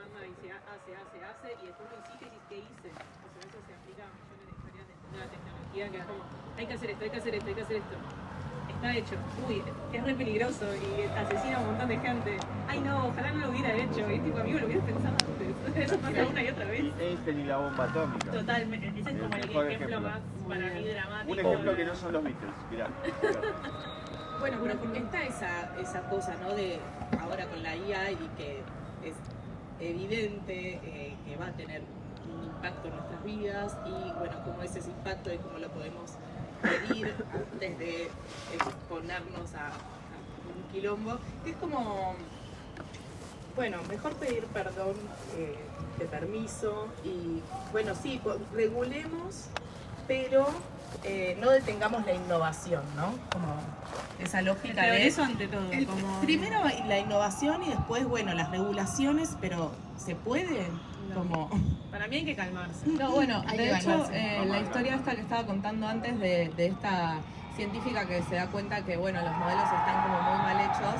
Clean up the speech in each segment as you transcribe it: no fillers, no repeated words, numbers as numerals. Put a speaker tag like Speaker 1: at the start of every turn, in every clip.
Speaker 1: manda y se hace, y después lo hiciste y dices, ¿qué hice? O sea, eso se aplica a millones de historias de la tecnología, que es como, hay que hacer esto, hay que hacer esto, hay que hacer esto. Está hecho. Uy, es re peligroso y asesina a un montón de gente. Ay no, ojalá no lo hubiera hecho. Y tipo, amigo, lo hubieras pensado antes. Eso pasa una y otra vez.
Speaker 2: Einstein y la bomba atómica.
Speaker 1: Totalmente. Ese es como el ejemplo más, para mí, dramático.
Speaker 2: Un ejemplo que no son los Beatles, mirá.
Speaker 3: Bueno, pero porque está esa cosa, ¿no? De ahora con la IA y que es evidente que va a tener un impacto en nuestras vidas y bueno, cómo es ese impacto y cómo lo podemos medir antes de exponernos a un quilombo, que es como, bueno, mejor pedir perdón que permiso y bueno, sí, regulemos, pero no detengamos la innovación, ¿no? Como esa lógica de
Speaker 1: eso ante todo. Como...
Speaker 3: Primero la innovación y después, bueno, las regulaciones, pero ¿se puede?
Speaker 1: No.
Speaker 3: Como...
Speaker 1: Para mí hay que calmarse.
Speaker 4: No, bueno,
Speaker 3: Hay
Speaker 4: de
Speaker 3: que
Speaker 4: hecho,
Speaker 3: calmarse.
Speaker 4: la historia esta que estaba contando antes de esta científica que se da cuenta que, bueno, los modelos están como muy mal hechos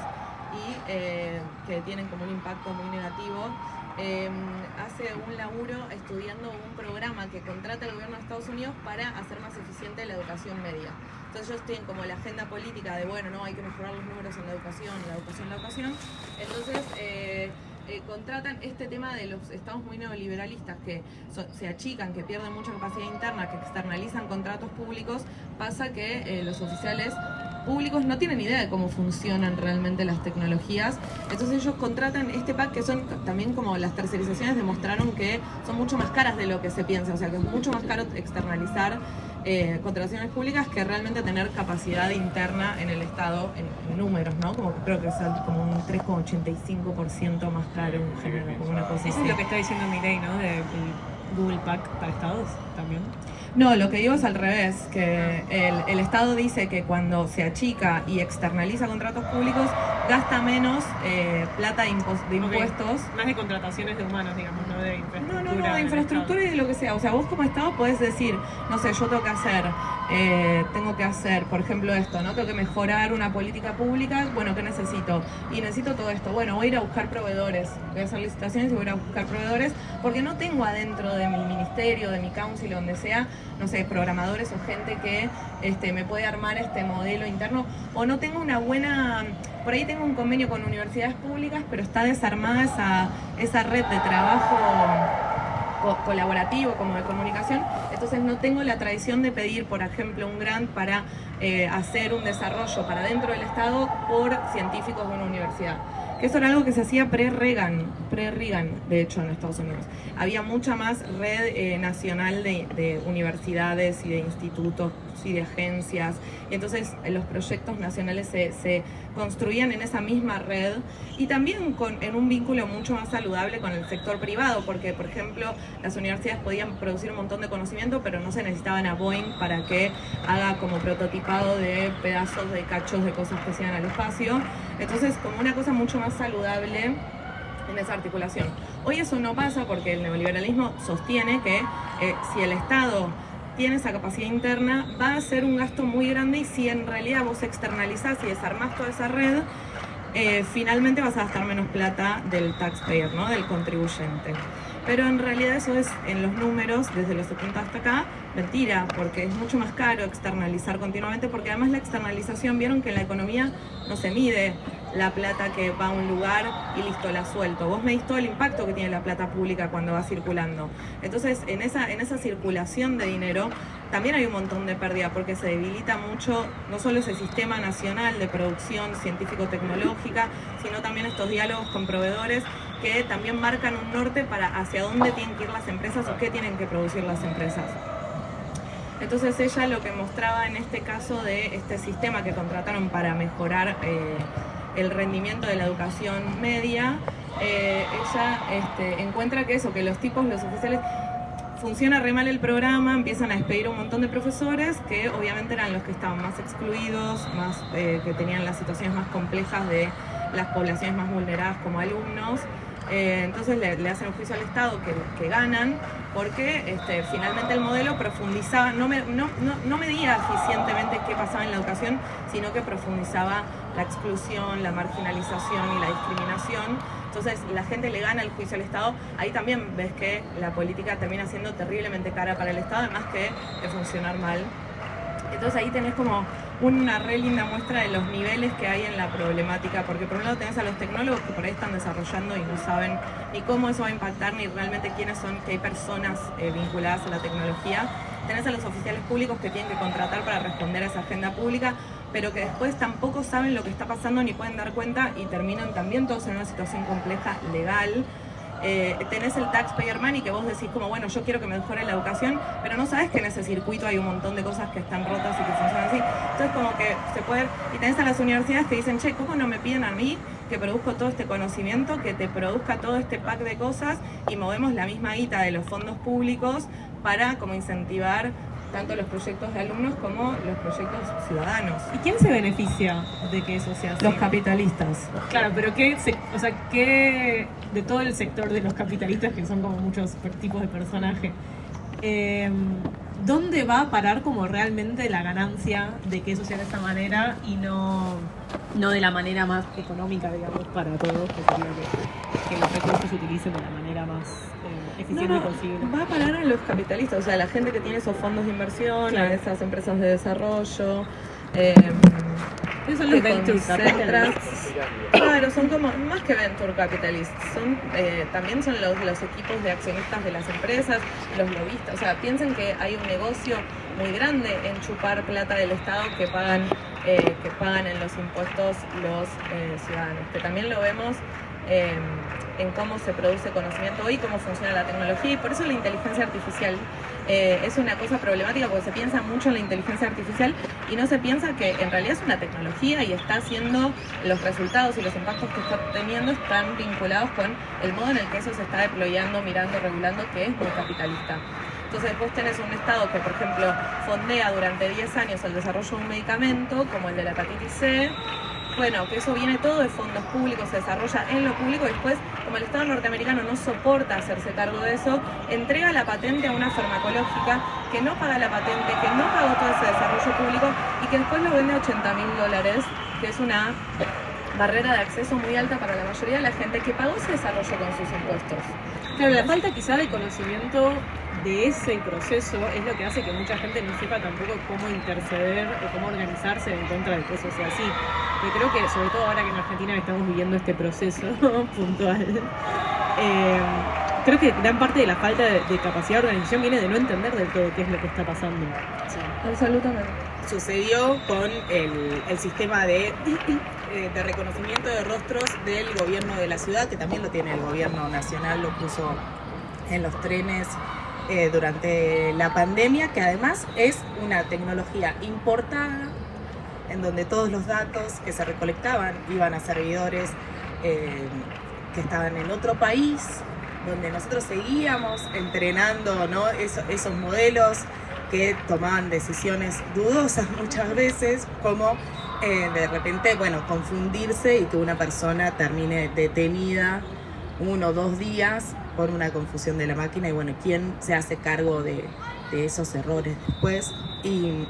Speaker 4: y que tienen como un impacto muy negativo, hace un laburo estudiando un programa que contrata el gobierno de Estados Unidos para hacer más eficiente la educación media. Entonces ellos tienen como la agenda política de, bueno, no, hay que mejorar los números en la educación. Entonces contratan este tema de los estados muy neoliberalistas que se achican, que pierden mucha capacidad interna, que externalizan contratos públicos. Pasa que los oficiales públicos no tienen idea de cómo funcionan realmente las tecnologías, entonces ellos contratan este pack, que son también como las tercerizaciones demostraron que son mucho más caras de lo que se piensa, o sea que es mucho más caro externalizar contrataciones públicas que realmente tener capacidad interna en el Estado en números, ¿no? Como creo que es como un 3,85% más caro en general, como una cosa así.
Speaker 1: Eso es lo que está diciendo Milei, ¿no? De Google Pack para estados también.
Speaker 4: No, lo que digo es al revés, que el Estado dice que cuando se achica y externaliza contratos públicos, gasta menos plata de impuestos.
Speaker 1: Okay. Más de contrataciones de humanos, digamos, no de infraestructura.
Speaker 4: No, de infraestructura y de lo que sea. O sea, vos como Estado podés decir, no sé, yo tengo que hacer, por ejemplo, esto, ¿no? Tengo que mejorar una política pública, bueno, ¿qué necesito? Y necesito todo esto. Bueno, voy a ir a buscar proveedores, voy a hacer licitaciones y voy a ir a buscar proveedores, porque no tengo adentro de mi ministerio, de mi council, donde sea, no sé, programadores o gente que me puede armar este modelo interno, o no tengo una buena, por ahí tengo un convenio con universidades públicas, pero está desarmada esa red de trabajo colaborativo como de comunicación, entonces no tengo la tradición de pedir, por ejemplo, un grant para hacer un desarrollo para dentro del Estado por científicos de una universidad. Que eso era algo que se hacía pre-Reagan, de hecho, en Estados Unidos. Había mucha más red nacional de universidades y de institutos y de agencias, y entonces los proyectos nacionales se construían en esa misma red y también en un vínculo mucho más saludable con el sector privado, porque, por ejemplo, las universidades podían producir un montón de conocimiento, pero no se necesitaban a Boeing para que haga como prototipado de pedazos de cachos de cosas que se iban al espacio. Entonces, como una cosa mucho más saludable en esa articulación. Hoy eso no pasa porque el neoliberalismo sostiene que si el Estado tiene esa capacidad interna, va a ser un gasto muy grande, y si en realidad vos externalizás y desarmás toda esa red, finalmente vas a gastar menos plata del taxpayer, ¿no? Del contribuyente. Pero en realidad eso es, en los números, desde los 70 hasta acá, mentira, porque es mucho más caro externalizar continuamente, porque además la externalización, vieron que en la economía no se mide la plata que va a un lugar y listo, la suelto. Vos medís todo el impacto que tiene la plata pública cuando va circulando. Entonces, en esa circulación de dinero también hay un montón de pérdida, porque se debilita mucho no solo ese sistema nacional de producción científico-tecnológica, sino también estos diálogos con proveedores que también marcan un norte para hacia dónde tienen que ir las empresas o qué tienen que producir las empresas. Entonces ella lo que mostraba en este caso de este sistema que contrataron para mejorar el rendimiento de la educación media, ella encuentra que eso, que los oficiales, funciona re mal el programa, empiezan a despedir un montón de profesores que obviamente eran los que estaban más excluidos, más que tenían las situaciones más complejas de las poblaciones más vulneradas como alumnos. Entonces le hacen un juicio al Estado que ganan, porque finalmente el modelo profundizaba, no medía eficientemente qué pasaba en la educación, sino que profundizaba la exclusión, la marginalización y la discriminación. Entonces la gente le gana el juicio al Estado. Ahí también ves que la política termina siendo terriblemente cara para el Estado, además que de funcionar mal. Entonces ahí tenés como una re linda muestra de los niveles que hay en la problemática, porque por un lado tenés a los tecnólogos que por ahí están desarrollando y no saben ni cómo eso va a impactar, ni realmente quiénes son, que hay personas vinculadas a la tecnología. Tenés a los oficiales públicos que tienen que contratar para responder a esa agenda pública, pero que después tampoco saben lo que está pasando ni pueden dar cuenta y terminan también todos en una situación compleja legal. Tenés el taxpayer money que vos decís como, bueno, yo quiero que me mejore la educación, pero no sabes que en ese circuito hay un montón de cosas que están rotas y que funcionan así. Entonces como que se puede... Y tenés a las universidades que dicen, che, ¿cómo no me piden a mí que produzco todo este conocimiento, que te produzca todo este pack de cosas y movemos la misma guita de los fondos públicos para como incentivar tanto los proyectos de alumnos como los proyectos ciudadanos?
Speaker 1: ¿Y quién se beneficia de que eso sea así?
Speaker 4: Los capitalistas.
Speaker 1: Claro, pero ¿qué de todo el sector de los capitalistas, que son como muchos tipos de personajes, dónde va a parar como realmente la ganancia de que eso sea de esa manera y no de la manera más económica, digamos, para todos, que sería que los recursos se utilicen de la manera más eficiente posible?
Speaker 4: Va a parar a los capitalistas, o sea, la gente que tiene esos fondos de inversión,
Speaker 1: claro,
Speaker 4: a esas empresas de desarrollo.
Speaker 1: Esos son los venture capitalists.
Speaker 4: Claro, son como, más que venture capitalists, son, también son los equipos de accionistas de las empresas, los lobistas. O sea, piensen que hay un negocio muy grande en chupar plata del Estado que pagan en los impuestos los ciudadanos. Que también lo vemos en cómo se produce conocimiento hoy, cómo funciona la tecnología, y por eso la inteligencia artificial es una cosa problemática, porque se piensa mucho en la inteligencia artificial y no se piensa que en realidad es una tecnología y está haciendo, los resultados y los impactos que está teniendo están vinculados con el modo en el que eso se está deployando, mirando, regulando, que es muy capitalista. Entonces vos tenés un Estado que, por ejemplo, fondea durante 10 años el desarrollo de un medicamento, como el de la hepatitis C. Bueno, que eso viene todo de fondos públicos, se desarrolla en lo público y después, como el Estado norteamericano no soporta hacerse cargo de eso, entrega la patente a una farmacológica que no paga la patente, que no pagó todo ese desarrollo público y que después lo vende a $80.000, que es una barrera de acceso muy alta para la mayoría de la gente que pagó ese desarrollo con sus impuestos.
Speaker 1: Claro, la falta quizá de conocimiento de ese proceso es lo que hace que mucha gente no sepa tampoco cómo interceder o cómo organizarse en contra de que eso sea así. Porque creo que, sobre todo ahora que en Argentina estamos viviendo este proceso puntual, creo que gran parte de la falta de capacidad de organización viene de no entender del todo qué es lo que está pasando.
Speaker 3: Sí.
Speaker 4: Absolutamente.
Speaker 3: Sucedió con el sistema de reconocimiento de rostros del gobierno de la ciudad, que también lo tiene el gobierno nacional, lo puso en los trenes durante la pandemia, que además es una tecnología importada, en donde todos los datos que se recolectaban iban a servidores que estaban en otro país, donde nosotros seguíamos entrenando, ¿no? esos modelos que tomaban decisiones dudosas muchas veces, como de repente, confundirse y que una persona termine detenida 1 o 2 días por una confusión de la máquina, y ¿quién se hace cargo de esos errores después? Y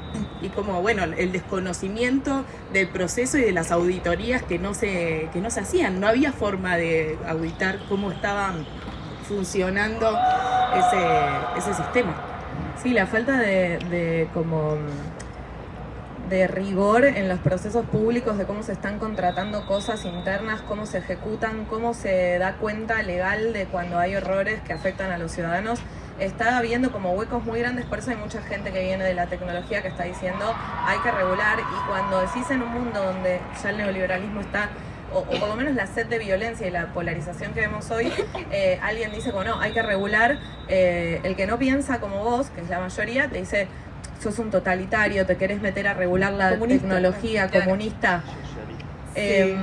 Speaker 3: como, el desconocimiento del proceso y de las auditorías que no se hacían, no había forma de auditar cómo estaban funcionando ese sistema.
Speaker 4: Sí, la falta de rigor en los procesos públicos, de cómo se están contratando cosas internas, cómo se ejecutan, cómo se da cuenta legal de cuando hay errores que afectan a los ciudadanos. Está habiendo como huecos muy grandes, por eso hay mucha gente que viene de la tecnología que está diciendo hay que regular, y cuando decís en un mundo donde ya el neoliberalismo está, o por lo menos la sed de violencia y la polarización que vemos hoy, alguien dice, no, hay que regular, el que no piensa como vos, que es la mayoría, te dice, sos un totalitario, te querés meter a regular la tecnología comunista.
Speaker 1: Sí.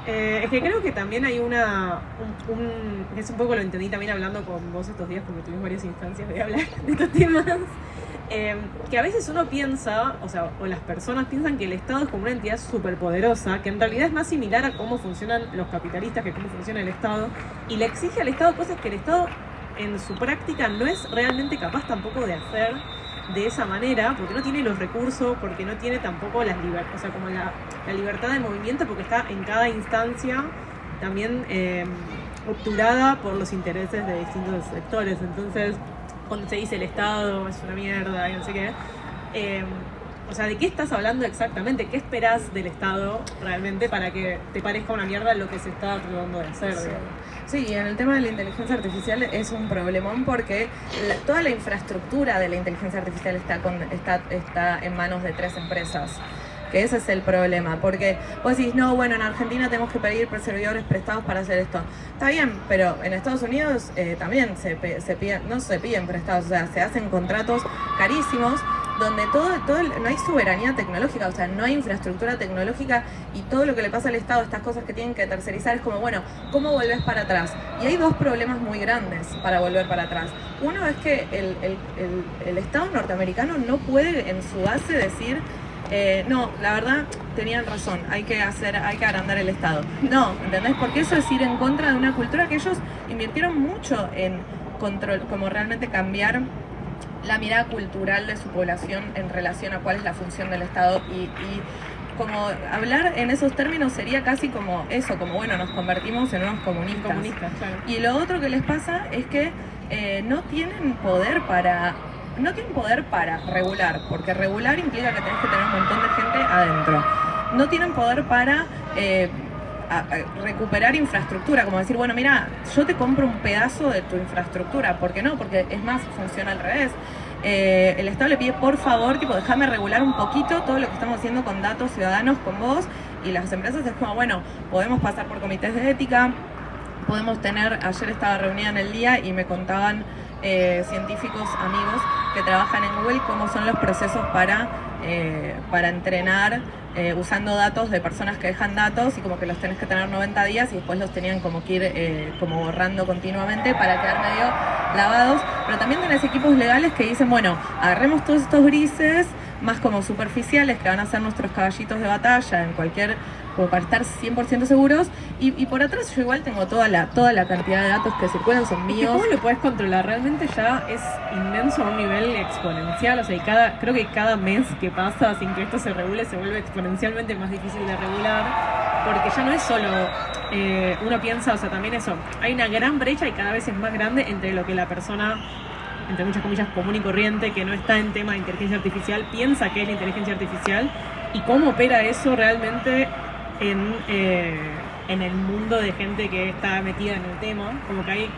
Speaker 1: Es que creo que también hay es un poco lo entendí también hablando con vos estos días, porque tuvimos varias instancias de hablar de estos temas, que a veces uno piensa, o las personas piensan que el Estado es como una entidad superpoderosa, que en realidad es más similar a cómo funcionan los capitalistas que cómo funciona el Estado, y le exige al Estado cosas que el Estado en su práctica no es realmente capaz tampoco de hacer, de esa manera, porque no tiene los recursos, porque no tiene tampoco las libertades, o sea, como la libertad de movimiento, porque está en cada instancia también obturada por los intereses de distintos sectores. Entonces, cuando se dice el Estado es una mierda y no sé qué, o sea, ¿de qué estás hablando exactamente? ¿Qué esperás del Estado realmente para que te parezca una mierda lo que se está tratando de hacer?
Speaker 4: Sí, y en el tema de la inteligencia artificial es un problemón porque toda la infraestructura de la inteligencia artificial está en manos de 3 empresas. Que ese es el problema, porque vos decís, no, bueno, en Argentina tenemos que pedir servidores prestados para hacer esto. Está bien, pero en Estados Unidos también no se piden prestados, o sea, se hacen contratos carísimos donde no hay soberanía tecnológica, o sea, no hay infraestructura tecnológica y todo lo que le pasa al Estado, estas cosas que tienen que tercerizar, es como, bueno, ¿cómo volvés para atrás? Y hay 2 problemas muy grandes para volver para atrás. Uno es que el Estado norteamericano no puede en su base decir, no, la verdad, tenían razón, hay que agrandar el Estado. No, ¿entendés? Porque eso es ir en contra de una cultura que ellos invirtieron mucho en control, como realmente cambiar la mirada cultural de su población en relación a cuál es la función del Estado y como hablar en esos términos sería casi como eso, como bueno, nos convertimos en unos comunistas.
Speaker 1: Claro.
Speaker 4: Y lo otro que les pasa es que no tienen poder para regular, porque regular implica que tenés que tener un montón de gente adentro. No tienen poder para recuperar infraestructura, como decir, bueno, mira, yo te compro un pedazo de tu infraestructura. ¿Por qué no? Porque es más, funciona al revés. El Estado le pide, por favor, déjame regular un poquito todo lo que estamos haciendo con datos ciudadanos, con vos, y las empresas es como, bueno, podemos pasar por comités de ética, ayer estaba reunida en el día y me contaban científicos amigos que trabajan en Google cómo son los procesos para entrenar usando datos de personas que dejan datos y como que los tenés que tener 90 días y después los tenían como que ir como borrando continuamente para quedar medio lavados, pero también tenés equipos legales que dicen, bueno, agarremos todos estos grises más como superficiales que van a ser nuestros caballitos de batalla en cualquier, como para estar 100% seguros, y por atrás yo igual tengo toda la cantidad de datos que circulan, son míos.
Speaker 1: ¿Cómo lo puedes controlar? Realmente ya es inmenso a un nivel exponencial, o sea, creo que cada mes que pasa sin que esto se regule se vuelve exponencialmente más difícil de regular, porque ya no es solo, uno piensa, o sea, también eso, hay una gran brecha y cada vez es más grande entre lo que la persona, entre muchas comillas, común y corriente, que no está en tema de inteligencia artificial, piensa que es la inteligencia artificial y cómo opera eso realmente en el mundo de gente que está metida en el tema. Como que hay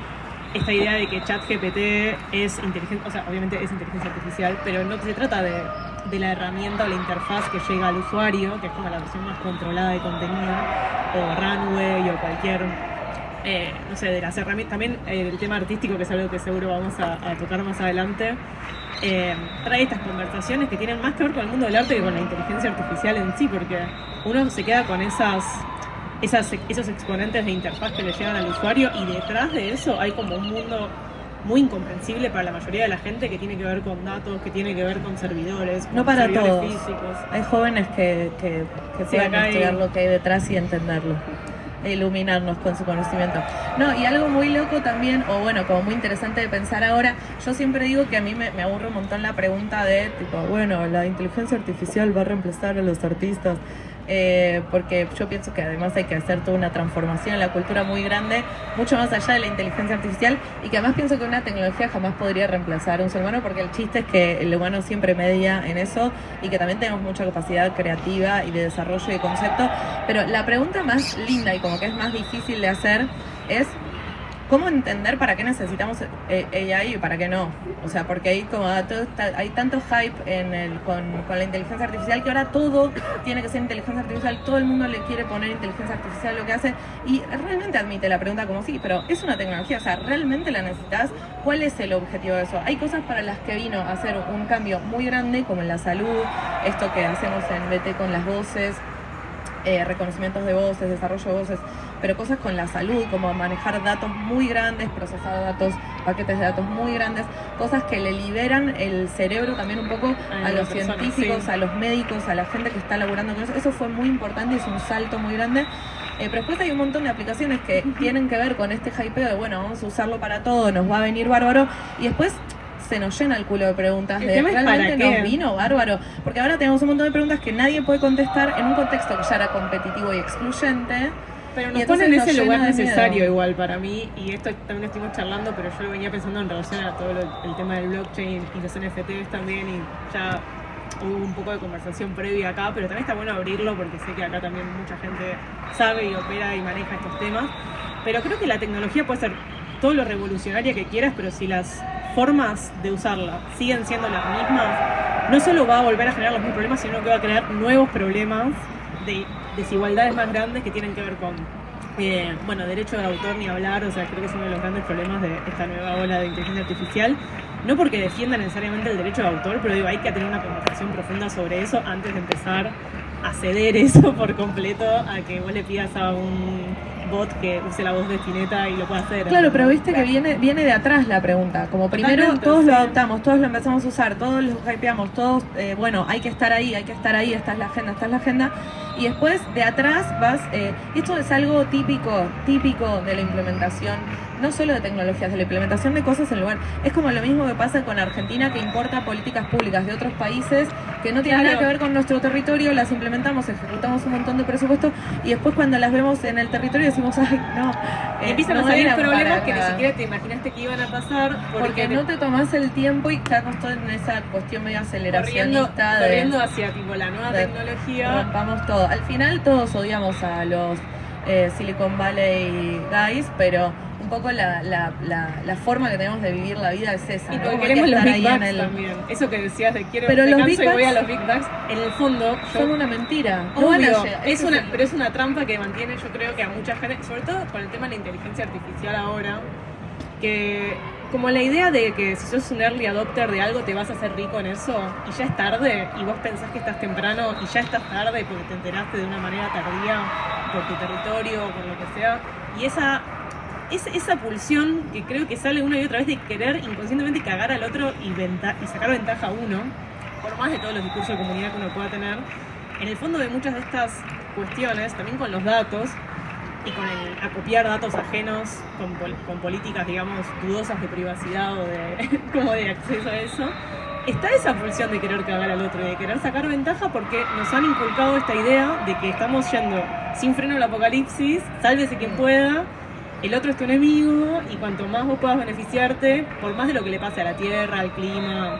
Speaker 1: esta idea de que ChatGPT es inteligencia, o sea, obviamente es inteligencia artificial, pero no se trata de la herramienta o la interfaz que llega al usuario, que es como la versión más controlada de contenido, o Runway o cualquier, no sé, de las herramientas. También el tema artístico, que es algo que seguro vamos a tocar más adelante, trae estas conversaciones que tienen más que ver con el mundo del arte que con la inteligencia artificial en sí, porque uno se queda con esos exponentes de interfaz que le llegan al usuario y detrás de eso hay como un mundo muy incomprensible para la mayoría de la gente que tiene que ver con datos, que tiene que ver con servidores, con
Speaker 4: no para
Speaker 1: servidores
Speaker 4: todos.
Speaker 1: Físicos.
Speaker 4: Hay jóvenes que pueden estudiar lo que hay detrás y entenderlo, e iluminarnos con su conocimiento. No, y algo muy loco también, o bueno, como muy interesante de pensar ahora, yo siempre digo que a mí me aburre un montón la pregunta de tipo, bueno, la inteligencia artificial va a reemplazar a los artistas. Porque yo pienso que además hay que hacer toda una transformación en la cultura muy grande, mucho más allá de la inteligencia artificial, y que además pienso que una tecnología jamás podría reemplazar a un ser humano, porque el chiste es que el humano siempre media en eso y que también tenemos mucha capacidad creativa y de desarrollo de concepto. Pero la pregunta más linda y como que es más difícil de hacer es ¿cómo entender para qué necesitamos AI y para qué no? O sea, porque hay tanto hype con la inteligencia artificial que ahora todo tiene que ser inteligencia artificial, todo el mundo le quiere poner inteligencia artificial lo que hace, y realmente admite la pregunta como sí, pero es una tecnología, o sea, ¿realmente la necesitas? ¿Cuál es el objetivo de eso? Hay cosas para las que vino a hacer un cambio muy grande, como en la salud, esto que hacemos en BT con las voces, reconocimientos de voces, desarrollo de voces, pero cosas con la salud, como manejar datos muy grandes, procesar datos, paquetes de datos muy grandes, cosas que le liberan el cerebro también un poco a los científicos, sí, a los médicos, a la gente que está laburando con eso. Eso fue muy importante, es un salto muy grande. Pero después hay un montón de aplicaciones que tienen que ver con este hypeo de, bueno, vamos a usarlo para todo, nos va a venir bárbaro, y después se nos llena el culo de preguntas.
Speaker 1: El tema es
Speaker 4: ¿realmente
Speaker 1: ¿para qué?
Speaker 4: nos vino bárbaro? Porque ahora tenemos un montón de preguntas que nadie puede contestar en un contexto que ya era competitivo y excluyente.
Speaker 1: Pero
Speaker 4: Y
Speaker 1: nos
Speaker 4: entonces
Speaker 1: pone en
Speaker 4: nos
Speaker 1: ese lugar
Speaker 4: llena de
Speaker 1: necesario
Speaker 4: miedo.
Speaker 1: igual para mí, y esto también lo estuvimos charlando, pero yo lo venía pensando en relación a todo el tema del blockchain y los NFTs también, y ya hubo un poco de conversación previa acá, pero también está bueno abrirlo porque sé que acá también mucha gente sabe y opera y maneja estos temas. Pero creo que la tecnología puede ser todo lo revolucionaria que quieras, pero si las formas de usarla siguen siendo las mismas, no solo va a volver a generar los mismos problemas, sino que va a crear nuevos problemas de desigualdades más grandes que tienen que ver con, derecho de autor ni hablar. O sea, creo que es uno de los grandes problemas de esta nueva ola de inteligencia artificial. No porque defienda necesariamente el derecho de autor, pero digo, hay que tener una conversación profunda sobre eso antes de empezar a ceder eso por completo a que vos le pidas a un bot que use la voz de Spinetta y lo pueda hacer.
Speaker 4: Claro, pero viste que viene de atrás la pregunta. Como primero
Speaker 1: Totalmente,
Speaker 4: todos lo
Speaker 1: sí.
Speaker 4: adoptamos, todos lo empezamos a usar, todos lo hypeamos, todos, hay que estar ahí, esta es la agenda. Y después de atrás vas, y esto es algo típico de la implementación, no solo de tecnologías, de la implementación de cosas en lugar. Es como lo mismo que pasa con Argentina, que importa políticas públicas de otros países que no tienen nada que ver con nuestro territorio, las implementamos, ejecutamos un montón de presupuesto y después cuando las vemos en el territorio decimos, ay, no.
Speaker 1: Y empiezan a
Speaker 4: no
Speaker 1: salir
Speaker 4: eran
Speaker 1: problemas
Speaker 4: para
Speaker 1: que ni
Speaker 4: acá.
Speaker 1: siquiera te imaginaste que iban a pasar
Speaker 4: Porque no te tomás el tiempo y estamos todos en esa cuestión medio aceleracionista
Speaker 1: corriendo hacia tipo la nueva
Speaker 4: de
Speaker 1: tecnología.
Speaker 4: rompamos todo. Al final todos odiamos a los Silicon Valley guys, pero un poco la forma que tenemos de vivir la vida es esa.
Speaker 1: Y
Speaker 4: ¿no?
Speaker 1: porque
Speaker 4: Como
Speaker 1: queremos
Speaker 4: que
Speaker 1: los
Speaker 4: estar
Speaker 1: Big
Speaker 4: ahí
Speaker 1: Bucks también. Eso que decías de quiero
Speaker 4: Pero
Speaker 1: me
Speaker 4: los
Speaker 1: canso
Speaker 4: Big
Speaker 1: y voy a
Speaker 4: Bucks
Speaker 1: los Big Bucks, en el fondo
Speaker 4: son una mentira. No
Speaker 1: obvio,
Speaker 4: van a llegar.
Speaker 1: pero es una trampa que mantiene, yo creo que a mucha gente, sobre todo con el tema de la inteligencia artificial ahora, que como la idea de que si sos un early adopter de algo te vas a hacer rico en eso y ya es tarde y vos pensás que estás temprano y ya estás tarde porque te enteraste de una manera tardía por tu territorio o por lo que sea, y esa pulsión que creo que sale una y otra vez de querer inconscientemente cagar al otro y sacar ventaja a uno, por más de todos los discursos de comunidad que uno pueda tener, en el fondo de muchas de estas cuestiones, también con los datos y con el acopiar datos ajenos con políticas, digamos, dudosas de privacidad o de acceso a eso, está esa pulsión de querer cagar al otro y de querer sacar ventaja porque nos han inculcado esta idea de que estamos yendo sin freno al apocalipsis, sálvese quien pueda, el otro es tu enemigo y cuanto más vos puedas beneficiarte, por más de lo que le pase a la tierra, al clima,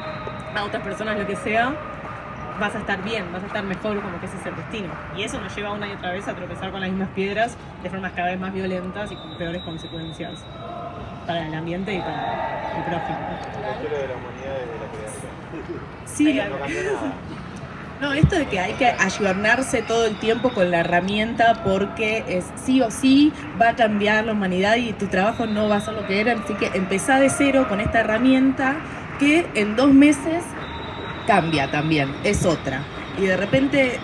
Speaker 1: a otras personas, lo que sea, vas a estar bien, vas a estar mejor, como que ese es el destino. Y eso nos lleva una y otra vez a tropezar con las mismas piedras de formas cada vez más violentas y con peores consecuencias para el ambiente y para el prójimo.
Speaker 2: La historia de la humanidad desde la creación.
Speaker 3: Sí,
Speaker 2: No cambió nada.
Speaker 3: no, esto de que hay que ayornarse todo el tiempo con la herramienta porque es sí o sí va a cambiar la humanidad y tu trabajo no va a ser lo que era, así que empezá de cero con esta herramienta que en 2 meses cambia también, es otra. Y de repente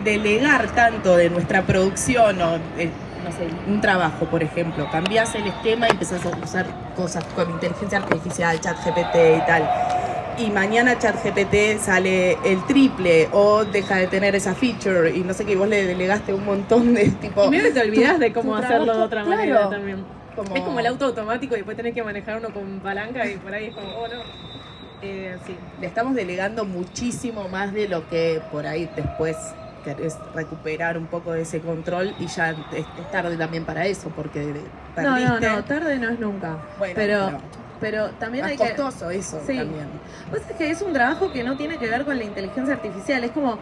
Speaker 3: delegar tanto de nuestra producción o no sé, un trabajo, por ejemplo, cambiás el esquema y empezás a usar cosas con inteligencia artificial, ChatGPT y tal. Y mañana ChatGPT sale el triple o deja de tener esa feature y no sé qué, vos le delegaste un montón de tipo...
Speaker 1: Y medio que te olvidás de cómo
Speaker 3: tu
Speaker 1: hacerlo de
Speaker 3: trabajo,
Speaker 1: otra
Speaker 3: claro.
Speaker 1: manera también.
Speaker 3: Como-
Speaker 1: Es como el auto automático y después tenés que manejar uno con palanca y por ahí es como, oh no. Sí.
Speaker 3: Le estamos delegando muchísimo más de lo que por ahí después querés recuperar un poco de ese control y ya es tarde también para eso porque perdiste.
Speaker 4: No, tarde no es nunca.
Speaker 3: Bueno,
Speaker 4: pero también
Speaker 3: más
Speaker 4: hay que...
Speaker 3: costoso eso
Speaker 4: Sí.
Speaker 3: también.
Speaker 4: Pues es que es un trabajo que no tiene que ver con la inteligencia artificial, es como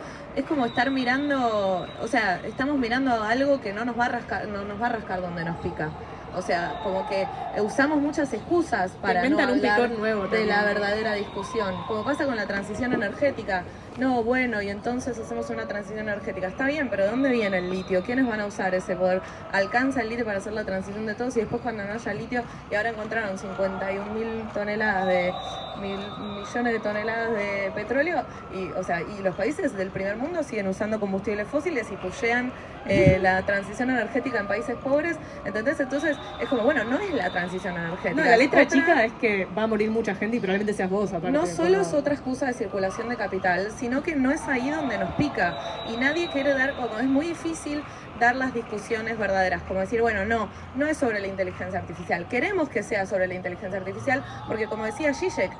Speaker 4: estar mirando, o sea, estamos mirando algo que no nos va a rascar donde nos pica. O sea, como que usamos muchas excusas para no
Speaker 1: inventan un
Speaker 4: hablar
Speaker 1: picor nuevo
Speaker 4: de
Speaker 1: también.
Speaker 4: la verdadera discusión. Como pasa con la transición energética. No, bueno, y entonces hacemos una transición energética. Está bien, pero ¿de dónde viene el litio? ¿Quiénes van a usar ese poder? ¿Alcanza el litio para hacer la transición de todos? Y después cuando no haya litio, y ahora encontraron 51.000 toneladas millones de toneladas de petróleo, y los países del primer mundo siguen usando combustibles fósiles y pushean la transición energética en países pobres, ¿entendés? Entonces es como, bueno, no es la transición energética.
Speaker 1: No, la
Speaker 4: es
Speaker 1: letra
Speaker 4: otra-
Speaker 1: chica es que va a morir mucha gente y probablemente seas vos aparte.
Speaker 4: no solo es
Speaker 1: como-
Speaker 4: otra excusa de circulación de capital, sino que no es ahí donde nos pica. Y nadie quiere dar, como es muy difícil dar las discusiones verdaderas, como decir, bueno, no es sobre la inteligencia artificial. Queremos que sea sobre la inteligencia artificial porque, como decía Zizek,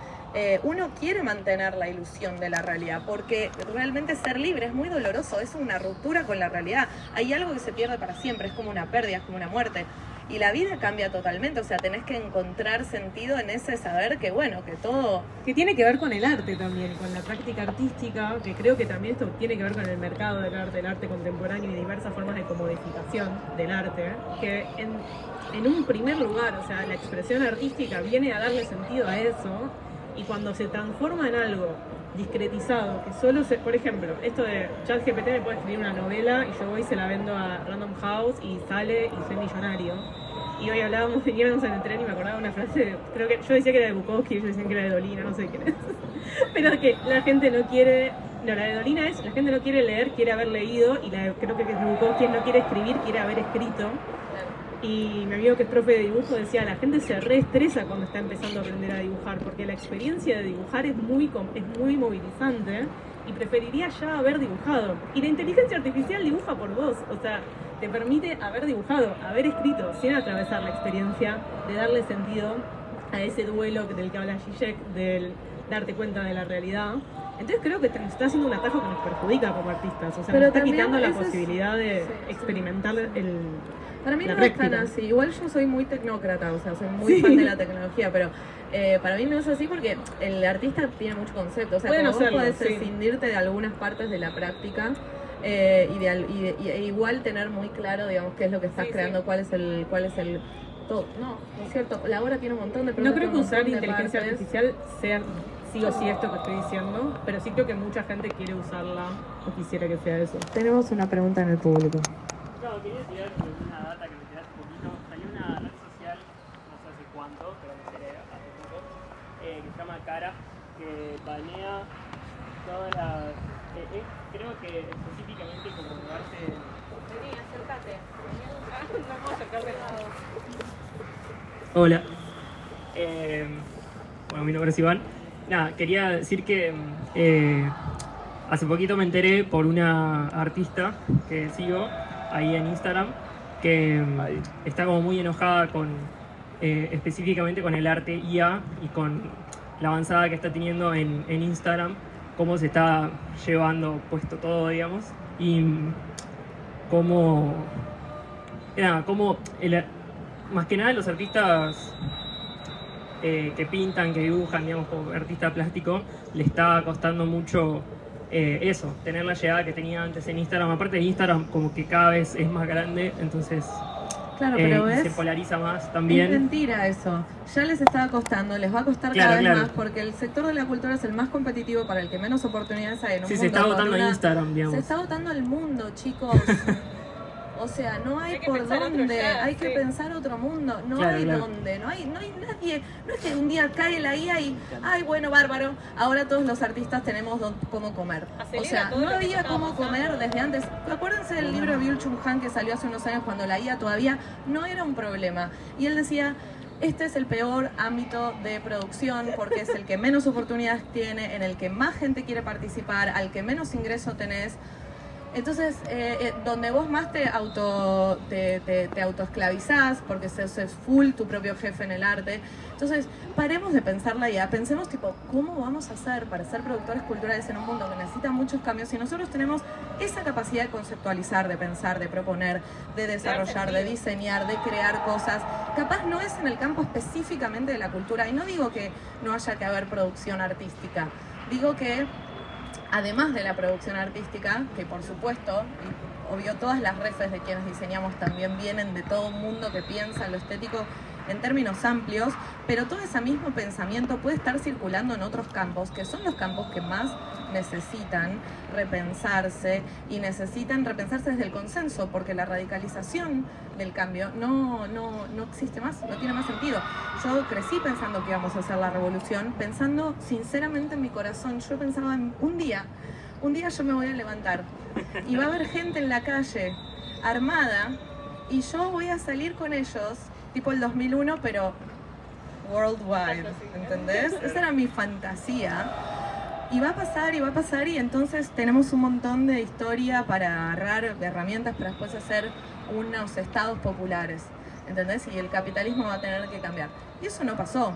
Speaker 4: uno quiere mantener la ilusión de la realidad, porque realmente ser libre es muy doloroso, es una ruptura con la realidad. Hay algo que se pierde para siempre, es como una pérdida, es como una muerte. Y la vida cambia totalmente, o sea, tenés que encontrar sentido en ese saber que, bueno, que todo...
Speaker 1: Que tiene que ver con el arte también, con la práctica artística, que creo que también esto tiene que ver con el mercado del arte contemporáneo y diversas formas de comodificación del arte, que en un primer lugar, o sea, la expresión artística viene a darle sentido a eso, y cuando se transforma en algo discretizado, que solo se... Por ejemplo, esto de ChatGPT me puede escribir una novela y yo voy y se la vendo a Random House y sale y soy millonario. Y hoy veníamos en el tren y me acordaba una frase, creo que yo decía que era de Bukowski, ellos decían que era de Dolina, no sé quién es. Pero que la gente no quiere... No, la de Dolina es, la gente no quiere leer, quiere haber leído, y creo que es de Bukowski, no quiere escribir, quiere haber escrito. Y mi amigo que es profe de dibujo decía, la gente se reestresa cuando está empezando a aprender a dibujar, porque la experiencia de dibujar es muy movilizante y preferiría ya haber dibujado. Y la inteligencia artificial dibuja por vos, o sea, te permite haber dibujado, haber escrito, sin atravesar la experiencia de darle sentido a ese duelo del que habla Zizek, del darte cuenta de la realidad. Entonces creo que está haciendo un atajo que nos perjudica como artistas, o sea, nos está quitando la posibilidad de experimentar el...
Speaker 4: Para mí no es tan así. Igual yo soy muy tecnócrata, o sea, soy muy fan de la tecnología, pero para mí no es así porque el artista tiene mucho concepto. O sea, como vos podés escindirte de algunas partes de la práctica y igual tener muy claro, digamos, qué es lo que estás creando, cuál es el todo. No es cierto. La obra tiene un montón de
Speaker 1: preguntas. No creo que usar inteligencia artificial sea sí o sí esto que estoy diciendo, pero sí creo que mucha gente quiere usarla o quisiera que sea eso.
Speaker 4: Tenemos una pregunta en el público.
Speaker 5: No, quería tirar una data que me tiraste un poquito. Salió una red social, no sé hace cuánto, pero me enteré hace poco, que se llama Cara, que banea todas las... creo que específicamente como arte...
Speaker 4: Vení, acércate.
Speaker 1: Vamos a acercar de lado.
Speaker 5: Hola. Bueno, mi nombre es Iván. Nada, quería decir que hace poquito me enteré por una artista que sigo ahí en Instagram, que está como muy enojada con específicamente con el arte IA y con la avanzada que está teniendo en Instagram, cómo se está llevando puesto todo, digamos, y cómo más que nada los artistas que pintan, que dibujan, digamos, como artista plástico, le está costando mucho eso, tener la llegada que tenía antes en Instagram. Aparte de Instagram, como que cada vez es más grande, entonces
Speaker 4: claro, pero
Speaker 5: se polariza más también.
Speaker 4: Es mentira eso. Ya les estaba costando, les va a costar cada vez más, porque el sector de la cultura es el más competitivo, para el que menos oportunidades hay en un mundo.
Speaker 5: Se está votando en Instagram, digamos.
Speaker 4: Se está votando al mundo, chicos. O sea, no hay por dónde, hay que pensar otro mundo, no hay dónde, no hay nadie, no es que un día cae la IA y, ay, bueno, bárbaro, ahora todos los artistas tenemos cómo comer. O sea, no había cómo comer desde antes. Acuérdense del libro de Byung-Chul Han que salió hace unos años cuando la IA todavía no era un problema. Y él decía, este es el peor ámbito de producción porque es el que menos oportunidades tiene, en el que más gente quiere participar, al que menos ingreso tenés. Entonces, donde vos más te autoesclavizás, porque sos full tu propio jefe en el arte. Entonces, paremos de pensarla ya, pensemos tipo, ¿cómo vamos a hacer para ser productores culturales en un mundo que necesita muchos cambios? Y nosotros tenemos esa capacidad de conceptualizar, de pensar, de proponer, de desarrollar, de diseñar, de crear cosas. Capaz no es en el campo específicamente de la cultura, y no digo que no haya que haber producción artística, digo que además de la producción artística, que por supuesto, obvio, todas las refes de quienes diseñamos también vienen de todo un mundo que piensa en lo estético en términos amplios, pero todo ese mismo pensamiento puede estar circulando en otros campos, que son los campos que más necesitan repensarse, y necesitan repensarse desde el consenso, porque la radicalización del cambio no existe más, no tiene más sentido. Yo crecí pensando que íbamos a hacer la revolución, pensando sinceramente en mi corazón. Yo pensaba en un día yo me voy a levantar y va a haber gente en la calle armada y yo voy a salir con ellos, tipo el 2001, pero worldwide, ¿entendés? Esa era mi fantasía. Y va a pasar, y entonces tenemos un montón de historia para agarrar, de herramientas para después hacer unos estados populares, ¿entendés? Y el capitalismo va a tener que cambiar. Y eso no pasó.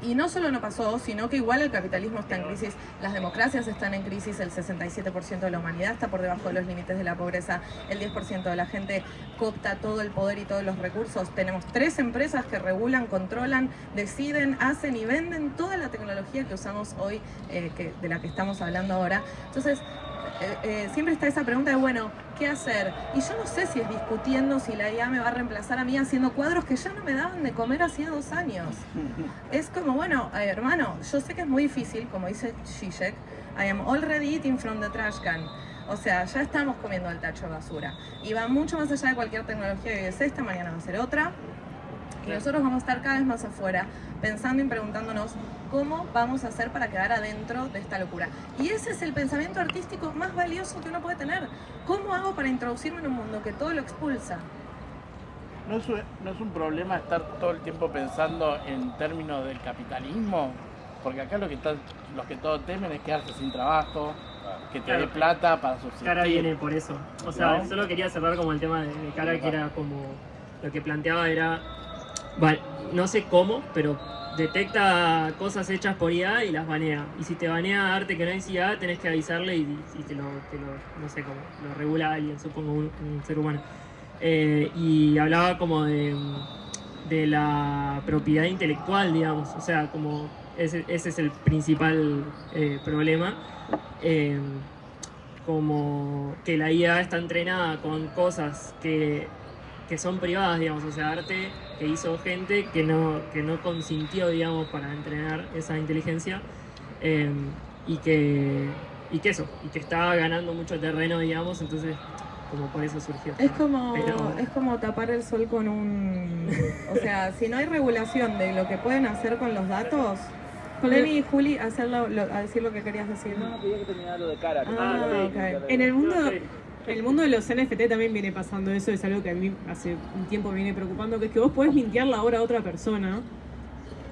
Speaker 4: Y no solo no pasó, sino que igual el capitalismo está en crisis, las democracias están en crisis, el 67% de la humanidad está por debajo de los límites de la pobreza, el 10% de la gente coopta todo el poder y todos los recursos. Tenemos 3 empresas que regulan, controlan, deciden, hacen y venden toda la tecnología que usamos hoy, de la que estamos hablando ahora. Entonces, siempre está esa pregunta de, bueno, ¿qué hacer? Y yo no sé si es discutiendo si la IA me va a reemplazar a mí haciendo cuadros que ya no me daban de comer hacía 2 años. Es como, bueno, hermano, yo sé que es muy difícil, como dice Zizek, I am already eating from the trash can. O sea, ya estamos comiendo el tacho de basura. Y va mucho más allá de cualquier tecnología que es esta, mañana va a ser otra. Y nosotros vamos a estar cada vez más afuera, pensando y preguntándonos cómo vamos a hacer para quedar adentro de esta locura. Y ese es el pensamiento artístico más valioso que uno puede tener. ¿Cómo hago para introducirme en un mundo que todo lo expulsa?
Speaker 6: ¿No es un problema estar todo el tiempo pensando en términos del capitalismo? Porque acá los que todos temen es quedarse sin trabajo, que te dé plata para subsistir.
Speaker 5: Cara viene por eso. O sea,
Speaker 6: ¿No?
Speaker 5: solo quería cerrar como el tema de Cara, que era como lo que planteaba era, bueno, no sé cómo, pero detecta cosas hechas por IA y las banea. Y si te banea arte que no es IA, tenés que avisarle y te lo no sé cómo, lo regula alguien, supongo un ser humano. Y hablaba como de la propiedad intelectual, digamos. O sea, como ese es el principal problema. Como que la IA está entrenada con cosas que son privadas, digamos, o sea, arte que hizo gente que no consintió, digamos, para entrenar esa inteligencia, y que está ganando mucho terreno, digamos, entonces como por eso surgió.
Speaker 4: Es como tapar el sol con un... O sea, si no hay regulación de lo que pueden hacer con los datos... Lenny y Juli, a decir lo que querías decir.
Speaker 2: No, quería que terminara lo de Cara.
Speaker 4: Ok.
Speaker 1: En el mundo de los NFT también viene pasando eso, es algo que a mí hace un tiempo me viene preocupando, que es que vos podés mintear la obra a otra persona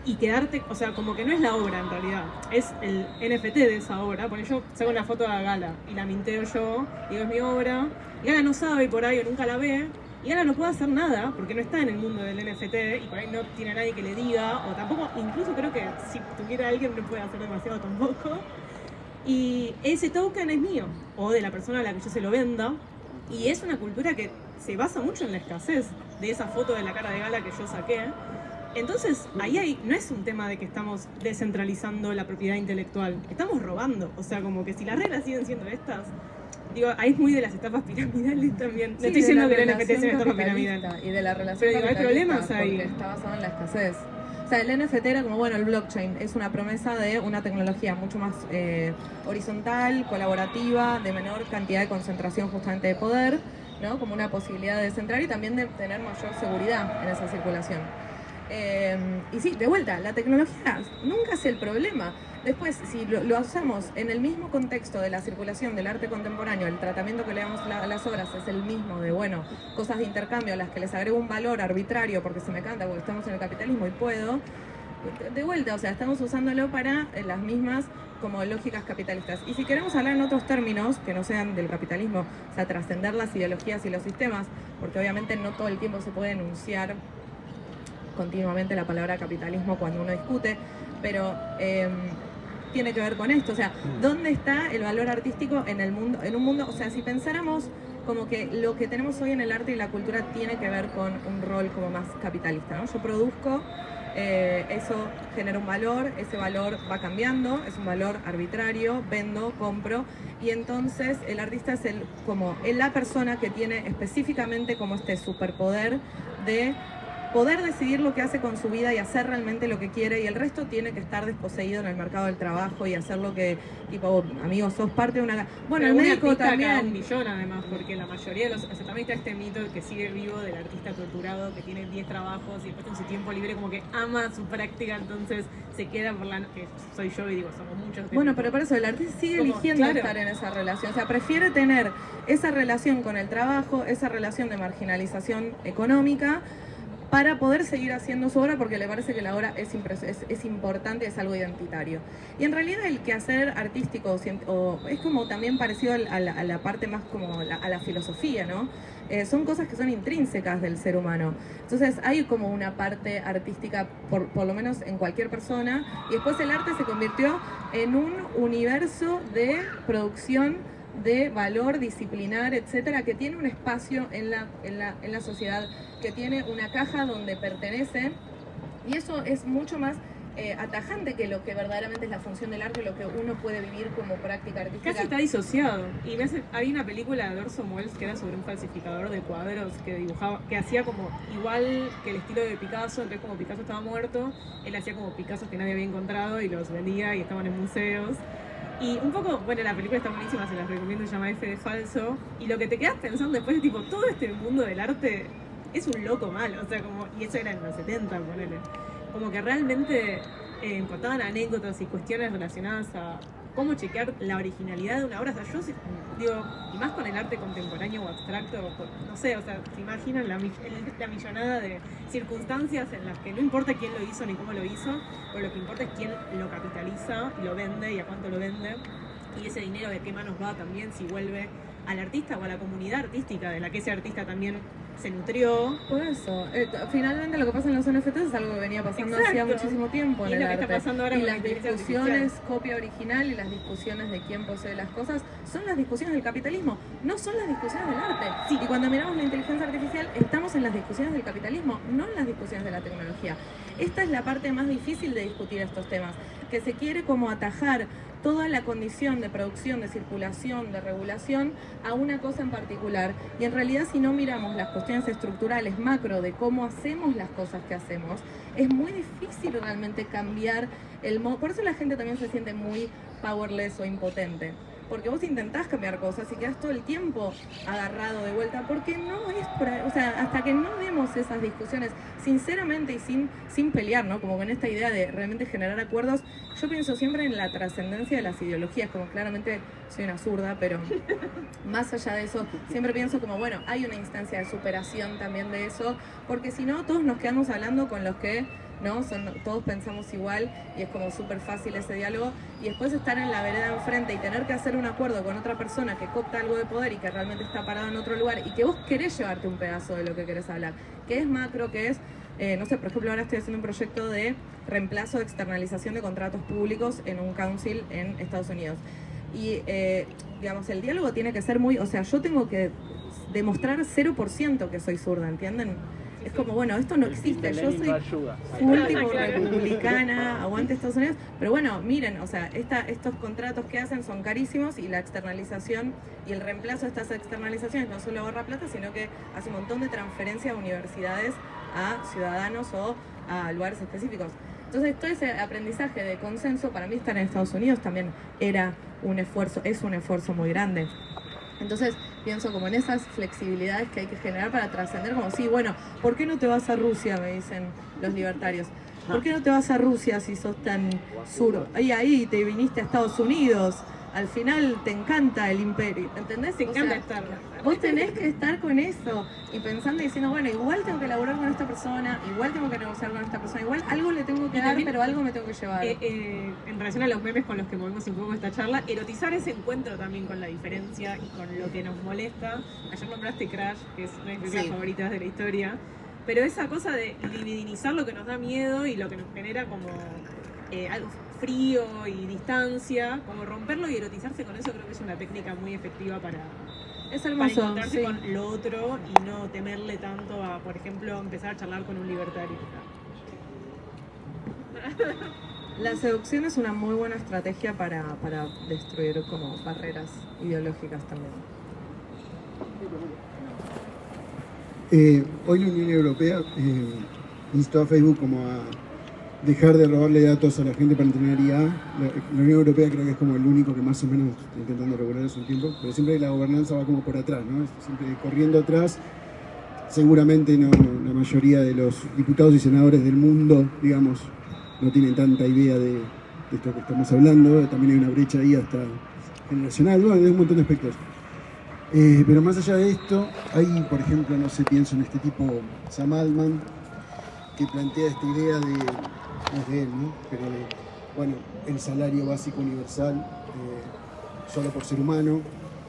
Speaker 1: y quedarte, o sea, como que no es la obra en realidad, es el NFT de esa obra. Por yo saco una foto de Gala y la minteo yo, digo es mi obra, y Gala no sabe y por ahí o nunca la ve, y Gala no puede hacer nada porque no está en el mundo del NFT y por ahí no tiene a nadie que le diga, o tampoco, incluso creo que si tuviera alguien no puede hacer demasiado tampoco. Y ese token es mío, o de la persona a la que yo se lo venda. Y es una cultura que se basa mucho en la escasez de esa foto de la cara de Gala que yo saqué. Entonces, ahí no es un tema de que estamos descentralizando la propiedad intelectual, estamos robando. O sea, como que si las reglas siguen siendo estas, digo, ahí es muy de las estafas piramidales también. No estoy diciendo que el NFT sea una estafa piramidal.
Speaker 4: Y de la relación
Speaker 1: pero digo, hay problemas ahí.
Speaker 4: Porque está basado en la escasez. O sea, el NFT era como, bueno, el blockchain es una promesa de una tecnología mucho más horizontal, colaborativa, de menor cantidad de concentración justamente de poder, ¿no? Como una posibilidad de descentrar y también de tener mayor seguridad en esa circulación. Y sí, de vuelta, la tecnología nunca es el problema. Después, si lo hacemos en el mismo contexto de la circulación del arte contemporáneo, el tratamiento que le damos a las obras es el mismo de, bueno, cosas de intercambio a las que les agrego un valor arbitrario porque se me canta, porque estamos en el capitalismo y puedo, de vuelta, o sea, estamos usándolo para las mismas como lógicas capitalistas. Y si queremos hablar en otros términos que no sean del capitalismo, o sea, trascender las ideologías y los sistemas, porque obviamente no todo el tiempo se puede enunciar continuamente la palabra capitalismo cuando uno discute, pero tiene que ver con esto, o sea, ¿dónde está el valor artístico en el mundo, en un mundo, o sea, si pensáramos como que lo que tenemos hoy en el arte y la cultura tiene que ver con un rol como más capitalista, ¿no? Yo produzco, eso genera un valor, ese valor va cambiando, es un valor arbitrario, vendo, compro, y entonces el artista es la persona que tiene específicamente como este superpoder de poder decidir lo que hace con su vida y hacer realmente lo que quiere, y el resto tiene que estar desposeído en el mercado del trabajo y hacer lo que, tipo, amigos, sos parte de una... Bueno,
Speaker 1: pero
Speaker 4: el médico también...
Speaker 1: un millón además, porque la mayoría de los... O sea, también está este mito que sigue vivo del artista torturado que tiene 10 trabajos y después en su tiempo libre como que ama su práctica, entonces se queda por la... que soy yo y digo, somos muchos.
Speaker 4: Bueno, pero por eso el artista sigue eligiendo estar en esa relación, o sea, prefiere tener esa relación con el trabajo, esa relación de marginalización económica, para poder seguir haciendo su obra porque le parece que la obra es importante, es algo identitario. Y en realidad el quehacer artístico es como también parecido a la parte más como a la filosofía, ¿no? Son cosas que son intrínsecas del ser humano. Entonces hay como una parte artística, por lo menos en cualquier persona, y después el arte se convirtió en un universo de producción de valor disciplinar, etcétera, que tiene un espacio en la sociedad, que tiene una caja donde pertenece, y eso es mucho más atajante que lo que verdaderamente es la función del arte, lo que uno puede vivir como práctica artística.
Speaker 1: Casi está disociado. Y había una película de Orson Welles que era sobre un falsificador de cuadros que dibujaba, que hacía como igual que el estilo de Picasso, entonces como Picasso estaba muerto, él hacía como Picassos que nadie había encontrado y los vendía y estaban en museos. Y un poco, bueno, la película está buenísima, se las recomiendo, se llama F de Falso. Y lo que te quedas pensando después es tipo, todo este mundo del arte es un loco malo, o sea, como, y eso era en los 70, ponele. Como que realmente contaban anécdotas y cuestiones relacionadas a cómo chequear la originalidad de una obra. O sea, yo digo, y más con el arte contemporáneo o abstracto, no sé, o sea, se imaginan la millonada de circunstancias en las que no importa quién lo hizo ni cómo lo hizo, pero lo que importa es quién lo capitaliza y lo vende y a cuánto lo vende, y ese dinero de qué manos va también, si vuelve al artista o a la comunidad artística de la que ese artista también se nutrió.
Speaker 4: Por eso, finalmente lo que pasa en los NFTs es algo que venía pasando hacía muchísimo tiempo en el arte.
Speaker 1: Está pasando ahora
Speaker 4: y
Speaker 1: con
Speaker 4: las
Speaker 1: la inteligencia
Speaker 4: discusiones
Speaker 1: artificial.
Speaker 4: copia original y las discusiones de quién posee las cosas son las discusiones del capitalismo, no son las discusiones del arte. Sí. Y cuando miramos la inteligencia artificial estamos en las discusiones del capitalismo, no en las discusiones de la tecnología. Esta es la parte más difícil de discutir estos temas, que se quiere como atajar toda la condición de producción, de circulación, de regulación a una cosa en particular. Y en realidad si no miramos las cuestiones estructurales macro de cómo hacemos las cosas que hacemos, es muy difícil realmente cambiar el modo. Por eso la gente también se siente muy powerless o impotente. Porque vos intentás cambiar cosas y quedás todo el tiempo agarrado de vuelta, porque no es por ahí, o sea, hasta que no demos esas discusiones sinceramente y sin pelear, ¿no? Como con esta idea de realmente generar acuerdos. Yo pienso siempre en la trascendencia de las ideologías, como claramente soy una zurda, pero más allá de eso, siempre pienso como, bueno, hay una instancia de superación también de eso, porque si no, todos nos quedamos hablando con los que ¿no? Todos pensamos igual y es como súper fácil ese diálogo, y después estar en la vereda enfrente y tener que hacer un acuerdo con otra persona que copta algo de poder y que realmente está parado en otro lugar y que vos querés llevarte un pedazo de lo que querés hablar, que es macro, que es, no sé, por ejemplo ahora estoy haciendo un proyecto de reemplazo de externalización de contratos públicos en un council en Estados Unidos y digamos el diálogo tiene que ser muy, o sea, yo tengo que demostrar 0% que soy zurda, ¿entienden? Es como, bueno, esto no existe, yo soy full tipo republicana, aguante Estados Unidos, pero bueno, miren, o sea, estos contratos que hacen son carísimos y la externalización y el reemplazo de estas externalizaciones no solo ahorra plata, sino que hace un montón de transferencias a universidades, a ciudadanos o a lugares específicos. Entonces, todo ese aprendizaje de consenso, para mí estar en Estados Unidos también era un esfuerzo, es un esfuerzo muy grande. Entonces pienso como en esas flexibilidades que hay que generar para trascender, como sí, bueno, ¿por qué no te vas a Rusia? Me dicen los libertarios. ¿Por qué no te vas a Rusia si sos tan sur? Ahí te viniste a Estados Unidos, al final te encanta el imperio, ¿entendés?
Speaker 1: Te encanta estar.
Speaker 4: Vos tenés que estar con eso y pensando y diciendo, bueno, igual tengo que laburar con esta persona, igual tengo que negociar con esta persona, igual algo le tengo que dar, pero algo me tengo que llevar.
Speaker 1: En relación a los memes con los que movemos un poco esta charla, erotizar ese encuentro también con la diferencia y con lo que nos molesta. Ayer nombraste Crash, que es una de mis películas favoritas de la historia, pero esa cosa de divinizar lo que nos da miedo y lo que nos genera como algo frío y distancia, como romperlo y erotizarse con eso, creo que es una técnica muy efectiva para encontrarse con lo otro y no temerle tanto a, por ejemplo, empezar a charlar con un libertario.
Speaker 4: La seducción es una muy buena estrategia para destruir como barreras ideológicas también.
Speaker 7: Hoy la Unión Europea instó a Facebook como a dejar de robarle datos a la gente para entrenar IA. La Unión Europea creo que es como el único que más o menos está intentando regular hace un tiempo, pero siempre la gobernanza va como por atrás, ¿no? Siempre corriendo atrás. Seguramente no, la mayoría de los diputados y senadores del mundo, digamos, no tienen tanta idea de esto que estamos hablando. También hay una brecha ahí hasta generacional, ¿no? Hay un montón de aspectos. Pero más allá de esto, hay, por ejemplo, no sé, pienso en este tipo, Sam Altman, que plantea esta idea de, no es de él, ¿no? Pero de, bueno, el salario básico universal solo por ser humano,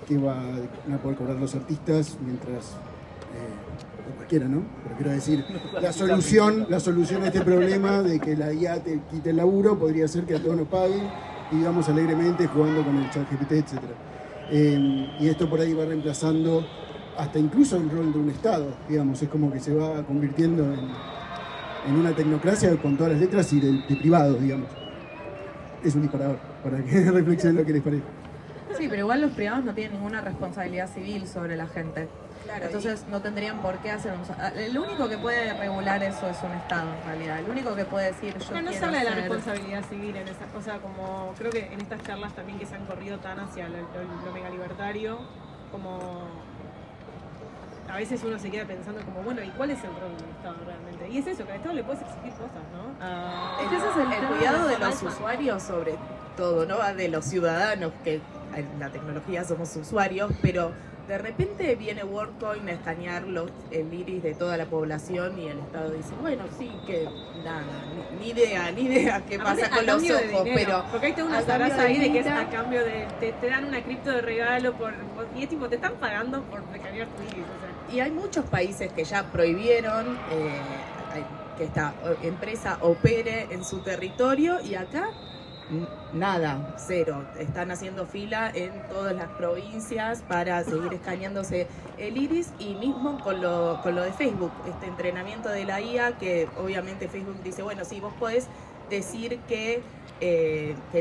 Speaker 7: que van a poder cobrar los artistas mientras, o cualquiera, ¿no? Pero quiero decir, la solución a este problema de que la IA te quite el laburo podría ser que a todos nos paguen y vivamos alegremente jugando con el ChatGPT, etc. Y esto por ahí va reemplazando hasta incluso el rol de un Estado, digamos, es como que se va convirtiendo en una tecnocracia con todas las letras y de privados, digamos. Es un disparador, para que reflexionen lo que les parece.
Speaker 4: Sí, pero igual los privados no tienen ninguna responsabilidad civil sobre la gente.
Speaker 3: Claro,
Speaker 4: Entonces no tendrían por qué hacer el único que puede regular eso es un Estado, en realidad. El único que puede decir yo
Speaker 1: No
Speaker 4: quiero
Speaker 1: se habla de la
Speaker 4: hacer-
Speaker 1: responsabilidad civil en esas cosas, como creo que en estas charlas también que se han corrido tan hacia lo mega libertario, como a veces uno se queda pensando como, bueno, ¿y cuál es el rol del Estado realmente? Y es eso, que al Estado le puedes exigir cosas, ¿no?
Speaker 3: Es que ese es el
Speaker 4: tema
Speaker 3: cuidado de
Speaker 4: de
Speaker 3: los usuarios sobre todo, ¿no? De los ciudadanos, que en la tecnología somos usuarios, pero de repente viene WorldCoin a escanear el iris de toda la población y el Estado dice, bueno, sí, que nada, ni idea qué
Speaker 1: Aparte,
Speaker 3: pasa
Speaker 1: a
Speaker 3: con los
Speaker 1: cambio de
Speaker 3: ojos,
Speaker 1: dinero,
Speaker 3: pero
Speaker 1: porque ahí tengo una
Speaker 3: a cambio
Speaker 1: zaraza
Speaker 3: de
Speaker 1: ahí de que es
Speaker 3: guita-
Speaker 1: a cambio de, te dan una cripto de regalo y es tipo, te están pagando por escanear tu iris, o sea.
Speaker 3: Y hay muchos países que ya prohibieron que esta empresa opere en su territorio y acá nada, cero. Están haciendo fila en todas las provincias para seguir escaneándose el iris y mismo con lo de Facebook, este entrenamiento de la IA que obviamente Facebook dice, bueno, sí, vos podés decir que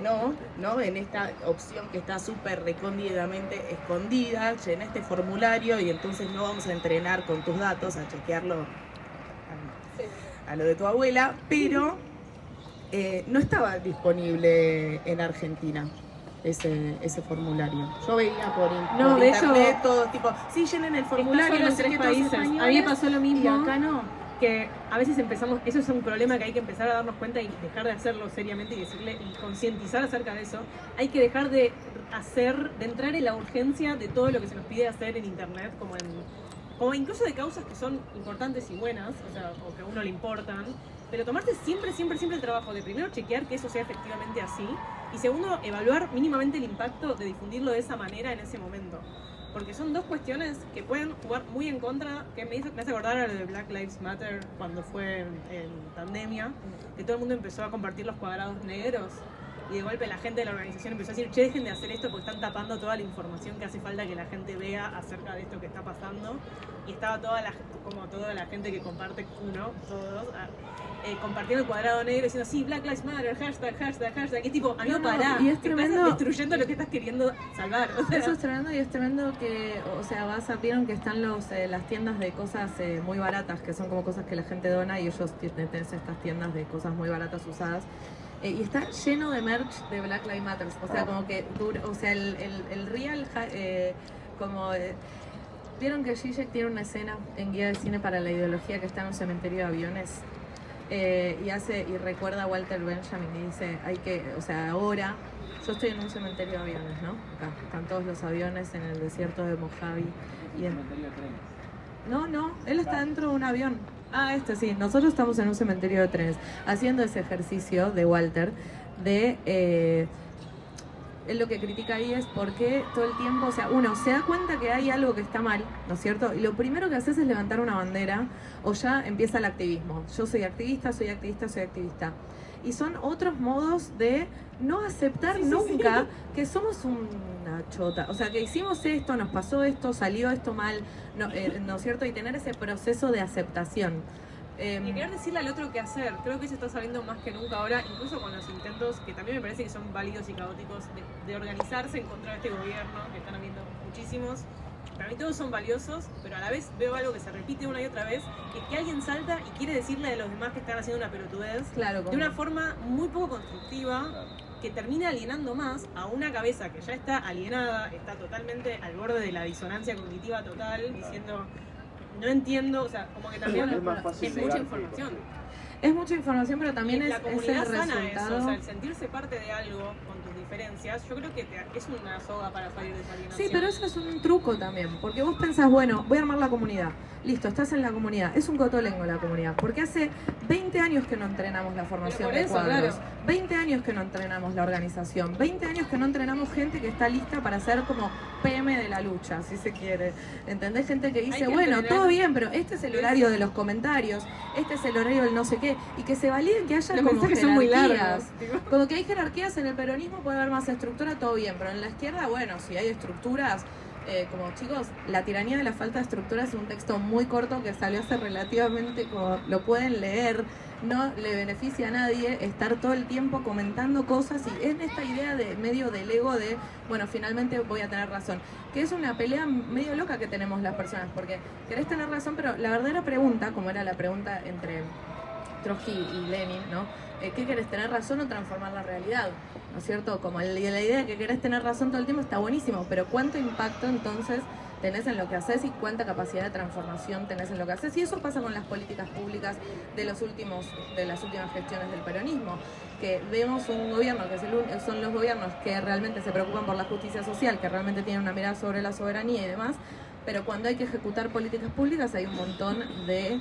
Speaker 3: no, en esta opción que está súper recóndidamente escondida, llena este formulario y entonces no vamos a entrenar con tus datos, a chequearlo a lo de tu abuela, pero no estaba disponible en Argentina ese formulario. Yo veía por
Speaker 1: No, de
Speaker 3: internet
Speaker 1: hecho,
Speaker 3: todo tipo, sí, llenen el formulario,
Speaker 1: solo en
Speaker 3: no sé
Speaker 1: 3
Speaker 3: qué, todos
Speaker 1: países. A mí me
Speaker 3: españoles,
Speaker 1: pasó lo
Speaker 3: y
Speaker 1: mismo.
Speaker 3: acá no.
Speaker 1: Que a veces empezamos, eso es un problema que hay que empezar a darnos cuenta y dejar de hacerlo seriamente y decirle y concientizar acerca de eso. Hay que dejar de entrar en la urgencia de todo lo que se nos pide hacer en internet, como incluso de causas que son importantes y buenas, o sea, o que a uno le importan, pero tomarte siempre el trabajo de primero chequear que eso sea efectivamente así y segundo evaluar mínimamente el impacto de difundirlo de esa manera en ese momento. Porque son dos cuestiones que pueden jugar muy en contra, que me hace acordar a lo de Black Lives Matter cuando fue en pandemia, que todo el mundo empezó a compartir los cuadrados negros y de golpe la gente de la organización empezó a decir, che, dejen de hacer esto porque están tapando toda la información que hace falta que la gente vea acerca de esto que está pasando. Y estaba toda la gente que comparte todos, compartiendo el cuadrado negro diciendo, sí, Black Lives Matter, hashtag, y tipo, amigo, pará,
Speaker 4: y es
Speaker 1: que
Speaker 4: tremendo.
Speaker 1: estás destruyendo lo que estás queriendo salvar. O sea,
Speaker 4: Eso es tremendo y es tremendo que, o sea, vieron que están las tiendas de cosas muy baratas, que son como cosas que la gente dona y ellos tienen estas tiendas de cosas muy baratas usadas. Y está lleno de merch de Black Lives Matter, o sea, como que, o sea, el real, vieron que Zizek tiene una escena en Guía de Cine para la Ideología que está en un cementerio de aviones. Y recuerda a Walter Benjamin y dice, ahora yo estoy en un cementerio de aviones, ¿no? Acá están todos los aviones en el desierto de Mojave. No, él está dentro de un avión. Sí, nosotros estamos en un cementerio de trenes, haciendo ese ejercicio de Walter de... él lo que critica ahí es por qué todo el tiempo, o sea, uno se da cuenta que hay algo que está mal, ¿no es cierto? Y lo primero que haces es levantar una bandera o ya empieza el activismo. Yo soy activista. Y son otros modos de no aceptar nunca que somos una chota. O sea, que hicimos esto, nos pasó esto, salió esto mal, ¿no es cierto? Y tener ese proceso de aceptación.
Speaker 1: Y querer decirle al otro qué hacer. Creo que eso está saliendo más que nunca ahora, incluso con los intentos, que también me parece que son válidos y caóticos, de organizarse en contra de este gobierno, que están habiendo muchísimos. Para mí todos son valiosos, pero a la vez veo algo que se repite una y otra vez, que es que alguien salta y quiere decirle a los demás que están haciendo una pelotudez,
Speaker 4: Claro,
Speaker 1: de una forma muy poco constructiva, que termina alienando más a una cabeza que ya está alienada, está totalmente al borde de la disonancia cognitiva total, diciendo... No entiendo, o sea, como que también
Speaker 2: Es más fácil
Speaker 1: es
Speaker 2: negar
Speaker 1: mucha
Speaker 2: que
Speaker 1: información.
Speaker 4: Es mucha información, pero también
Speaker 1: la
Speaker 4: es el
Speaker 1: comunidad sana
Speaker 4: resultado.
Speaker 1: eso, o sea, el sentirse parte de algo con tus diferencias, yo creo que es una soga para salir de esa alienación.
Speaker 4: Sí, pero eso es un truco también, porque vos pensás, bueno, voy a armar la comunidad. Listo, estás en la comunidad. Es un cotolengo la comunidad, porque hace 20 años que no entrenamos la formación de cuadros, 20 años que no entrenamos la organización, 20 años que no entrenamos gente que está lista para ser como PM de la lucha, si se quiere. ¿Entendés? Gente que dice, bueno, todo bien, pero este es el horario de los comentarios, este es el horario del no sé qué, y que se validen que haya como jerarquías. Como que hay jerarquías en el peronismo, puede haber más estructura, todo bien, pero en la izquierda, bueno, si hay estructuras, como chicos, La tiranía de la falta de estructura es un texto muy corto que salió hace relativamente, como lo pueden leer, no le beneficia a nadie estar todo el tiempo comentando cosas y en esta idea de medio del ego de, bueno, finalmente voy a tener razón, que es una pelea medio loca que tenemos las personas, porque querés tener razón, pero la verdadera pregunta, como era la pregunta entre Trotsky y Lenin, ¿no? ¿Qué querés, tener razón o transformar la realidad? ¿No es cierto? Como la idea de que querés tener razón todo el tiempo está buenísimo, pero ¿cuánto impacto entonces tenés en lo que haces y cuánta capacidad de transformación tenés en lo que haces? Y eso pasa con las políticas públicas de las últimas gestiones del peronismo, que vemos un gobierno que son los gobiernos que realmente se preocupan por la justicia social, que realmente tienen una mirada sobre la soberanía y demás, pero cuando hay que ejecutar políticas públicas hay un montón de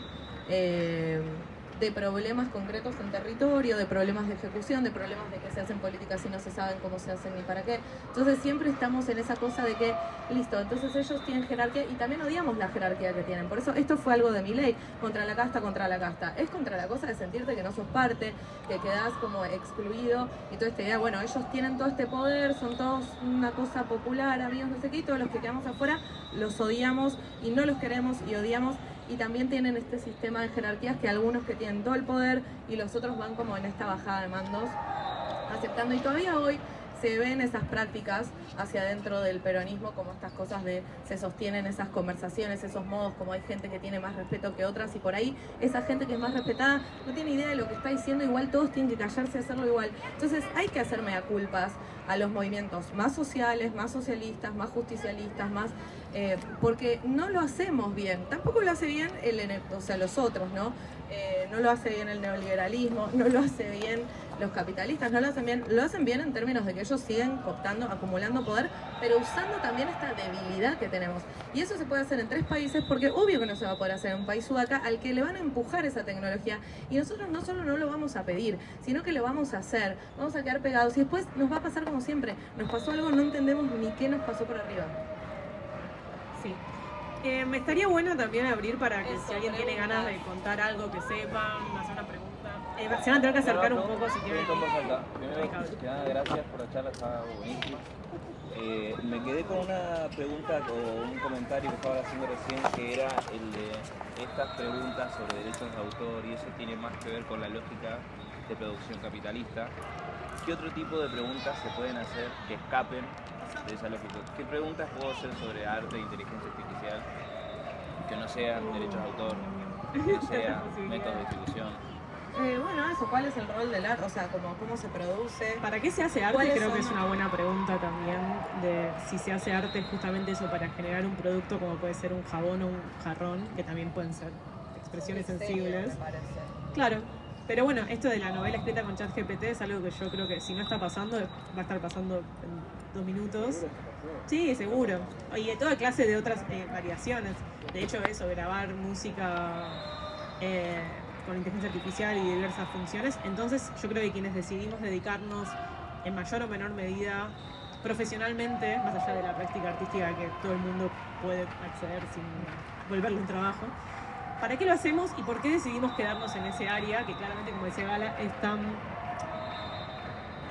Speaker 4: problemas concretos en territorio, de problemas de ejecución, de problemas de que se hacen políticas y no se saben cómo se hacen ni para qué. Entonces siempre estamos en esa cosa de que, listo, entonces ellos tienen jerarquía y también odiamos la jerarquía que tienen. Por eso esto fue algo de Milei, contra la casta. Es contra la cosa de sentirte que no sos parte, que quedás como excluido y toda esta idea, bueno, ellos tienen todo este poder, son todos una cosa popular, amigos, no sé qué, y todos los que quedamos afuera los odiamos y no los queremos y odiamos. Y también tienen este sistema de jerarquías que algunos que tienen todo el poder y los otros van como en esta bajada de mandos aceptando. Y todavía hoy se ven esas prácticas hacia adentro del peronismo, como estas cosas de se sostienen esas conversaciones, esos modos, como hay gente que tiene más respeto que otras y por ahí esa gente que es más respetada no tiene idea de lo que está diciendo, igual todos tienen que callarse y hacerlo igual. Entonces hay que hacer mea culpas a los movimientos más sociales, más socialistas, más justicialistas, más porque no lo hacemos bien. Tampoco lo hace bien los otros, ¿no? No lo hace bien el neoliberalismo, no lo hace bien los capitalistas, no lo hacen bien. Lo hacen bien en términos de que ellos siguen cooptando, acumulando poder, pero usando también esta debilidad que tenemos. Y eso se puede hacer en 3 países, porque obvio que no se va a poder hacer en un país sudaca al que le van a empujar esa tecnología. Y nosotros no solo no lo vamos a pedir, sino que lo vamos a hacer. Vamos a quedar pegados y después nos va a pasar como siempre. Nos pasó algo, no entendemos ni qué nos pasó por arriba.
Speaker 1: Sí. Me estaría bueno también abrir para que si alguien tiene ganas de contar algo que sepan, hacer una pregunta. Se van a tener que acercar un poco si quieren.
Speaker 2: Primero que nada, gracias por la charla, estaba buenísimo. Me quedé con una pregunta o un comentario que estaba haciendo recién, que era el de estas preguntas sobre derechos de autor, y eso tiene más que ver con la lógica de producción capitalista. ¿Qué otro tipo de preguntas se pueden hacer que escapen de esa lógica? ¿Qué preguntas puedo hacer sobre arte e inteligencia artificial que no sean derechos de autor, que no sean métodos de distribución?
Speaker 4: Bueno, eso, ¿cuál es el rol del arte? O sea, cómo se produce.
Speaker 1: ¿Para qué se hace arte? Creo que es una buena pregunta también, de si se hace arte justamente eso para generar un producto como puede ser un jabón o un jarrón, que también pueden ser expresiones sensibles. Claro, pero bueno, esto de la novela escrita con ChatGPT es algo que yo creo que si no está pasando, va a estar pasando en 2 minutos. Sí, seguro. Y de toda clase de otras variaciones. De hecho, eso, grabar música con inteligencia artificial y diversas funciones. Entonces yo creo que quienes decidimos dedicarnos en mayor o menor medida profesionalmente, más allá de la práctica artística que todo el mundo puede acceder sin volverlo un trabajo, ¿para qué lo hacemos y por qué decidimos quedarnos en ese área que claramente, como decía Gala,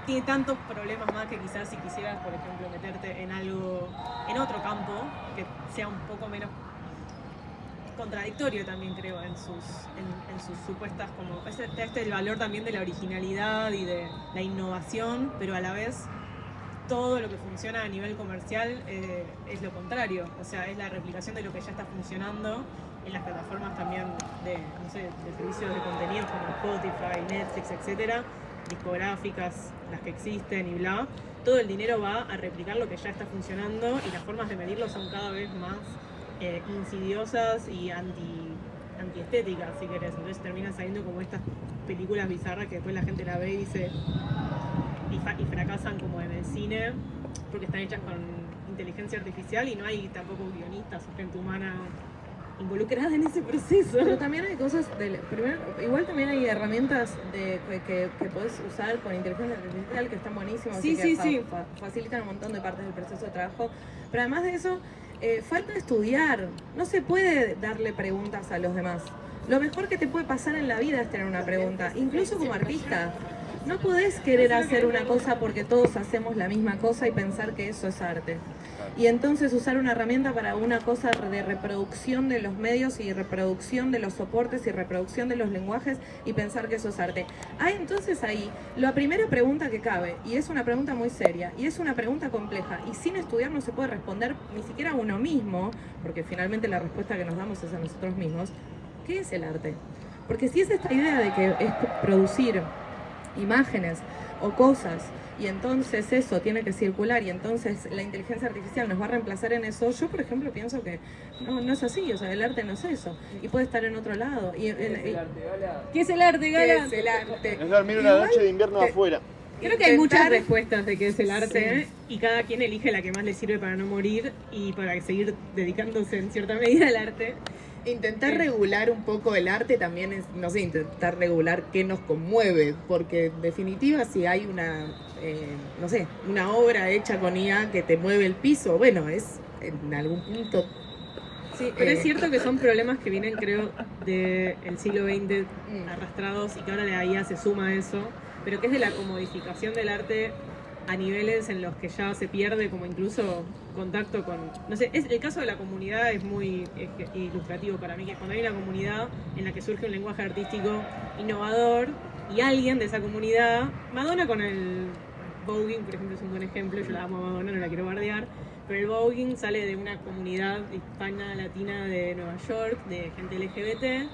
Speaker 1: tiene tantos problemas más que quizás si quisieras, por ejemplo, meterte en otro campo que sea un poco menos contradictorio también, creo, en sus supuestas, como el valor también de la originalidad y de la innovación, pero a la vez todo lo que funciona a nivel comercial es lo contrario, o sea, es la replicación de lo que ya está funcionando en las plataformas también de servicios de contenidos como Spotify, Netflix, etcétera, discográficas, las que existen y bla. Todo el dinero va a replicar lo que ya está funcionando y las formas de medirlo son cada vez más insidiosas y antiestéticas, si querés. Entonces terminan saliendo como estas películas bizarras que después la gente la ve y dice y fracasan como en el cine porque están hechas con inteligencia artificial y no hay tampoco guionistas o gente humana involucrada en ese proceso.
Speaker 4: Pero también hay cosas, primero, igual también hay herramientas que podés usar con inteligencia artificial que están buenísimas y que facilitan un montón de partes del proceso de trabajo. Pero además de eso, falta estudiar. No se puede darle preguntas a los demás. Lo mejor que te puede pasar en la vida es tener una pregunta, incluso como artista. No podés querer hacer una cosa porque todos hacemos la misma cosa y pensar que eso es arte. Y entonces usar una herramienta para una cosa de reproducción de los medios y reproducción de los soportes y reproducción de los lenguajes y pensar que eso es arte. Entonces ahí, la primera pregunta que cabe, y es una pregunta muy seria, y es una pregunta compleja, y sin estudiar no se puede responder ni siquiera a uno mismo, porque finalmente la respuesta que nos damos es a nosotros mismos. ¿Qué es el arte? Porque si es esta idea de que es producir imágenes o cosas y entonces eso tiene que circular y entonces la inteligencia artificial nos va a reemplazar en eso, yo por ejemplo pienso que no es así, o sea, el arte no es eso y puede estar en otro lado. ¿Qué es el arte, Gala?
Speaker 1: ¿Qué es el arte, Gala?
Speaker 4: ¿Qué es el arte?
Speaker 8: Es dormir una noche de invierno afuera.
Speaker 1: Creo que hay muchas respuestas de qué es el arte y cada quien elige la que más le sirve para no morir y para seguir dedicándose en cierta medida al arte.
Speaker 9: Intentar regular un poco el arte también es, no sé, intentar regular qué nos conmueve, porque en definitiva si hay una, no sé, una obra hecha con IA que te mueve el piso, bueno, es en algún punto...
Speaker 1: Sí, pero es cierto que son problemas que vienen, creo, del siglo XX arrastrados y que ahora la IA se suma a eso, pero que es de la comodificación del arte a niveles en los que ya se pierde como incluso contacto con... No sé, el caso de la comunidad es muy ilustrativo para mí, que cuando hay una comunidad en la que surge un lenguaje artístico innovador y alguien de esa comunidad, Madonna con el voguing, por ejemplo, es un buen ejemplo, yo la amo a Madonna, no la quiero bardear, pero el voguing sale de una comunidad hispana latina de Nueva York, de gente LGBT,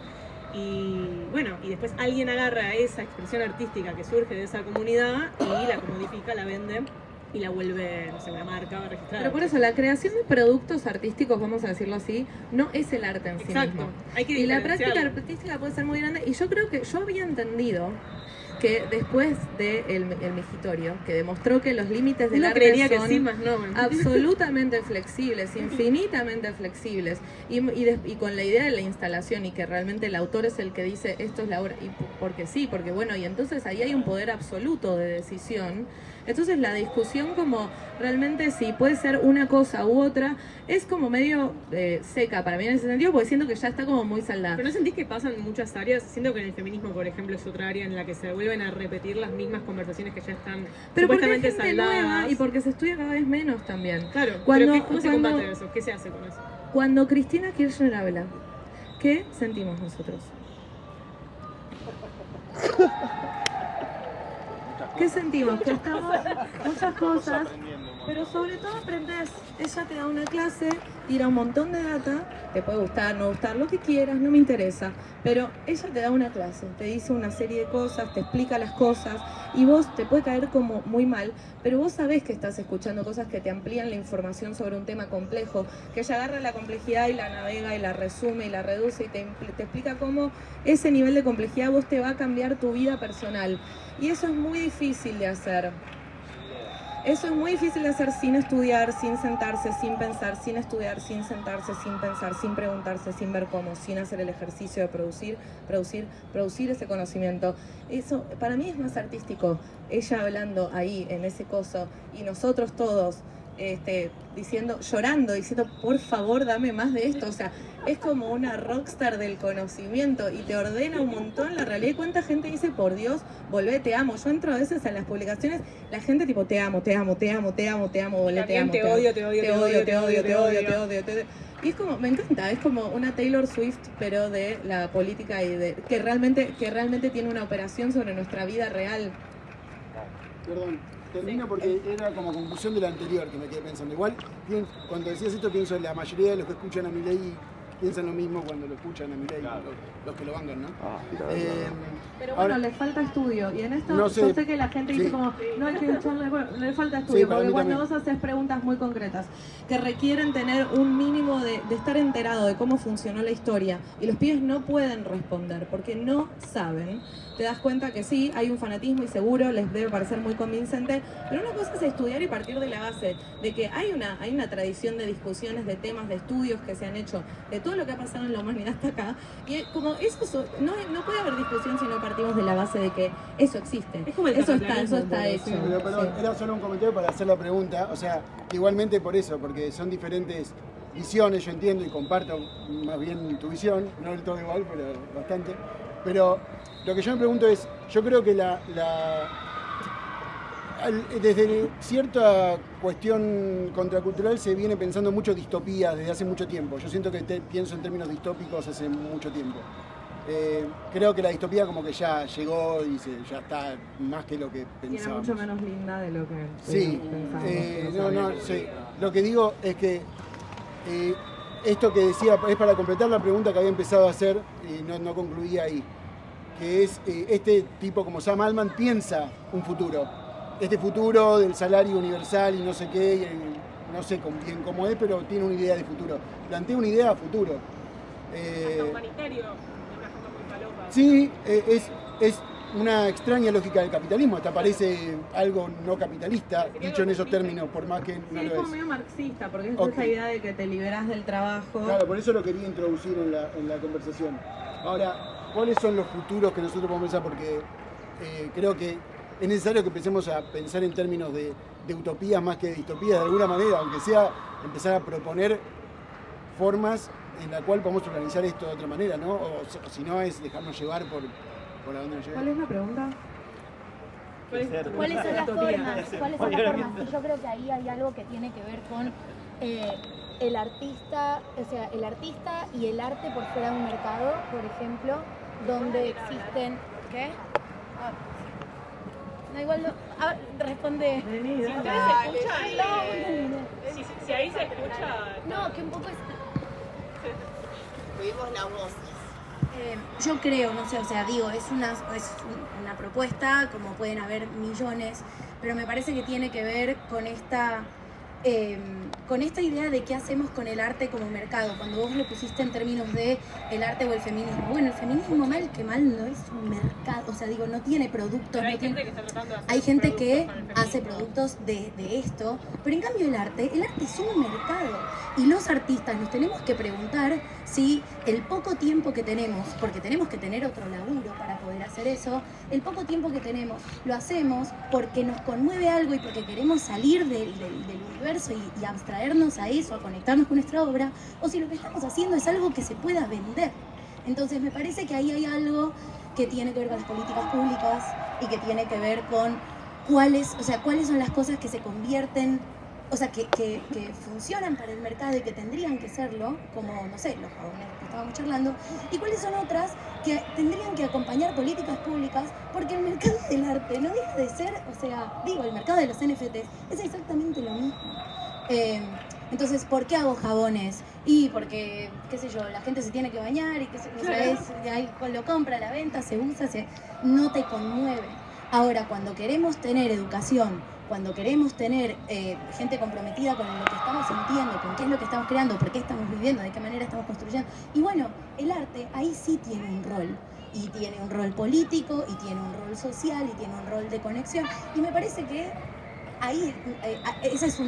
Speaker 1: y bueno, y después alguien agarra esa expresión artística que surge de esa comunidad y la comodifica, la vende y la vuelve, no sé, una marca registrada.
Speaker 4: Pero por eso, la creación de productos artísticos, vamos a decirlo así, no es el arte en sí mismo.
Speaker 1: Hay que
Speaker 4: y la práctica artística puede ser muy grande, y yo creo que yo había entendido que después de el Mejitorio, que demostró que los límites del arte son
Speaker 1: que sí, más no,
Speaker 4: absolutamente flexibles, infinitamente flexibles, y con la idea de la instalación y que realmente el autor es el que dice esto es la obra, y porque sí, porque bueno, y entonces ahí hay un poder absoluto de decisión. Entonces la discusión como realmente si puede ser una cosa u otra es como medio seca para mí en ese sentido, porque siento que ya está como muy saldada.
Speaker 1: Pero ¿no sentís que pasan muchas áreas? Siento que en el feminismo, por ejemplo, es otra área en la que se vuelven a repetir las mismas conversaciones que ya están supuestamente saldadas.
Speaker 4: Nueva y porque se estudia cada vez menos también.
Speaker 1: Claro, pero ¿cómo se combate eso? ¿Qué se hace con eso?
Speaker 4: Cuando Cristina Kirchner habla, ¿qué sentimos nosotros? ¿Qué sentimos? Que estamos muchas cosas, pero sobre todo aprendés. Ella te da una clase, tira un montón de data, te puede gustar, no gustar, lo que quieras, no me interesa, pero ella te da una clase, te dice una serie de cosas, te explica las cosas y vos te puede caer como muy mal, pero vos sabés que estás escuchando cosas que te amplían la información sobre un tema complejo, que ella agarra la complejidad y la navega y la resume y la reduce y te explica cómo ese nivel de complejidad vos te va a cambiar tu vida personal. Y eso es muy difícil de hacer. Eso es muy difícil de hacer sin estudiar, sin sentarse, sin pensar, sin estudiar, sin sentarse, sin pensar, sin preguntarse, sin ver cómo, sin hacer el ejercicio de producir ese conocimiento. Eso para mí es más artístico. Ella hablando ahí en ese coso y nosotros todos llorando, diciendo por favor dame más de esto, o sea, es como una rockstar del conocimiento y te ordena un montón la realidad. ¿Cuánta gente dice por Dios, volvé, te amo? Yo entro a veces a las publicaciones, la gente tipo te amo, volvé, te amo, te odio. Y es como, me encanta, es como una Taylor Swift, pero de la política y de que realmente tiene una operación sobre nuestra vida real.
Speaker 7: Perdón, termino porque era como conclusión de la anterior que me quedé pensando. Igual, cuando decías esto pienso en la mayoría de los que escuchan a Milei piensan lo mismo cuando lo escuchan a Milei, los que lo bancan, ¿no?
Speaker 4: Pero bueno,
Speaker 7: ahora,
Speaker 4: le falta estudio. Y en esto
Speaker 7: no sé,
Speaker 4: yo sé que la gente dice
Speaker 7: sí.
Speaker 4: como, no hay que echarle, bueno, le falta estudio,
Speaker 7: para
Speaker 4: porque
Speaker 7: mí
Speaker 4: cuando
Speaker 7: también.
Speaker 4: vos haces preguntas muy concretas, que requieren tener un mínimo de estar enterado de cómo funcionó la historia, y los pibes no pueden responder porque no saben, te das cuenta que sí, hay un fanatismo y seguro les debe parecer muy convincente, pero una cosa es estudiar y partir de la base de que hay una tradición de discusiones, de temas, de estudios que se han hecho, de todo lo que ha pasado en la humanidad hasta acá, y como eso no puede haber discusión si no partimos de la base de que eso existe,
Speaker 1: Es como el
Speaker 4: eso
Speaker 1: terraplanismo,
Speaker 4: está hecho.
Speaker 7: Sí, pero perdón, era solo un comentario para hacer la pregunta, o sea, igualmente por eso, porque son diferentes visiones, yo entiendo y comparto más bien tu visión, no del todo igual, pero bastante, pero lo que yo me pregunto es, yo creo que desde cierta cuestión contracultural se viene pensando mucho distopías desde hace mucho tiempo, yo siento que pienso en términos distópicos hace mucho tiempo. Creo que la distopía como que ya llegó y ya está más que lo que
Speaker 4: Y era
Speaker 7: pensábamos.
Speaker 4: mucho menos linda de lo que
Speaker 7: Sí,
Speaker 4: pensábamos.
Speaker 7: sí. Lo que digo es que esto que decía es para completar la pregunta que había empezado a hacer y no concluía ahí, que es este tipo como Sam Altman piensa un futuro, este futuro del salario universal y no sé qué, y no sé bien cómo es, pero tiene una idea de futuro, plantea una idea a futuro.
Speaker 1: Hasta humanitario, de una forma muy falopa.
Speaker 7: Sí, es una extraña lógica del capitalismo, hasta parece algo no capitalista, dicho en esos términos, por más que no
Speaker 4: Sí, es
Speaker 7: lo
Speaker 4: como
Speaker 7: es.
Speaker 4: medio marxista, porque es
Speaker 7: Ok.
Speaker 4: esa idea de que te liberás del trabajo.
Speaker 7: Claro, por eso lo quería introducir en la conversación. Ahora, ¿cuáles son los futuros que nosotros podemos pensar? Porque creo que es necesario que empecemos a pensar en términos de utopías más que de distopías, de alguna manera, aunque sea empezar a proponer formas en la cual podemos organizar esto de otra manera, ¿no? O si no es dejarnos llevar por a dónde nos lleva.
Speaker 4: ¿Cuál es la pregunta?
Speaker 10: ¿Cuáles son las formas? ¿Cuáles son las formas? Y yo creo que ahí hay algo que tiene que ver con el artista, o sea, el artista y el arte por fuera de un mercado, por ejemplo, donde existen... ¿Qué? No, igual no... responde...
Speaker 1: Si ustedes
Speaker 10: Dale,
Speaker 1: escuchan,
Speaker 10: sí.
Speaker 1: si ahí se escucha...
Speaker 10: No, que un poco es...
Speaker 9: Oímos la voz.
Speaker 10: Yo creo, no sé, o sea, digo, es una propuesta, como pueden haber millones, pero me parece que tiene que ver con esta idea de qué hacemos con el arte como mercado. Cuando vos lo pusiste en términos de el arte o el feminismo, bueno, el feminismo mal que mal no es un mercado, o sea, digo, no tiene productos,
Speaker 1: Pero hay
Speaker 10: no tiene...
Speaker 1: gente que está tratando de hacer
Speaker 10: Hay gente
Speaker 1: productos
Speaker 10: que
Speaker 1: con el feminismo.
Speaker 10: hace productos de esto, pero en cambio el arte es un mercado. Y los artistas nos tenemos que preguntar si el poco tiempo que tenemos, porque tenemos que tener otro laburo para poder hacer eso, el poco tiempo que tenemos lo hacemos porque nos conmueve algo y porque queremos salir del universo y abstraernos a eso, a conectarnos con nuestra obra, o si lo que estamos haciendo es algo que se pueda vender. Entonces me parece que ahí hay algo que tiene que ver con las políticas públicas y que tiene que ver con cuáles son las cosas que se convierten, o sea, que funcionan para el mercado y que tendrían que serlo, como, no sé, los jabones que estábamos charlando, y cuáles son otras que tendrían que acompañar políticas públicas, porque el mercado del arte no deja de ser, o sea, digo, el mercado de los NFTs es exactamente lo mismo. Entonces, ¿por qué hago jabones? Y porque, qué sé yo, la gente se tiene que bañar y que o sea, ahí lo compra, la venta, se usa, no te conmueve. Ahora, cuando queremos tener educación, cuando queremos tener gente comprometida con lo que estamos sintiendo, con qué es lo que estamos creando, por qué estamos viviendo, de qué manera estamos construyendo, y bueno, el arte ahí sí tiene un rol. Y tiene un rol político, y tiene un rol social, y tiene un rol de conexión. Y me parece que ahí, esa es o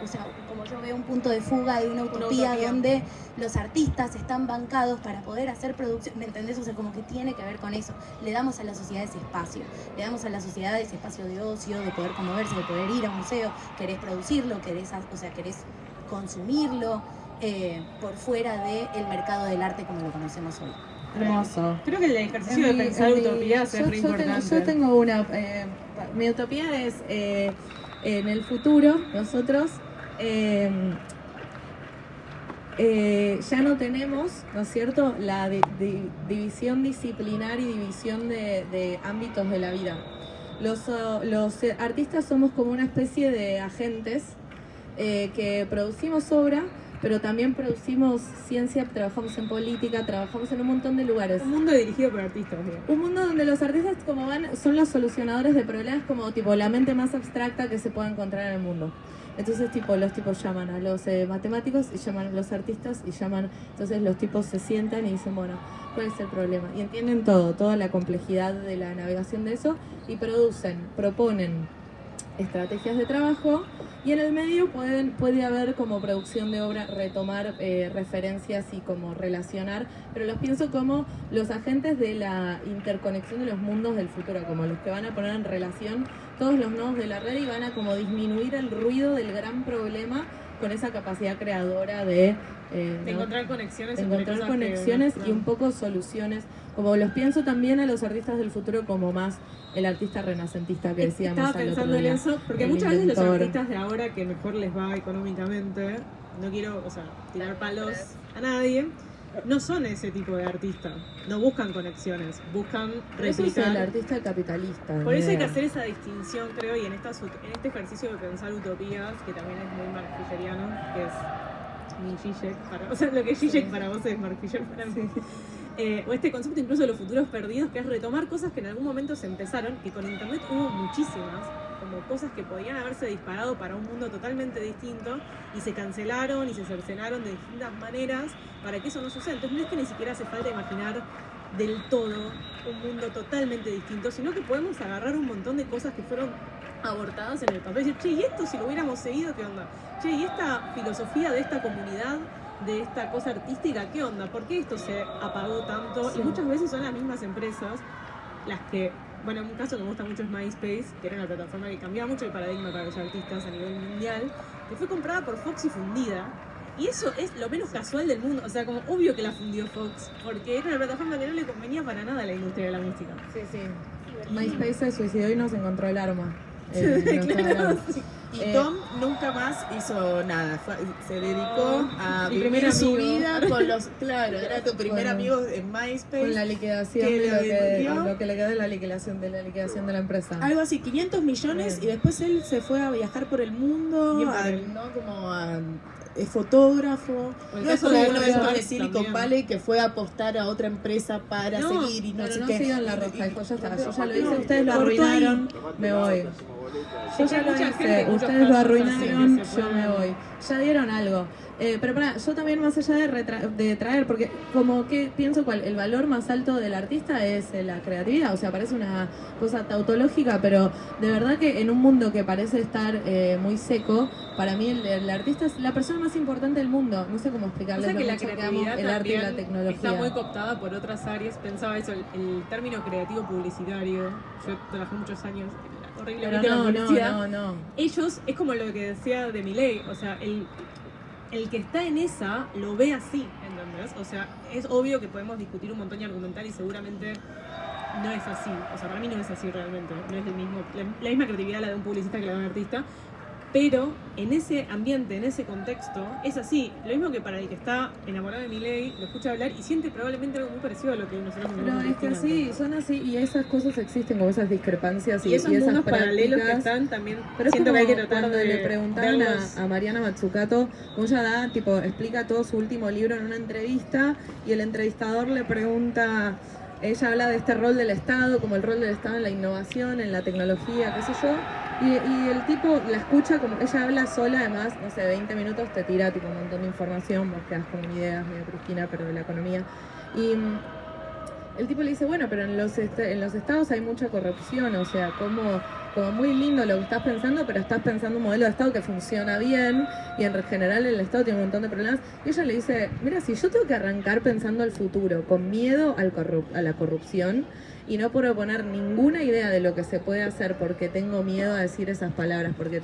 Speaker 10: sea, como yo veo, un punto de fuga y una utopía donde los artistas están bancados para poder hacer producción, ¿me entendés? O sea, como que tiene que ver con eso. Le damos a la sociedad ese espacio, le damos a la sociedad ese espacio de ocio, de poder conmoverse, de poder ir a un museo, querés producirlo, querés consumirlo por fuera del mercado del arte como lo conocemos hoy.
Speaker 4: Hermoso.
Speaker 1: Creo que el ejercicio de pensar utopías es re importante.
Speaker 4: Yo tengo una. Mi utopía es en el futuro, nosotros ya no tenemos, ¿no es cierto?, la división disciplinar y división de ámbitos de la vida. Los artistas somos como una especie de agentes que producimos obra, pero también producimos ciencia, trabajamos en política, trabajamos en un montón de lugares.
Speaker 1: Un mundo dirigido por artistas, digamos.
Speaker 4: Un mundo donde los artistas como son los solucionadores de problemas, como tipo la mente más abstracta que se pueda encontrar en el mundo. Entonces los tipos llaman a los matemáticos y llaman a los artistas y entonces los tipos se sientan y dicen, bueno, ¿cuál es el problema? Y entienden toda la complejidad de la navegación de eso y proponen estrategias de trabajo, y en el medio puede haber como producción de obra, retomar referencias y como relacionar, pero los pienso como los agentes de la interconexión de los mundos del futuro, como los que van a poner en relación todos los nodos de la red y van a como disminuir el ruido del gran problema con esa capacidad creadora de
Speaker 1: encontrar conexiones,
Speaker 4: y un poco soluciones. Como los pienso también a los artistas del futuro como más el artista renacentista que decíamos al otro día.
Speaker 1: Estaba pensando en eso, porque muchas veces los artistas de ahora que mejor les va económicamente, no quiero, tirar palos a nadie, no son ese tipo de artista, no buscan conexiones, buscan replicar.
Speaker 4: Eso es el artista capitalista.
Speaker 1: Por eso hay que hacer esa distinción, creo, y en este ejercicio de pensar utopías, que también es muy Mark Fisheriano, que es mi Zizek lo que es Zizek para vos es Mark Fisher para mí. O este concepto incluso de los futuros perdidos, que es retomar cosas que en algún momento se empezaron, que con internet hubo muchísimas, como cosas que podían haberse disparado para un mundo totalmente distinto y se cancelaron y se cercenaron de distintas maneras para que eso no suceda. Entonces no es que ni siquiera hace falta imaginar del todo un mundo totalmente distinto, sino que podemos agarrar un montón de cosas que fueron abortadas en el papel y decir, che, ¿y esto si lo hubiéramos seguido, qué onda? Che, ¿y esta filosofía de esta comunidad, de esta cosa artística, qué onda? ¿Por qué esto se apagó tanto?
Speaker 4: Sí.
Speaker 1: Y muchas veces son las mismas empresas las que, bueno, un caso que me gusta mucho es MySpace, que era una plataforma que cambiaba mucho el paradigma para los artistas a nivel mundial, que fue comprada por Fox y fundida. Y eso es lo menos casual del mundo, o sea, como obvio que la fundió Fox, porque era una plataforma que no le convenía para nada a la industria de la música.
Speaker 4: Sí. MySpace se suicidó y nos encontró el arma.
Speaker 1: Claro.
Speaker 9: Y Tom nunca más hizo nada, se dedicó a
Speaker 1: Mi primer
Speaker 9: vivir su
Speaker 1: amigo.
Speaker 9: vida con los... Claro, era tu primer amigo en MySpace.
Speaker 4: Con la liquidación
Speaker 9: que
Speaker 4: de
Speaker 9: lo
Speaker 4: lo que le quedó de la liquidación de la empresa.
Speaker 9: Algo así, 500 millones.
Speaker 4: Bien.
Speaker 9: Y después él se fue a viajar por el mundo,
Speaker 1: Bien por él.
Speaker 9: ¿no? Como es fotógrafo.
Speaker 1: El
Speaker 9: No es
Speaker 1: caso
Speaker 9: como
Speaker 1: de
Speaker 9: uno de estos de
Speaker 1: Marx
Speaker 9: Silicon
Speaker 1: también.
Speaker 9: Valley que fue a apostar a otra empresa para
Speaker 4: No,
Speaker 9: seguir y no
Speaker 4: pero
Speaker 9: sé
Speaker 4: no
Speaker 9: qué.
Speaker 4: sigan la roja, dijo, ya está, yo ya lo hice,
Speaker 9: No,
Speaker 4: ustedes lo
Speaker 9: cortó ahí.
Speaker 4: arruinaron, me voy. Yo ya lo
Speaker 1: Mucha
Speaker 4: hice,
Speaker 1: gente, muchos
Speaker 4: ustedes lo
Speaker 1: casos
Speaker 4: arruinaron,
Speaker 1: así que se
Speaker 4: yo me
Speaker 1: pueden-
Speaker 4: voy. Ya dieron algo. Pero pará, yo también más allá de traer, porque como que pienso el valor más alto del artista es la creatividad, o sea, parece una cosa tautológica, pero de verdad que en un mundo que parece estar muy seco, para mí el artista es la persona más importante del mundo, no sé cómo
Speaker 1: O
Speaker 4: explicarles
Speaker 1: sea
Speaker 4: lo
Speaker 1: que la
Speaker 4: mucho que amo
Speaker 1: creatividad
Speaker 4: el arte y la
Speaker 1: también
Speaker 4: tecnología.
Speaker 1: está muy cooptada por otras áreas. Pensaba eso, el término creativo publicitario. Yo trabajé muchos años horriblemente
Speaker 4: Pero
Speaker 1: en la publicidad.
Speaker 4: no.
Speaker 1: Ellos, es como lo que decía de Milei, o sea, el que está en esa lo ve así, ¿entendés? O sea, es obvio que podemos discutir un montón y argumentar y seguramente no es así. O sea, para mí no es así realmente. No es la misma creatividad la de un publicista que la de un artista. Pero en ese ambiente, en ese contexto, es así. Lo mismo que para el que está enamorado de Milei, lo escucha hablar y siente probablemente algo muy parecido a lo que nosotros
Speaker 4: Pero
Speaker 1: sentimos
Speaker 4: es que
Speaker 1: Cristina.
Speaker 4: sí, son así y esas cosas existen como esas discrepancias
Speaker 1: Y esos
Speaker 4: esas
Speaker 1: mundos paralelos que
Speaker 4: prácticas.
Speaker 1: están también,
Speaker 4: Pero es
Speaker 1: siento
Speaker 4: como
Speaker 1: que hay que tratar
Speaker 4: cuando
Speaker 1: de
Speaker 4: le preguntaron
Speaker 1: verlos.
Speaker 4: a Mariana Mazzucato, como ella explica todo su último libro en una entrevista y el entrevistador le pregunta, ella habla de este rol del Estado, como el rol del Estado en la innovación, en la tecnología, qué sé yo, y el tipo la escucha como ella habla sola, además, no sé, 20 minutos te tira tipo un montón de información, vos quedás con ideas, medio Cristina, pero de la economía. Y el tipo le dice, bueno, pero en los estados hay mucha corrupción, o sea, como muy lindo lo que estás pensando, pero estás pensando un modelo de estado que funciona bien y en general el estado tiene un montón de problemas. Y ella le dice, mira, si yo tengo que arrancar pensando el futuro con miedo a la corrupción y no puedo poner ninguna idea de lo que se puede hacer porque tengo miedo a decir esas palabras, porque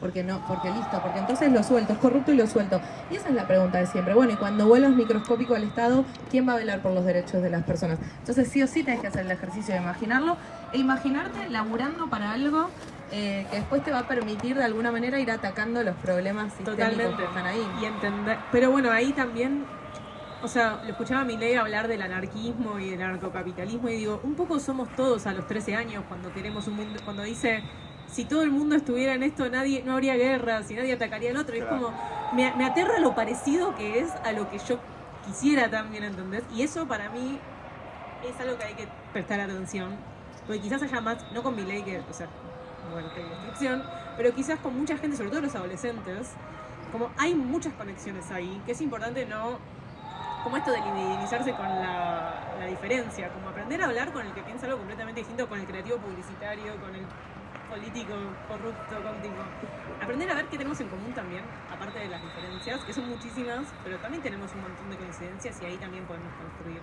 Speaker 4: entonces lo suelto, es corrupto y lo suelto. Y esa es la pregunta de siempre. Bueno, y cuando vuelvas microscópico al Estado, ¿quién va a velar por los derechos de las personas? Entonces sí o sí tenés que hacer el ejercicio de imaginarlo e imaginarte laburando para algo que después te va a permitir de alguna manera ir atacando los problemas sistémicos
Speaker 1: Totalmente.
Speaker 4: que están ahí.
Speaker 1: Y entender, pero bueno, ahí también, o sea, lo escuchaba a Milei hablar del anarquismo y del anarcocapitalismo y digo, un poco somos todos a los 13 años cuando queremos un mundo, cuando dice si todo el mundo estuviera en esto, no habría guerras y nadie atacaría al otro. Y es como, me aterra lo parecido que es a lo que yo quisiera también, ¿entendés? Y eso para mí es algo que hay que prestar atención, porque quizás haya más, no con Milei, que, o sea, bueno, que hay destrucción, pero quizás con mucha gente, sobre todo los adolescentes, como hay muchas conexiones ahí, que es importante no, como esto de divinizarse con la diferencia, como aprender a hablar con el que piensa algo completamente distinto, con el creativo publicitario, con el político corrupto, con tipo, aprender a ver qué tenemos en común también, aparte de las diferencias, que son muchísimas, pero también tenemos un montón de coincidencias y ahí también podemos construir.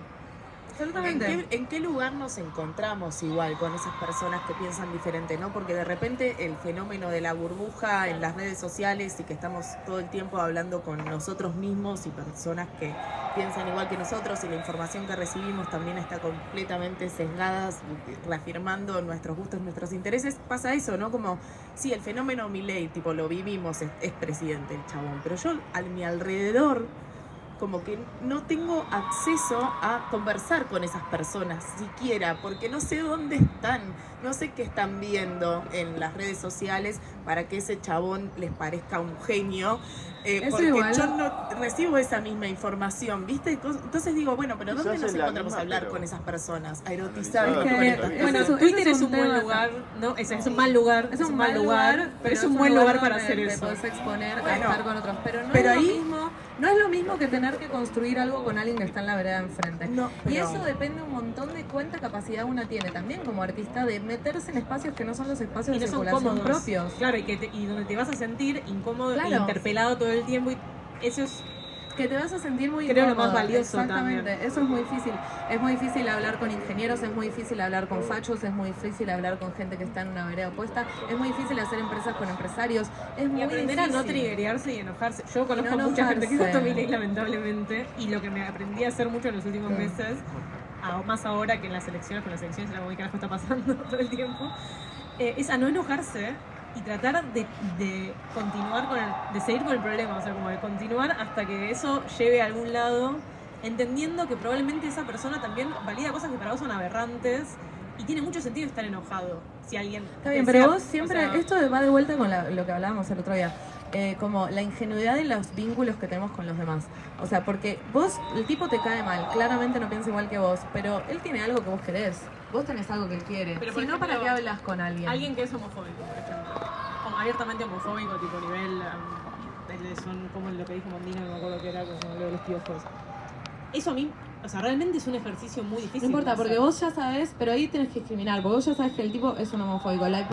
Speaker 9: ¿En qué lugar nos encontramos igual con esas personas que piensan diferente, ¿no? Porque de repente el fenómeno de la burbuja en las redes sociales y que estamos todo el tiempo hablando con nosotros mismos y personas que piensan igual que nosotros y la información que recibimos también está completamente sesgada, reafirmando nuestros gustos, nuestros intereses, pasa eso, ¿no? Como, sí, el fenómeno Milei, tipo, lo vivimos, es presidente el chabón, pero yo a mi alrededor como que no tengo acceso a conversar con esas personas siquiera, porque no sé dónde están, no sé qué están viendo en las redes sociales para que ese chabón les parezca un genio, porque igual yo no recibo esa misma información, ¿viste? Entonces digo, bueno, pero ¿dónde nos encontramos a hablar con esas personas? A erotizar.
Speaker 1: Bueno, Twitter es un buen lugar, ¿no? Es un mal lugar, es un mal lugar, pero es un buen lugar para hacer eso.
Speaker 4: Te podés exponer a estar con otros, pero no es lo mismo. No es lo mismo que tener que construir algo con alguien que está en la vereda enfrente. No, y eso depende un montón de cuánta capacidad una tiene también como artista de meterse en espacios que no son los espacios de circulación propios.
Speaker 1: Claro, y donde te vas a sentir incómodo e interpelado todo el tiempo. Y eso es
Speaker 4: que te vas a sentir muy
Speaker 1: creo
Speaker 4: incómodo.
Speaker 1: Lo más valioso.
Speaker 4: Exactamente,
Speaker 1: también.
Speaker 4: Eso es muy difícil. Es muy difícil hablar con ingenieros, es muy difícil hablar con fachos, es muy difícil hablar con gente que está en una vereda opuesta, es muy difícil hacer empresas con empresarios, es muy
Speaker 1: aprender
Speaker 4: difícil.
Speaker 1: A no triggerearse y enojarse. Yo conozco mucha gente que votó Milei, lamentablemente, y lo que me aprendí a hacer mucho en los últimos meses, más ahora que en las elecciones, con las elecciones era como que carajo está pasando todo el tiempo, es a no enojarse y tratar de continuar de seguir con el problema, o sea, como de continuar hasta que eso lleve a algún lado, entendiendo que probablemente esa persona también valida cosas que para vos son aberrantes y tiene mucho sentido estar enojado. Si alguien
Speaker 4: está bien, pero vos siempre, esto va de vuelta con lo que hablábamos el otro día, como la ingenuidad de los vínculos que tenemos con los demás. O sea, porque vos, el tipo te cae mal, claramente no piensa igual que vos, pero él tiene algo que vos querés. Vos tenés algo que él quiere.
Speaker 1: Pero
Speaker 4: si no, ¿para qué hablas con alguien?
Speaker 1: Alguien que es homofóbico, por ejemplo. Abiertamente homofóbico, tipo nivel, son como lo que dijo Mondino, no me acuerdo qué era, como lo de los piojos. Eso a mí, o sea, realmente es un ejercicio muy difícil.
Speaker 4: No importa, porque vos ya sabés, pero ahí tenés que discriminar, porque vos ya sabés que el tipo es un homofóbico. La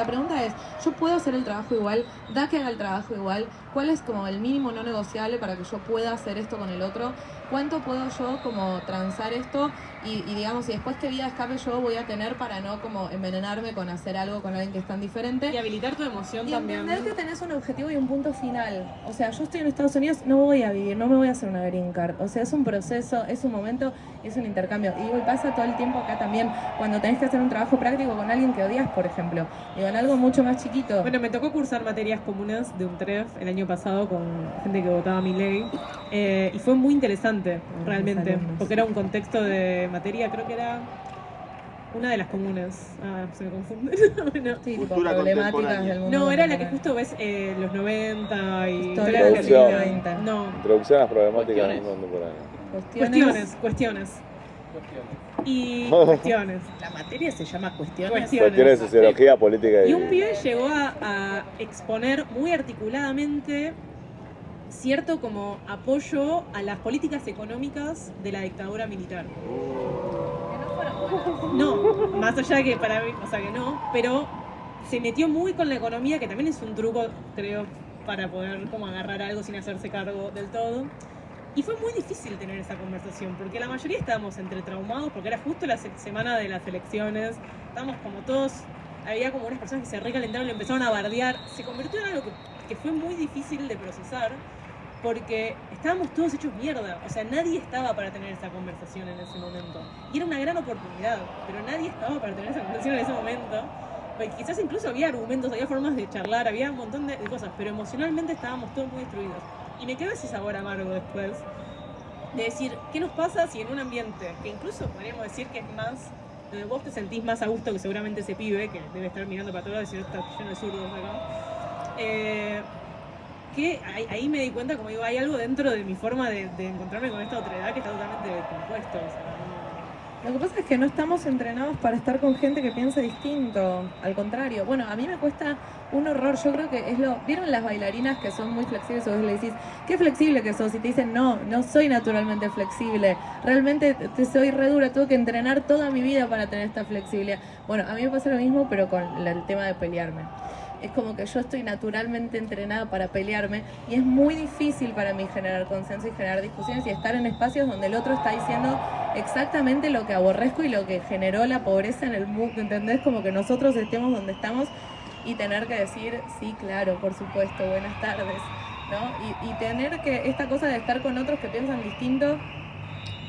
Speaker 4: pregunta es, ¿yo puedo hacer el trabajo igual? ¿Da que haga el trabajo igual? ¿Cuál es como el mínimo no negociable para que yo pueda hacer esto con el otro? ¿Cuánto puedo yo como transar esto? Y digamos, y después qué vía de escape yo voy a tener para no como envenenarme con hacer algo con alguien que es tan diferente.
Speaker 1: Y habilitar tu emoción
Speaker 4: y
Speaker 1: también.
Speaker 4: Y entender que tenés un objetivo y un punto final. O sea, yo estoy en Estados Unidos, no voy a vivir, no me voy a hacer una green card. O sea, es un proceso, es un momento, es un intercambio. Y pasa todo el tiempo acá también, cuando tenés que hacer un trabajo práctico con alguien que odias, por ejemplo. Y con algo mucho más chiquito.
Speaker 1: Bueno, me tocó cursar materias comunes de un TREF el año pasado con gente que votaba Milei. Y fue muy interesante, realmente. Porque era un contexto de materia, creo que era una de las comunes. Se me confunde.
Speaker 4: Bueno. Sí, tipo problemáticas del mundo.
Speaker 1: No, era la que justo ves los 90 y
Speaker 4: historia de la 90.
Speaker 1: No.
Speaker 11: Introducción a las problemáticas del mundo contemporáneo.
Speaker 1: Cuestiones. Y cuestiones.
Speaker 3: La materia se llama cuestiones.
Speaker 11: Cuestiones de sociología, política
Speaker 1: y un pibe llegó a exponer muy articuladamente cierto como apoyo a las políticas económicas de la dictadura militar. No, más allá de que para mí, o sea que no, pero se metió muy con la economía, que también es un truco, creo, para poder como agarrar algo sin hacerse cargo del todo. Y fue muy difícil tener esa conversación, porque la mayoría estábamos entre traumados, porque era justo la semana de las elecciones, estábamos como todos, había como unas personas que se recalentaron y empezaron a bardear, se convirtió en algo que fue muy difícil de procesar, porque estábamos todos hechos mierda, o sea, nadie estaba para tener esa conversación en ese momento. Y era una gran oportunidad, pero nadie estaba para tener esa conversación en ese momento, porque quizás incluso había argumentos, había formas de charlar, había un montón de cosas, pero emocionalmente estábamos todos muy destruidos. Y me quedó ese sabor amargo después, de decir, ¿qué nos pasa si en un ambiente que incluso podríamos decir que es más donde vos te sentís más a gusto que seguramente ese pibe, que debe estar mirando para todos lados y no está lleno de zurdos acá. Que ahí me di cuenta, como digo, hay algo dentro de mi forma de encontrarme con esta otra edad que está totalmente compuesto. O sea,
Speaker 4: Lo que pasa es que no estamos entrenados para estar con gente que piense distinto, al contrario. Bueno, a mí me cuesta un horror, yo creo que es ¿vieron las bailarinas que son muy flexibles? O vos le decís, qué flexible que sos, y te dicen, no soy naturalmente flexible, realmente te soy re dura, tuve que entrenar toda mi vida para tener esta flexibilidad. Bueno, a mí me pasa lo mismo, pero con el tema de pelearme. Es como que yo estoy naturalmente entrenada para pelearme y es muy difícil para mí generar consenso y generar discusiones y estar en espacios donde el otro está diciendo exactamente lo que aborrezco y lo que generó la pobreza en el mundo, ¿entendés? Como que nosotros estemos donde estamos y tener que decir, sí, claro, por supuesto, buenas tardes, ¿no? Y tener que esta cosa de estar con otros que piensan distinto,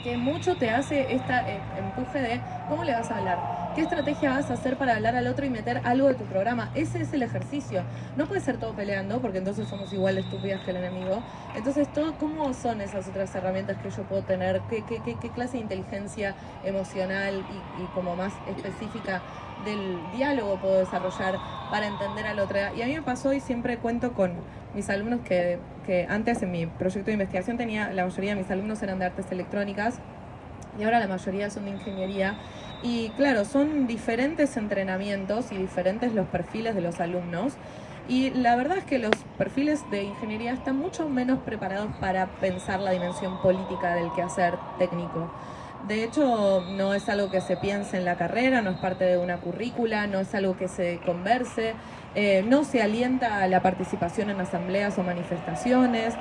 Speaker 4: que mucho te hace este empuje de cómo le vas a hablar, qué estrategia vas a hacer para hablar al otro y meter algo de tu programa. Ese es el ejercicio. No puede ser todo peleando, porque entonces somos igual de estúpidas que el enemigo. Entonces, ¿cómo son esas otras herramientas que yo puedo tener? ¿Qué clase de inteligencia emocional y como más específica del diálogo puedo desarrollar para entender al otro? Y a mí me pasó, y siempre cuento con mis alumnos, que antes en mi proyecto de investigación la mayoría de mis alumnos eran de artes electrónicas y ahora la mayoría son de ingeniería. Y claro, son diferentes entrenamientos y diferentes los perfiles de los alumnos. Y la verdad es que los perfiles de ingeniería están mucho menos preparados para pensar la dimensión política del quehacer técnico. De hecho, no es algo que se piense en la carrera, no es parte de una currícula, no es algo que se converse, no se alienta la participación en asambleas o manifestaciones,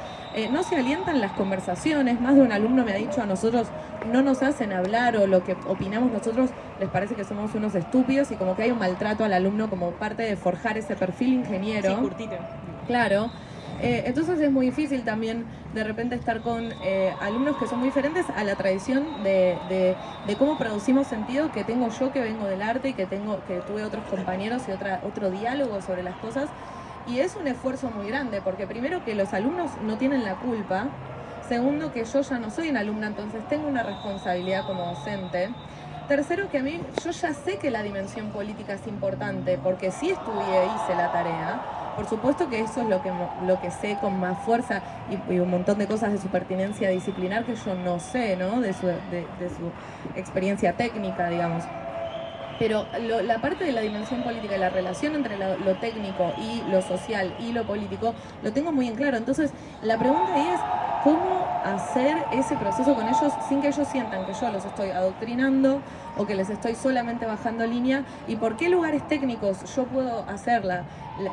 Speaker 4: no se alientan las conversaciones. Más de un alumno me ha dicho, a nosotros no nos hacen hablar, o lo que opinamos nosotros les parece que somos unos estúpidos, y como que hay un maltrato al alumno como parte de forjar ese perfil ingeniero.
Speaker 1: Sí, curtito.
Speaker 4: Claro. Entonces es muy difícil también de repente estar con alumnos que son muy diferentes a la tradición de cómo producimos sentido que tengo yo, que vengo del arte y que tuve otros compañeros y otro diálogo sobre las cosas. Y es un esfuerzo muy grande, porque primero que los alumnos no tienen la culpa, segundo que yo ya no soy una alumna, entonces tengo una responsabilidad como docente. Tercero, que a mí, yo ya sé que la dimensión política es importante, porque sí estudié, hice la tarea. Por supuesto que eso es lo que sé con más fuerza, y un montón de cosas de su pertinencia disciplinar que yo no sé, ¿no? De su experiencia técnica, digamos. Pero la parte de la dimensión política y la relación entre lo técnico y lo social y lo político, lo tengo muy en claro. Entonces, la pregunta ahí es, ¿cómo hacer ese proceso con ellos sin que ellos sientan que yo los estoy adoctrinando o que les estoy solamente bajando línea? ¿Y por qué lugares técnicos yo puedo hacer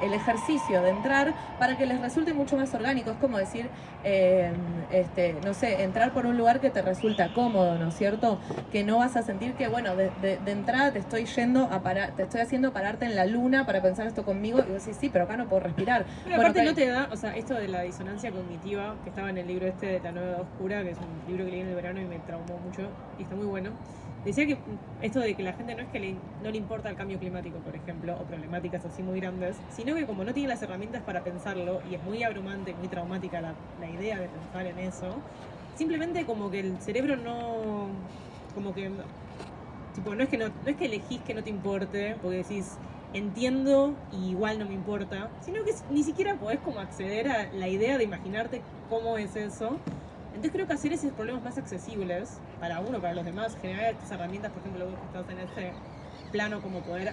Speaker 4: el ejercicio de entrar para que les resulte mucho más orgánico? Es como decir, no sé, entrar por un lugar que te resulta cómodo, ¿no es cierto? Que no vas a sentir que, bueno, de entrada te estoy haciendo pararte en la luna para pensar esto conmigo, y vos decís, sí, pero acá no puedo respirar.
Speaker 1: Pero bueno, aparte no te da, o sea, esto de la disonancia cognitiva, que estaba en el libro de La Nueva Edad Oscura, que es un libro que leí en el verano y me traumó mucho, y está muy bueno. Decía que esto de que la gente no es que no le importa el cambio climático, por ejemplo, o problemáticas así muy grandes, sino que como no tiene las herramientas para pensarlo, y es muy abrumante, muy traumática la idea de pensar en eso, simplemente como que el cerebro no, como que, tipo, no es que elegís que no te importe, porque decís, entiendo y igual no me importa, sino que ni siquiera podés como acceder a la idea de imaginarte cómo es eso. Entonces creo que hacer esos problemas más accesibles para uno, para los demás, generar estas herramientas, por ejemplo, vos que estás en este plano, como poder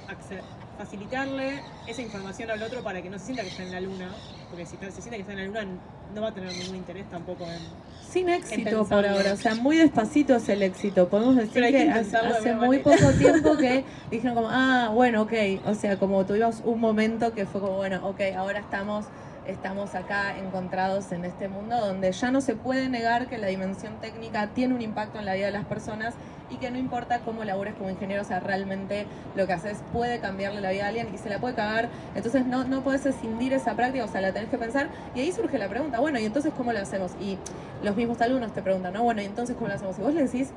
Speaker 1: facilitarle esa información al otro para que no se sienta que está en la luna, porque si se siente que está en la luna no va a tener ningún interés tampoco
Speaker 4: sin éxito por ahora, o sea, muy despacito es el éxito. Podemos decir que hace muy
Speaker 1: manera.
Speaker 4: poco tiempo que dijeron como, bueno, ok, o sea, como tuvimos un momento que fue como, bueno, ok, ahora estamos acá encontrados en este mundo donde ya no se puede negar que la dimensión técnica tiene un impacto en la vida de las personas y que no importa cómo labures como ingeniero, o sea, realmente lo que haces puede cambiarle la vida a alguien y se la puede cagar. Entonces no podés escindir esa práctica, o sea, la tenés que pensar, y ahí surge la pregunta, bueno, ¿y entonces cómo lo hacemos? Y los mismos alumnos te preguntan, ¿no? Bueno, ¿y entonces cómo lo hacemos? Y vos le decís,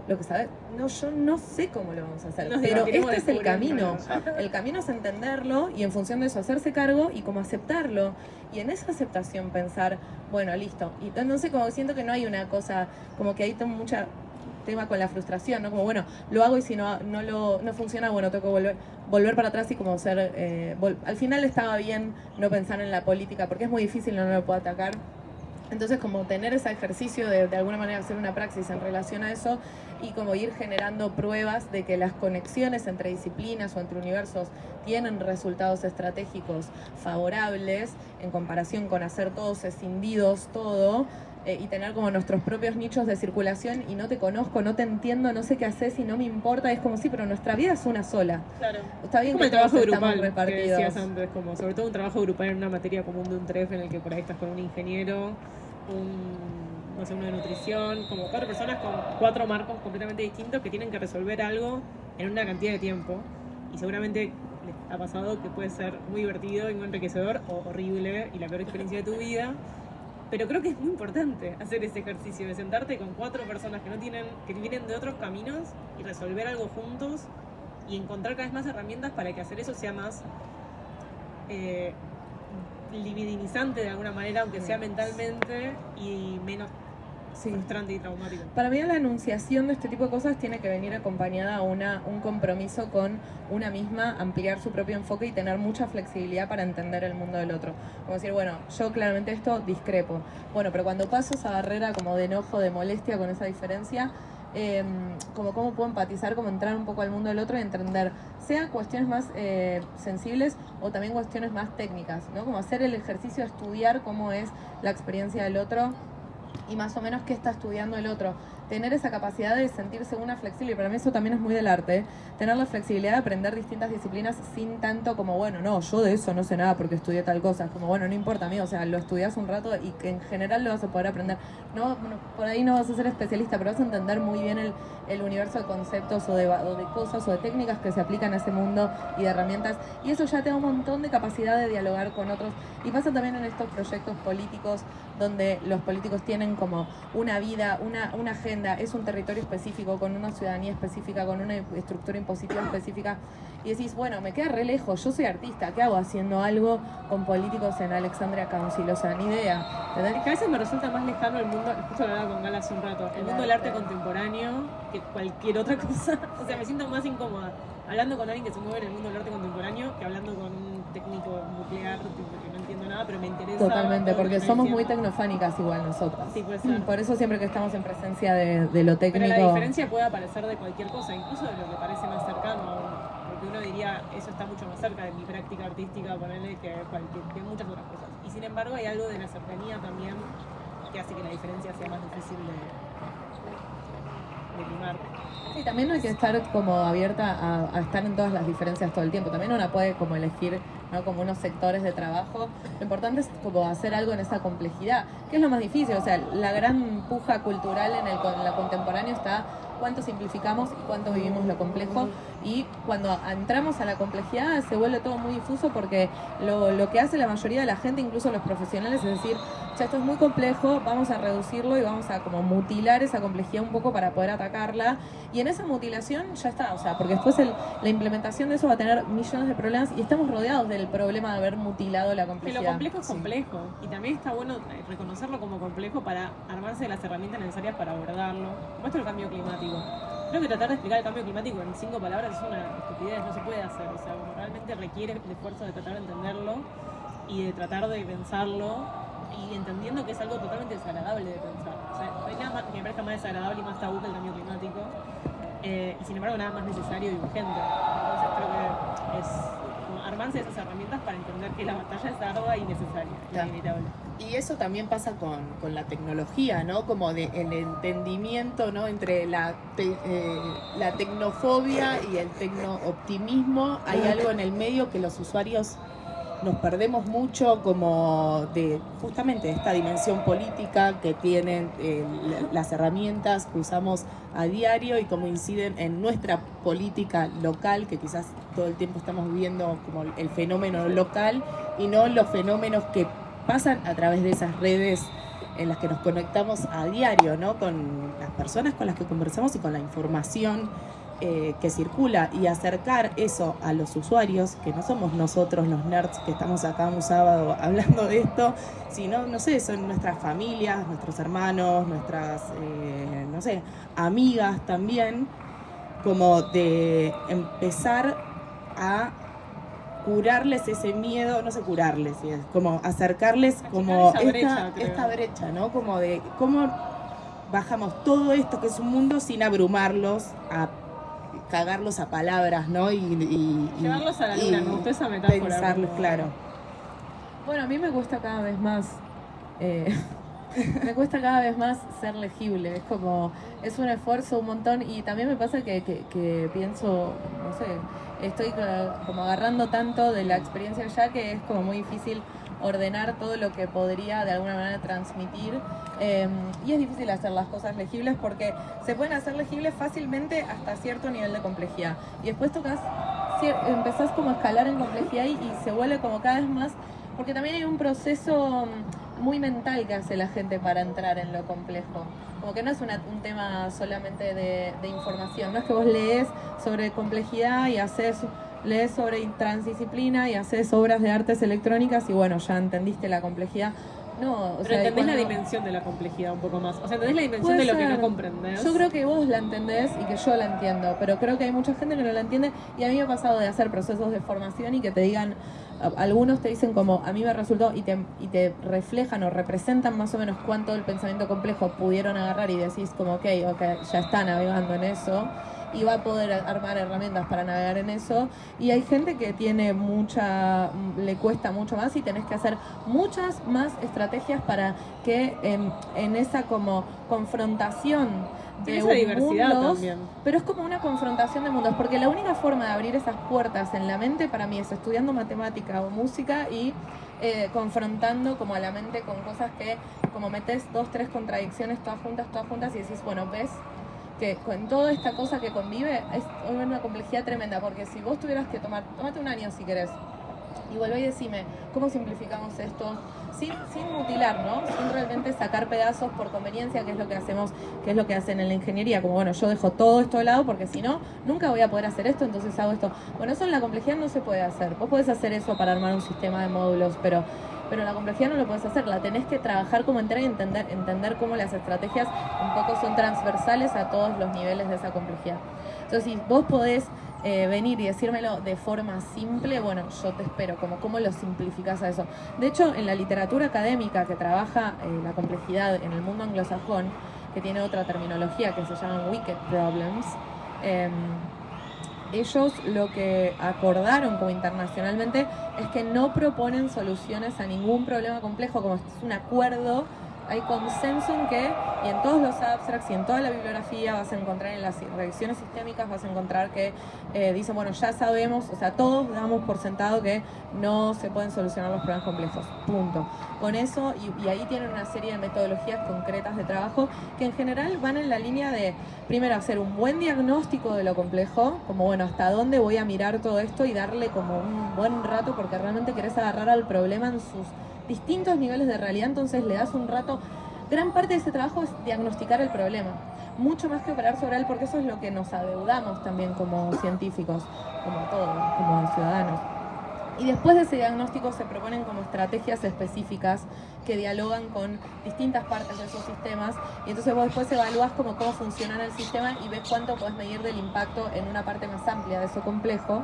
Speaker 4: lo que sabes, no, yo no sé cómo lo vamos a hacer, pero este es el camino. El camino es entenderlo y en función de eso hacerse cargo y como aceptarlo. Y en esa aceptación pensar, bueno, listo. Y entonces como siento que no hay una cosa, como que hay mucha tema con la frustración, ¿no? Como, bueno, lo hago y si no funciona, bueno, tengo que volver para atrás y como ser... al final estaba bien no pensar en la política, porque es muy difícil, no lo puedo atacar. Entonces, como tener ese ejercicio de alguna manera hacer una praxis en relación a eso y como ir generando pruebas de que las conexiones entre disciplinas o entre universos tienen resultados estratégicos favorables en comparación con hacer todos escindidos todo y tener como nuestros propios nichos de circulación y no te conozco, no te entiendo, no sé qué haces y no me importa. Es como sí, pero nuestra vida es una sola.
Speaker 1: Claro.
Speaker 4: Está bien
Speaker 1: como
Speaker 4: que
Speaker 1: el trabajo
Speaker 4: todos
Speaker 1: grupal
Speaker 4: estamos repartidos.
Speaker 1: que decías antes, como sobre todo un trabajo grupal en una materia común de un TREF en el que por ahí estás con un ingeniero, no sé, uno de nutrición, como 4 personas con 4 marcos completamente distintos que tienen que resolver algo en una cantidad de tiempo. Y seguramente les ha pasado que puede ser muy divertido y muy enriquecedor o horrible y la peor experiencia de tu vida. Pero creo que es muy importante hacer ese ejercicio de sentarte con 4 personas que vienen de otros caminos y resolver algo juntos y encontrar cada vez más herramientas para que hacer eso sea más libidinizante de alguna manera, aunque sea mentalmente, y menos frustrante y traumático.
Speaker 4: Para mí la enunciación de este tipo de cosas tiene que venir acompañada a un compromiso con una misma, ampliar su propio enfoque y tener mucha flexibilidad para entender el mundo del otro. Como decir, bueno, yo claramente esto discrepo. Bueno, pero cuando paso esa barrera como de enojo, de molestia con esa diferencia, como cómo puedo empatizar, como entrar un poco al mundo del otro y entender, sea cuestiones más sensibles o también cuestiones más técnicas, ¿no? Como hacer el ejercicio de estudiar cómo es la experiencia del otro y más o menos qué está estudiando el otro. Tener esa capacidad de sentirse una flexible, y para mí eso también es muy del arte, tener la flexibilidad de aprender distintas disciplinas sin tanto como, bueno, no, yo de eso no sé nada porque estudié tal cosa. Es como, bueno, no importa, amigo, o sea, lo estudias un rato y que en general lo vas a poder aprender. No, por ahí no vas a ser especialista, pero vas a entender muy bien el universo de conceptos o de cosas o de técnicas que se aplican a ese mundo y de herramientas. Y eso ya te da un montón de capacidad de dialogar con otros. Y pasa también en estos proyectos políticos donde los políticos tienen como una vida, una agenda, es un territorio específico, con una ciudadanía específica, con una estructura impositiva específica, y decís, bueno, me queda re lejos, yo soy artista, ¿qué hago haciendo algo con políticos en Alexandria Council? O sea, ni idea.
Speaker 1: ¿Entendés? Que a veces me resulta más lejano el mundo, justo lo hablaba con Gala hace un rato, el mundo del arte contemporáneo que cualquier otra cosa. O sea, me siento más incómoda hablando con alguien que se mueve en el mundo del arte contemporáneo que hablando con un técnico nuclear, tipo, que no entiendo nada, pero me interesa.
Speaker 4: Totalmente, porque somos muy tecnofánicas igual nosotras.
Speaker 1: Sí, puede ser.
Speaker 4: Por eso siempre que estamos en presencia de lo técnico...
Speaker 1: Pero la diferencia puede aparecer de cualquier cosa, incluso de lo que parece más cercano a uno. Porque uno diría, eso está mucho más cerca de mi práctica artística, ponerle que muchas otras cosas. Y sin embargo hay algo de la cercanía también que hace que la diferencia sea más difícil de limar.
Speaker 4: Sí, también no hay que estar como abierta a estar en todas las diferencias todo el tiempo. También una puede como elegir, ¿no?, como unos sectores de trabajo. Lo importante es como hacer algo en esa complejidad, que es lo más difícil. O sea, la gran puja cultural en la contemporánea está cuánto simplificamos y cuánto vivimos lo complejo. Y cuando entramos a la complejidad se vuelve todo muy difuso, porque lo que hace la mayoría de la gente, incluso los profesionales, es decir, esto es muy complejo, vamos a reducirlo y vamos a como mutilar esa complejidad un poco para poder atacarla. Y en esa mutilación ya está, o sea, porque después la implementación de eso va a tener millones de problemas y estamos rodeados del problema de haber mutilado la complejidad.
Speaker 1: Que lo complejo es complejo, y también está bueno reconocerlo como complejo para armarse de las herramientas necesarias para abordarlo. Como esto el cambio climático. Creo que tratar de explicar el cambio climático en 5 palabras es una estupidez, no se puede hacer. O sea, realmente requiere el esfuerzo de tratar de entenderlo y de tratar de pensarlo, y entendiendo que es algo totalmente desagradable de pensar. O sea, no hay nada más que me parezca más desagradable y más tabú que el cambio climático, y sin embargo nada más necesario y urgente. Entonces creo que es como armarse de esas herramientas para entender que la batalla es ardua y necesaria, es inevitable.
Speaker 9: Y eso también pasa con la tecnología, ¿no? Como el entendimiento, ¿no?, entre la tecnofobia y el tecno-optimismo. Hay algo en el medio que los usuarios nos perdemos mucho, como de justamente esta dimensión política que tienen las herramientas que usamos a diario y cómo inciden en nuestra política local, que quizás todo el tiempo estamos viviendo como el fenómeno local y no los fenómenos que pasan a través de esas redes en las que nos conectamos a diario, ¿no?, con las personas con las que conversamos y con la información que circula y acercar eso a los usuarios, que no somos nosotros los nerds que estamos acá un sábado hablando de esto, sino, no sé, son nuestras familias, nuestros hermanos, nuestras, no sé, amigas también, como de empezar a curarles ese miedo, no sé curarles, como acercarles como esta brecha, ¿no? Como de cómo bajamos todo esto que es un mundo sin abrumarlos, a cagarlos a palabras, ¿no? Y
Speaker 1: llevarlos a la luna, me gustó esa metáfora.
Speaker 9: Pensarlos, claro.
Speaker 4: Bueno, a mí me cuesta cada vez más me cuesta cada vez más ser legible, es un esfuerzo un montón, y también me pasa que pienso, no sé, estoy como agarrando tanto de la experiencia ya que es como muy difícil ordenar todo lo que podría de alguna manera transmitir, y es difícil hacer las cosas legibles porque se pueden hacer legibles fácilmente hasta cierto nivel de complejidad, y después empezás como a escalar en complejidad y se vuelve como cada vez más, porque también hay un proceso muy mental que hace la gente para entrar en lo complejo. Como que no es un tema solamente de información, no es que vos lees sobre complejidad y lees sobre transdisciplina y haces obras de artes electrónicas y bueno, ya entendiste la complejidad. No,
Speaker 1: pero entendés la dimensión de la complejidad un poco más. O sea, entendés la dimensión de lo que no comprendés.
Speaker 4: Yo creo que vos la entendés y que yo la entiendo, pero creo que hay mucha gente que no la entiende, y a mí me ha pasado de hacer procesos de formación y que te digan, algunos te dicen como a mí me resultó, y te reflejan o representan más o menos cuánto del pensamiento complejo pudieron agarrar, y decís como ok, ya está navegando en eso y va a poder armar herramientas para navegar en eso, y hay gente que le cuesta mucho más y tenés que hacer muchas más estrategias para que en esa como confrontación de
Speaker 1: esa diversidad
Speaker 4: mundos,
Speaker 1: también.
Speaker 4: pero es como una confrontación de mundos, porque la única forma de abrir esas puertas en la mente para mí es estudiando matemática o música y confrontando como a la mente con cosas que como metes 2, 3 contradicciones todas juntas y decís, bueno, ves que con toda esta cosa que convive es una complejidad tremenda, porque si vos tuvieras que tomate un año si querés y volvé y decime cómo simplificamos esto sin mutilar, ¿no? Sin realmente sacar pedazos por conveniencia, que es lo que hacemos, que es lo que hacen en la ingeniería, como bueno, yo dejo todo esto de lado porque si no, nunca voy a poder hacer esto, entonces hago esto. Bueno, eso en la complejidad no se puede hacer. Vos podés hacer eso para armar un sistema de módulos, pero la complejidad no lo podés hacer, la tenés que trabajar como entera y entender cómo las estrategias un poco son transversales a todos los niveles de esa complejidad. Entonces, si vos podés venir y decírmelo de forma simple, bueno, yo te espero, como cómo lo simplificás a eso. De hecho, en la literatura académica que trabaja la complejidad en el mundo anglosajón, que tiene otra terminología que se llaman wicked problems, ellos lo que acordaron como internacionalmente es que no proponen soluciones a ningún problema complejo, como es un acuerdo. Hay consenso en que, y en todos los abstracts y en toda la bibliografía vas a encontrar, en las revisiones sistémicas vas a encontrar que dicen, bueno, ya sabemos, o sea, todos damos por sentado que no se pueden solucionar los problemas complejos, punto. Con eso, y ahí tienen una serie de metodologías concretas de trabajo que en general van en la línea de, primero, hacer un buen diagnóstico de lo complejo, como bueno, hasta dónde voy a mirar todo esto y darle como un buen rato, porque realmente querés agarrar al problema en sus distintos niveles de realidad, entonces le das un rato. Gran parte de ese trabajo es diagnosticar el problema, mucho más que operar sobre él, porque eso es lo que nos adeudamos también como científicos, como todos, como ciudadanos. Y después de ese diagnóstico se proponen como estrategias específicas que dialogan con distintas partes de esos sistemas, y entonces vos después evalúas cómo funciona el sistema y ves cuánto podés medir del impacto en una parte más amplia de eso complejo.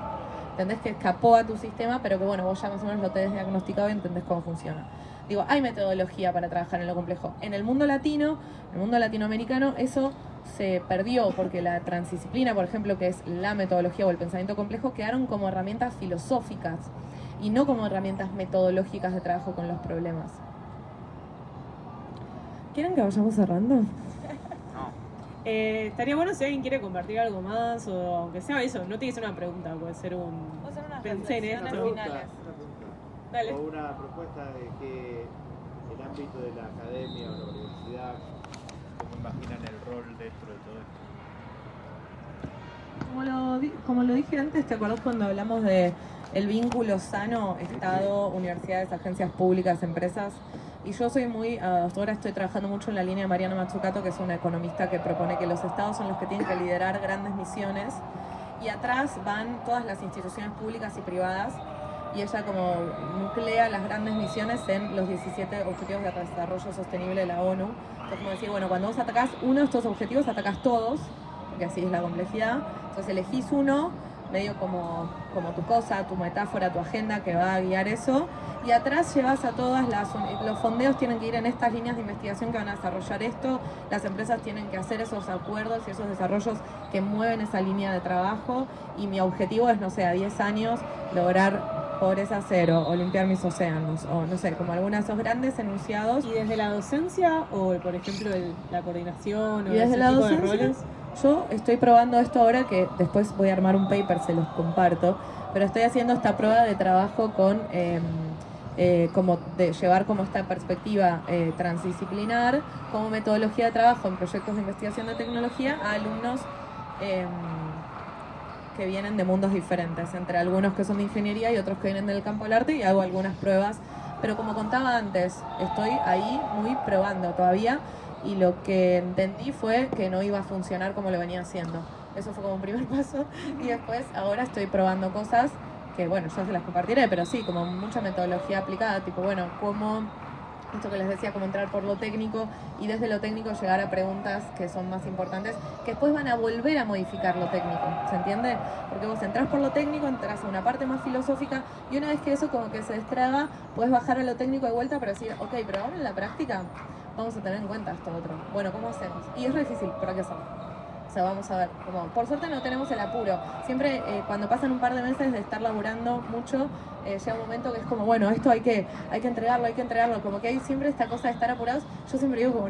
Speaker 4: Entendés que escapó a tu sistema, pero que bueno, vos ya más o menos lo tenés diagnosticado y entendés cómo funciona. Digo, hay metodología para trabajar en lo complejo. En el mundo latino, en el mundo latinoamericano, eso se perdió porque la transdisciplina, por ejemplo, que es la metodología o el pensamiento complejo, quedaron como herramientas filosóficas y no como herramientas metodológicas de trabajo con los problemas. ¿Quieren que vayamos cerrando?
Speaker 1: Estaría bueno si alguien quiere compartir algo más, o aunque sea eso, no tiene que ser una pregunta, puede ser un... Pensé en esto. Dale.
Speaker 8: O una propuesta de que el ámbito de la academia o la universidad, ¿cómo imaginan el rol dentro de todo esto?
Speaker 4: Como lo dije antes, ¿te acuerdas cuando hablamos de el vínculo sano, Estado, universidades, agencias públicas, empresas? Y yo soy ahora estoy trabajando mucho en la línea de Mariana Mazzucato, que es una economista que propone que los estados son los que tienen que liderar grandes misiones y atrás van todas las instituciones públicas y privadas, y ella como nuclea las grandes misiones en los 17 Objetivos de Desarrollo Sostenible de la ONU. Entonces, como decir, bueno, cuando vos atacás uno de estos objetivos, atacás todos, porque así es la complejidad. Entonces elegís uno, medio como tu cosa, tu metáfora, tu agenda que va a guiar eso, y atrás llevas a todas los fondeos tienen que ir en estas líneas de investigación que van a desarrollar esto, las empresas tienen que hacer esos acuerdos y esos desarrollos que mueven esa línea de trabajo, y mi objetivo es, no sé, a 10 años lograr pobreza cero o limpiar mis océanos, o no sé, como algunos de esos grandes enunciados.
Speaker 1: ¿Y desde la docencia o, por ejemplo, la coordinación o
Speaker 4: y desde
Speaker 1: ese
Speaker 4: la
Speaker 1: tipo
Speaker 4: docencia,
Speaker 1: de roles?
Speaker 4: Yo estoy probando esto ahora, que después voy a armar un paper, se los comparto, pero estoy haciendo esta prueba de trabajo con como de llevar como esta perspectiva transdisciplinar como metodología de trabajo en proyectos de investigación de tecnología a alumnos que vienen de mundos diferentes, entre algunos que son de ingeniería y otros que vienen del campo del arte, y hago algunas pruebas, pero como contaba antes, estoy ahí muy probando todavía, y lo que entendí fue que no iba a funcionar como lo venía haciendo. Eso fue como un primer paso, y después ahora estoy probando cosas que, bueno, yo se las compartiré, pero sí, como mucha metodología aplicada, tipo, bueno, cómo, esto que les decía, cómo entrar por lo técnico y desde lo técnico llegar a preguntas que son más importantes, que después van a volver a modificar lo técnico, ¿se entiende? Porque vos entrás por lo técnico, entras a una parte más filosófica, y una vez que eso como que se destraga, puedes bajar a lo técnico de vuelta para decir, ok, pero ahora en la práctica vamos a tener en cuenta esto otro. Bueno, ¿cómo hacemos? Y es re difícil, pero ¿qué hacemos? O sea, vamos a ver, como por suerte no tenemos el apuro. Siempre cuando pasan un par de meses de estar laburando mucho, llega un momento que es como, bueno, esto hay que entregarlo, como que hay siempre esta cosa de estar apurados. Yo siempre digo como,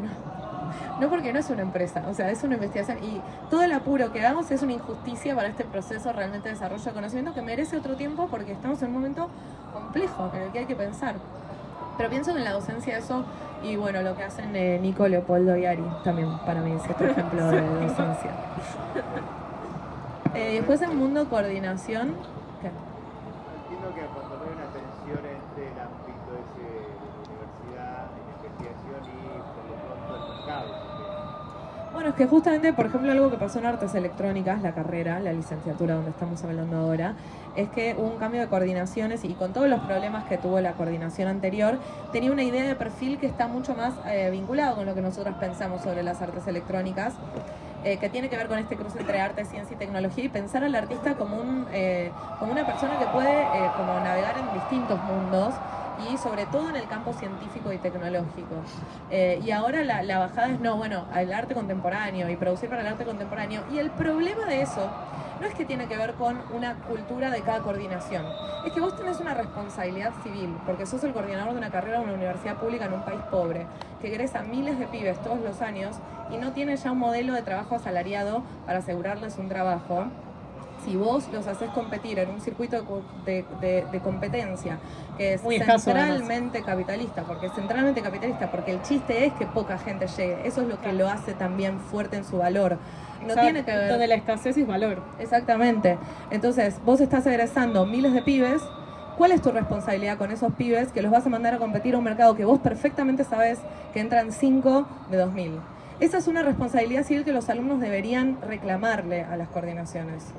Speaker 4: no, porque no es una empresa, o sea, es una investigación, y todo el apuro que hagamos es una injusticia para este proceso realmente de desarrollo de conocimiento que merece otro tiempo, porque estamos en un momento complejo en el que hay que pensar. Pero pienso en la docencia eso, y bueno, lo que hacen Nico, Leopoldo y Ari también para mí es otro ejemplo de docencia. Después en mundo coordinación, ¿qué?
Speaker 8: Entiendo que cuando no hay una tensión entre el ámbito ese de la universidad, de la investigación y por lo pronto el mercado.
Speaker 4: Bueno, es que justamente, por ejemplo, algo que pasó en Artes Electrónicas, la carrera, la licenciatura donde estamos hablando ahora, es que hubo un cambio de coordinaciones, y con todos los problemas que tuvo la coordinación anterior, tenía una idea de perfil que está mucho más vinculado con lo que nosotros pensamos sobre las artes electrónicas, que tiene que ver con este cruce entre arte, ciencia y tecnología, y pensar al artista como una persona que puede como navegar en distintos mundos, y sobre todo en el campo científico y tecnológico. Y ahora la bajada es, no, bueno, al arte contemporáneo y producir para el arte contemporáneo. Y el problema de eso no es que tiene que ver con una cultura de cada coordinación, es que vos tenés una responsabilidad civil, porque sos el coordinador de una carrera de una universidad pública en un país pobre, que egresa miles de pibes todos los años y no tiene ya un modelo de trabajo asalariado para asegurarles un trabajo. Si vos los haces competir en un circuito de competencia que es centralmente capitalista, porque el chiste es que poca gente llegue, eso es lo que lo hace también fuerte en su valor. No tiene que ver.
Speaker 1: Donde la escasez es valor.
Speaker 4: Exactamente. Entonces, vos estás egresando miles de pibes. ¿Cuál es tu responsabilidad con esos pibes que los vas a mandar a competir a un mercado que vos perfectamente sabés que entran 5 de 2000? Esa es una responsabilidad civil que los alumnos deberían reclamarle a las coordinaciones.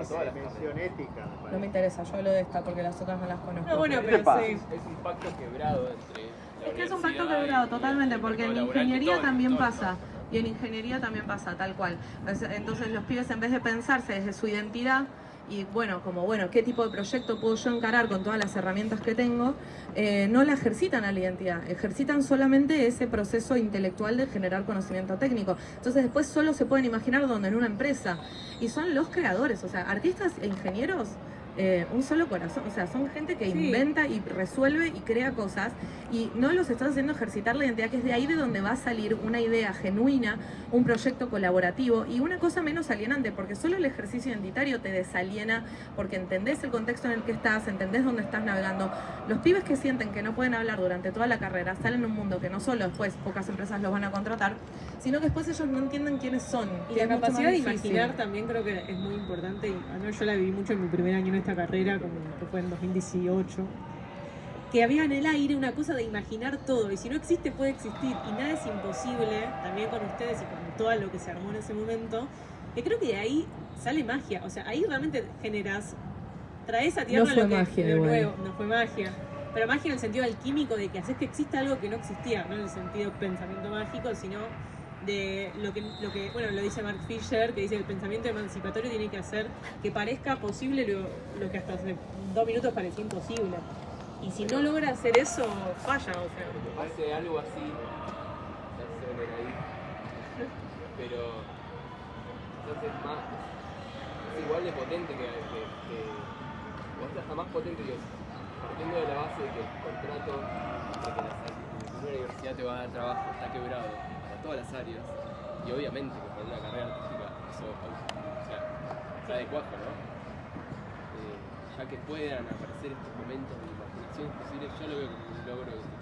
Speaker 8: Toda la dimensión ética.
Speaker 4: No me interesa, yo hablo de esta porque las otras no las conozco.
Speaker 1: No, bueno, pero sí.
Speaker 2: Es un pacto quebrado entre la
Speaker 4: Es que es un pacto
Speaker 2: universidad
Speaker 4: quebrado,
Speaker 2: y
Speaker 4: totalmente, porque en
Speaker 2: laboral,
Speaker 4: ingeniería
Speaker 2: todo,
Speaker 4: también
Speaker 2: todo.
Speaker 4: pasa. Y en ingeniería también pasa, tal cual. Entonces los pibes, en vez de pensarse desde su identidad y qué tipo de proyecto puedo yo encarar con todas las herramientas que tengo, no la ejercitan a la identidad, ejercitan solamente ese proceso intelectual de generar conocimiento técnico. Entonces después solo se pueden imaginar donde en una empresa, y son los creadores, o sea, artistas e ingenieros, un solo corazón, o sea, son gente que inventa y resuelve y crea cosas, y no los estás haciendo ejercitar la identidad, que es de ahí de donde va a salir una idea genuina, un proyecto colaborativo y una cosa menos alienante, porque solo el ejercicio identitario te desaliena, porque entendés el contexto en el que estás, entendés dónde estás navegando. Los pibes que sienten que no pueden hablar durante toda la carrera salen en un mundo que no solo después pocas empresas los van a contratar, sino que después ellos no entienden quiénes son.
Speaker 1: Y la capacidad de imaginar también creo que es muy importante, y yo la viví mucho en mi primer año en esta carrera, como que fue en 2018.
Speaker 12: que había en el aire una cosa de imaginar todo, y si no existe puede existir, y nada es imposible, también con ustedes y con todo lo que se armó en ese momento, que creo que de ahí sale magia, o sea, ahí realmente generas, traes a tierra lo nuevo, no fue magia, pero magia en el sentido alquímico de que haces que exista algo que no existía, no en el sentido pensamiento mágico, sino de lo que bueno, lo dice Mark Fisher, que dice que el pensamiento emancipatorio tiene que hacer que parezca posible lo que hasta hace 2 minutos parecía imposible. Y si no logra hacer eso, falla, o sea.
Speaker 13: Hace algo así, ya se ven ahí, pero entonces es igual de potente que o sea, hasta más potente que partiendo de la base de que el contrato de que una universidad te va a dar trabajo está quebrado para todas las áreas, y obviamente que para una carrera artística eso, o sea, está de cuajo, ¿no? Ya que puedan aparecer estos momentos de imaginación posible, yo lo veo como un logro.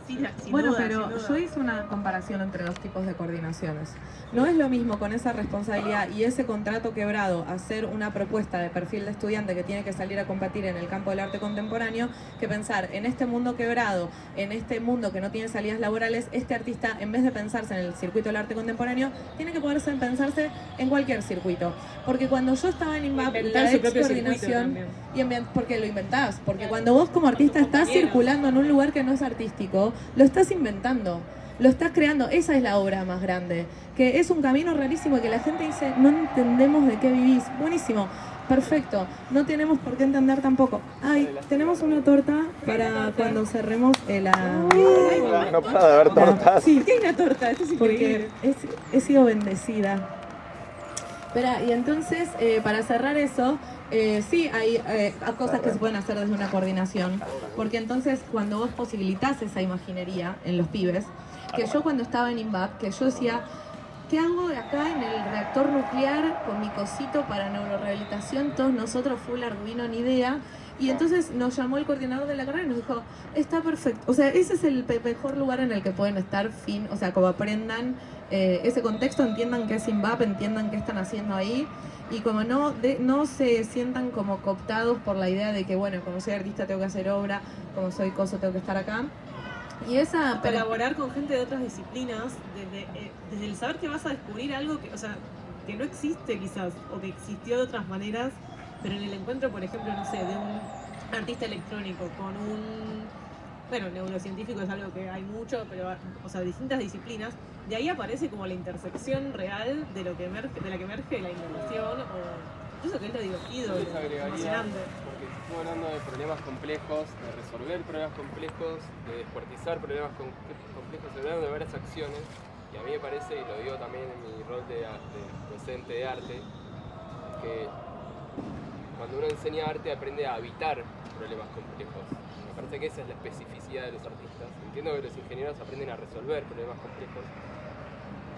Speaker 4: Bueno, pero yo hice una comparación entre dos tipos de coordinaciones. No es lo mismo con esa responsabilidad y ese contrato quebrado hacer una propuesta de perfil de estudiante que tiene que salir a competir en el campo del arte contemporáneo que pensar en este mundo quebrado, en este mundo que no tiene salidas laborales. Este artista, en vez de pensarse en el circuito del arte contemporáneo, tiene que poderse pensarse en cualquier circuito. Porque cuando yo estaba en INVAP, la coordinación, porque lo inventás, porque cuando vos como artista estás circulando en un lugar que no es artístico, lo estás inventando, lo estás creando. Esa es la obra más grande, que es un camino rarísimo que la gente dice, no entendemos de qué vivís. Buenísimo, perfecto, no tenemos por qué entender tampoco. Ay, tenemos una torta para cuando cerremos el...
Speaker 11: No para de haber tortas.
Speaker 4: Sí, ¿qué hay una torta? Esto es increíble. Porque he sido bendecida. Espera, y entonces, para cerrar eso, sí, hay cosas que se pueden hacer desde una coordinación, porque entonces cuando vos posibilitás esa imaginería en los pibes, que yo cuando estaba en INVAP, que yo decía, ¿qué hago de acá en el reactor nuclear con mi cosito para neurorehabilitación? Todos nosotros, full Arduino, ni idea. Y entonces nos llamó el coordinador de la carrera y nos dijo, está perfecto. O sea, ese es el mejor lugar en el que pueden estar, o sea, como aprendan ese contexto, entiendan qué es INVAP, entiendan qué están haciendo ahí. Y como no se sientan como cooptados por la idea de que, bueno, como soy artista tengo que hacer obra, como soy coso tengo que estar acá. Y esa...
Speaker 12: Colaborar con gente de otras disciplinas, desde el saber que vas a descubrir algo que, o sea, que no existe quizás, o que existió de otras maneras, pero en el encuentro, por ejemplo, no sé, de un artista electrónico con un... Bueno, neurocientífico es algo que hay mucho, pero, o sea, distintas disciplinas, de ahí aparece como la intersección real de lo que emerge, de la que emerge la innovación, o eso que es lo divertido, lo emocionante.
Speaker 13: Porque estamos hablando de problemas complejos, de resolver problemas complejos, de descuartizar problemas complejos, hablando de varias acciones, y a mí me parece, y lo digo también en mi rol de docente de arte, que cuando uno enseña arte aprende a habitar problemas complejos. Me parece que esa es la especificidad de los artistas. Entiendo que los ingenieros aprenden a resolver problemas complejos.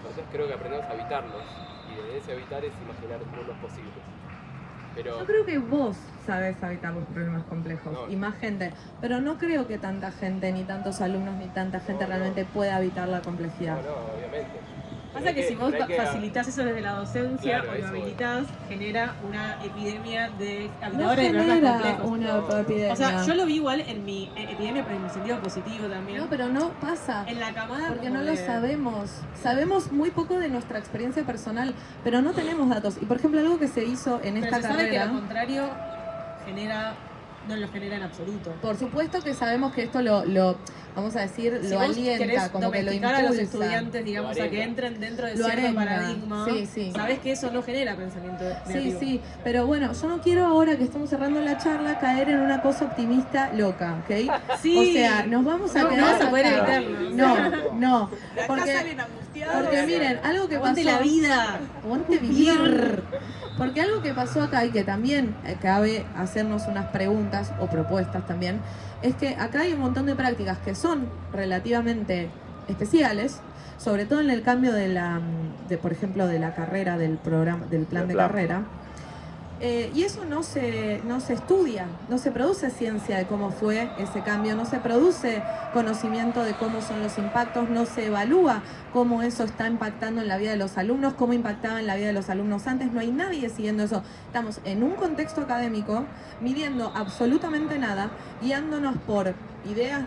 Speaker 13: Nosotros creo que aprendemos a habitarlos. Y de ese habitar es imaginar mundos posibles. Pero...
Speaker 4: Yo creo que vos sabés habitar los problemas complejos y más gente. Pero no creo que tanta gente, ni tantos alumnos, ni tanta gente realmente pueda habitar la complejidad.
Speaker 13: No, obviamente.
Speaker 12: Pasa que si vos facilitas eso desde la docencia o lo habilitás, genera una epidemia de habitadores de problemas complejos.
Speaker 4: Una epidemia.
Speaker 12: O sea, yo lo vi igual en mi epidemia, pero en mi sentido positivo también.
Speaker 4: No, pero no pasa.
Speaker 12: En la camada.
Speaker 4: Porque no lo sabemos. Sabemos muy poco de nuestra experiencia personal, pero no tenemos datos. Y por ejemplo, algo que se hizo en esta carrera.
Speaker 12: Sabe que lo contrario no lo genera en absoluto.
Speaker 4: Por supuesto que sabemos que esto lo vamos a decir,
Speaker 12: si
Speaker 4: lo alienta, como que lo impulsa.
Speaker 12: A los estudiantes, digamos, a que entren dentro de cierto paradigma.
Speaker 4: Sí.
Speaker 12: Sabes que eso no genera pensamiento negativo.
Speaker 4: Sí, pero bueno, yo no quiero ahora que estamos cerrando la charla caer en una cosa optimista loca, ¿ok?
Speaker 12: Sí.
Speaker 4: O sea, nos vamos a quedar.
Speaker 12: No vas a poder evitarlo.
Speaker 4: No. Porque miren, algo que pasó.
Speaker 12: Ponte la vida.
Speaker 4: Ponte vivir. Porque algo que pasó acá y que también cabe hacernos unas preguntas o propuestas también, es que acá hay un montón de prácticas que son relativamente especiales, sobre todo en el cambio por ejemplo, de la carrera, del programa, del plan de carrera, Y eso no se estudia, no se produce ciencia de cómo fue ese cambio, no se produce conocimiento de cómo son los impactos, no se evalúa cómo eso está impactando en la vida de los alumnos, cómo impactaba en la vida de los alumnos antes, no hay nadie siguiendo eso. Estamos en un contexto académico, midiendo absolutamente nada, guiándonos por ideas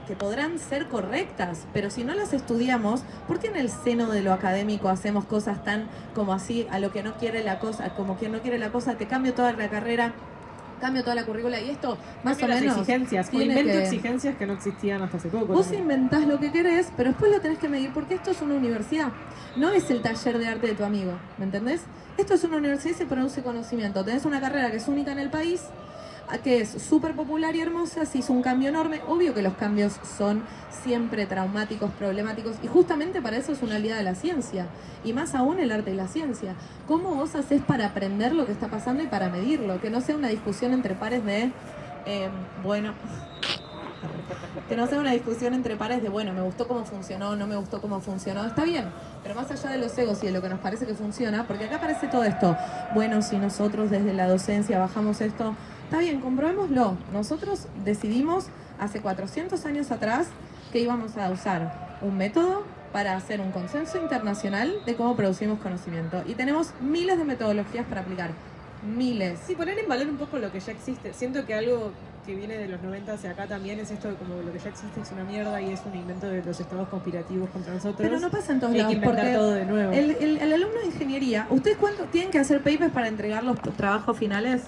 Speaker 4: que podrán ser correctas, pero si no las estudiamos, ¿por qué en el seno de lo académico hacemos cosas tan como así, a lo que no quiere la cosa, como quien no quiere la cosa, te cambio toda la carrera, cambio toda la currícula, y esto más o menos
Speaker 12: las exigencias, o invento exigencias que no existían hasta hace poco.
Speaker 4: Vos inventás lo que querés, pero después lo tenés que medir, porque esto es una universidad, no es el taller de arte de tu amigo, ¿me entendés? Esto es una universidad y se produce conocimiento, tenés una carrera que es única en el país, que es súper popular y hermosa, se hizo un cambio enorme. Obvio que los cambios son siempre traumáticos, problemáticos, y justamente para eso es una aliada de la ciencia, y más aún el arte y la ciencia. ¿Cómo vos hacés para aprender lo que está pasando y para medirlo? Que no sea una discusión entre pares de, que no sea una discusión entre pares de, bueno, me gustó cómo funcionó, no me gustó cómo funcionó, está bien, pero más allá de los egos y de lo que nos parece que funciona, porque acá aparece todo esto, bueno, si nosotros desde la docencia bajamos esto, está bien, comprobémoslo. Nosotros decidimos hace 400 años atrás que íbamos a usar un método para hacer un consenso internacional de cómo producimos conocimiento. Y tenemos miles de metodologías para aplicar. Miles.
Speaker 12: Sí, poner en valor un poco lo que ya existe. Siento que algo que viene de los 90 hacia acá también es esto de como lo que ya existe es una mierda y es un invento de los estados conspirativos contra nosotros.
Speaker 4: Pero no pasa en todos lados.
Speaker 12: Hay que inventar todo de nuevo.
Speaker 4: El alumno de ingeniería, ¿ustedes cuánto tienen que hacer papers para entregar los trabajos finales?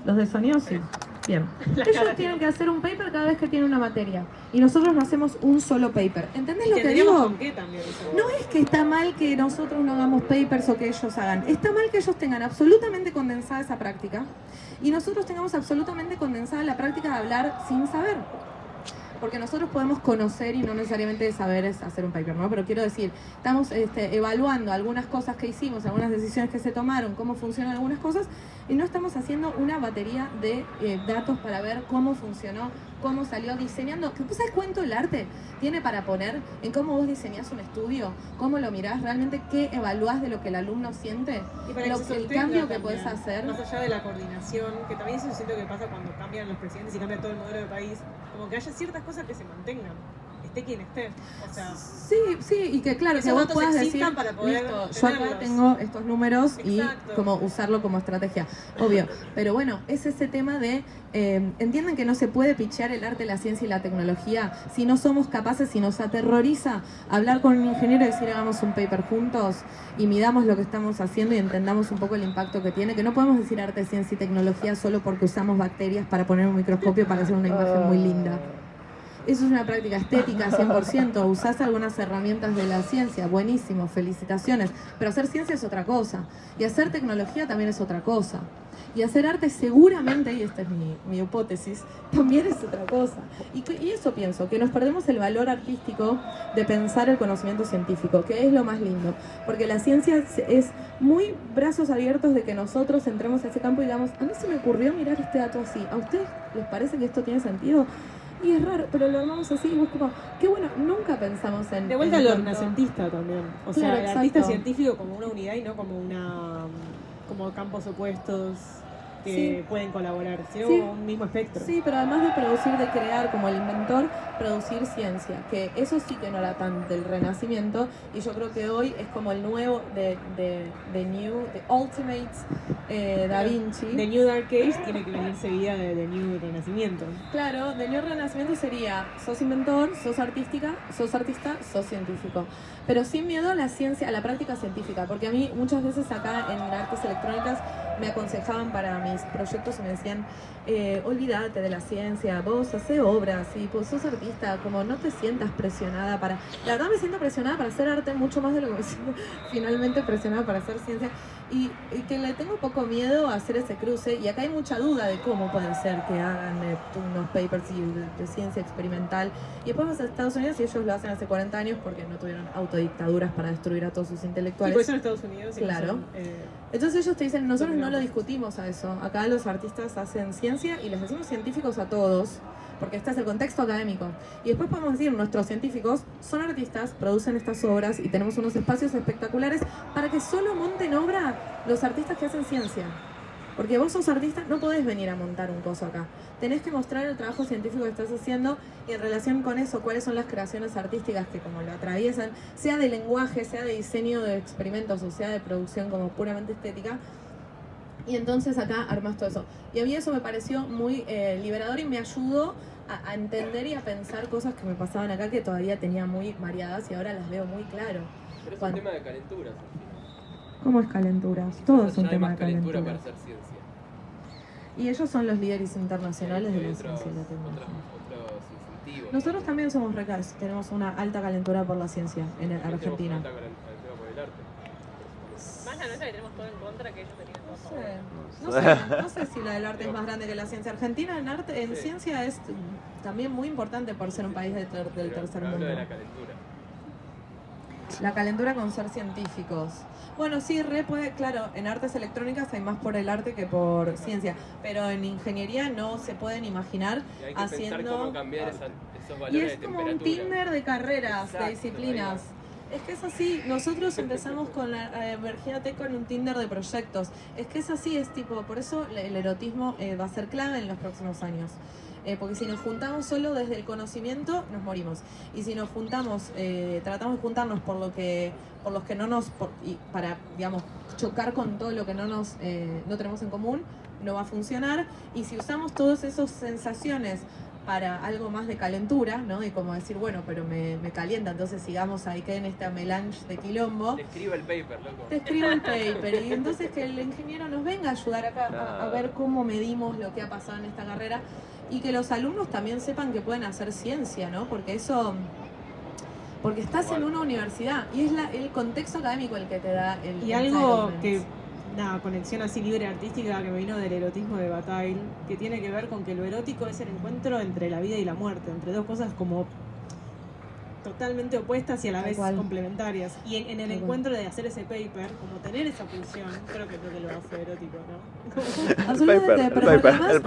Speaker 4: Los de sonido, sí. Bien. Ellos tienen que hacer un paper cada vez que tienen una materia. Y nosotros no hacemos un solo paper. ¿Entendés lo que digo?
Speaker 12: ¿Con qué también?
Speaker 4: No es que está mal que nosotros no hagamos papers o que ellos hagan. Está mal que ellos tengan absolutamente condensada esa práctica y nosotros tengamos absolutamente condensada la práctica de hablar sin saber. Porque nosotros podemos conocer y no necesariamente saber es hacer un paper, ¿no? Pero quiero decir, estamos evaluando algunas cosas que hicimos, algunas decisiones que se tomaron, cómo funcionan algunas cosas, y no estamos haciendo una batería de datos para ver cómo funcionó, cómo salió diseñando. ¿Vos sabés cuánto el arte tiene para poner en cómo vos diseñás un estudio? ¿Cómo lo mirás? ¿Realmente qué evaluás de lo que el alumno siente?
Speaker 12: Y para
Speaker 4: el cambio que podés hacer.
Speaker 12: Más allá de la coordinación, que también eso siento que pasa cuando cambian los presidentes y cambia todo el modelo del país, como que haya ciertas cosas que se mantengan, esté quien esté. O sea,
Speaker 4: sí, y que claro, que vos puedas decir,
Speaker 12: para poder
Speaker 4: listo, yo acá tengo estos números. Exacto. Y como usarlo como estrategia, obvio. Pero bueno, es ese tema de, entiendan que no se puede pichear el arte, la ciencia y la tecnología si no somos capaces, si nos aterroriza hablar con un ingeniero y decir hagamos un paper juntos y midamos lo que estamos haciendo y entendamos un poco el impacto que tiene, que no podemos decir arte, ciencia y tecnología solo porque usamos bacterias para poner un microscopio para hacer una imagen muy linda. Eso es una práctica estética 100%, usás algunas herramientas de la ciencia, buenísimo, felicitaciones, pero hacer ciencia es otra cosa, y hacer tecnología también es otra cosa, y hacer arte seguramente, y esta es mi hipótesis, también es otra cosa. Y eso pienso, que nos perdemos el valor artístico de pensar el conocimiento científico, que es lo más lindo, porque la ciencia es muy brazos abiertos de que nosotros entremos a ese campo y digamos, a mí se me ocurrió mirar este dato así, ¿a ustedes les parece que esto tiene sentido? Y es raro, pero lo armamos así y vos como, qué bueno, nunca pensamos en...
Speaker 12: De vuelta
Speaker 4: en
Speaker 12: lo renacentista también. O
Speaker 4: claro,
Speaker 12: sea, el artista científico como una unidad y no como campos opuestos que pueden colaborar, sino como un mismo espectro.
Speaker 4: Sí, pero además de producir, de crear como el inventor, producir ciencia, que eso sí que no era tan del Renacimiento, y yo creo que hoy es como el nuevo The Ultimate Da Vinci.
Speaker 12: The New Dark Age tiene que venir seguida de The New Renacimiento.
Speaker 4: Claro, The New Renacimiento sería, sos inventor, sos artista, sos científico. Pero sin miedo a la ciencia, a la práctica científica, porque a mí muchas veces acá en artes electrónicas me aconsejaban para mis proyectos y me decían, olvídate de la ciencia, vos hacés obras y pues sos artista, como no te sientas presionada para... La verdad me siento presionada para hacer arte mucho más de lo que me siento finalmente presionada para hacer ciencia, y que le tengo poco miedo a hacer ese cruce, y acá hay mucha duda de cómo puede ser que hagan unos papers de ciencia experimental, y después vas a Estados Unidos y ellos lo hacen hace 40 años porque no tuvieron autodictaduras para destruir a todos sus intelectuales.
Speaker 12: Y por eso en Estados Unidos.
Speaker 4: Claro. Entonces ellos te dicen, nosotros no lo discutimos a eso. Acá los artistas hacen ciencia y les decimos científicos a todos, porque este es el contexto académico. Y después podemos decir, nuestros científicos son artistas, producen estas obras y tenemos unos espacios espectaculares para que solo monten obra los artistas que hacen ciencia. Porque vos sos artista, no podés venir a montar un coso acá. Tenés que mostrar el trabajo científico que estás haciendo y en relación con eso, cuáles son las creaciones artísticas que como lo atraviesan, sea de lenguaje, sea de diseño de experimentos o sea de producción como puramente estética. Y entonces acá armas todo eso. Y a mí eso me pareció muy liberador y me ayudó a entender y a pensar cosas que me pasaban acá que todavía tenía muy mareadas y ahora las veo muy claro.
Speaker 13: Pero es un tema de calenturas al final.
Speaker 4: ¿Cómo es calenturas? Todo es un tema de
Speaker 13: calentura
Speaker 4: calenturas.
Speaker 13: para hacer ciencia.
Speaker 4: Y ellos son los líderes internacionales de la ciencia y la tecnología. Nosotros también somos recas, tenemos una alta calentura por la ciencia en Argentina.
Speaker 13: Alta calentura por el arte.
Speaker 1: Más la nuestra que tenemos todo en contra que ellos tenían todo.
Speaker 4: No sé si la del arte es más grande que la ciencia. Argentina en ciencia es también muy importante por ser un país del tercer mundo.
Speaker 13: De la calentura.
Speaker 4: La calentura con ser científicos. Bueno, sí, claro, en artes electrónicas hay más por el arte que por ciencia, pero en ingeniería no se pueden imaginar
Speaker 13: y hay que
Speaker 4: haciendo...
Speaker 13: pensar cómo cambiar esos valores
Speaker 4: y
Speaker 13: de
Speaker 4: es como
Speaker 13: temperatura.
Speaker 4: un Tinder de carreras,
Speaker 13: Exacto,
Speaker 4: de disciplinas. Es que es así, nosotros empezamos con la Virginia Tech con un Tinder de proyectos. Es que es así, es tipo, por eso el erotismo va a ser clave en los próximos años. Porque si nos juntamos solo desde el conocimiento, nos morimos. Y si nos juntamos, tratamos de juntarnos por los que no nos, y para, digamos, chocar con todo lo que no tenemos en común, no va a funcionar. Y si usamos todas esas sensaciones para algo más de calentura, ¿no? Y como decir, bueno, pero me calienta, entonces sigamos ahí que en esta melange de quilombo.
Speaker 13: Te escribo el paper, loco.
Speaker 4: Te escribo el paper. Y entonces que el ingeniero nos venga a ayudar acá a ver cómo medimos lo que ha pasado en esta carrera. Y que los alumnos también sepan que pueden hacer ciencia, ¿no? Porque estás en una universidad y es el contexto académico el que te da el
Speaker 12: Y algo
Speaker 4: entitlement.
Speaker 12: que, una conexión así libre artística que me vino del erotismo de Bataille, que tiene que ver con que lo erótico es el encuentro entre la vida y la muerte, entre dos cosas como totalmente opuestas y a la vez complementarias. Y en el encuentro de hacer ese paper, como tener esa pulsión, creo que lo hace erótico, ¿no?
Speaker 4: Absolutamente, pero además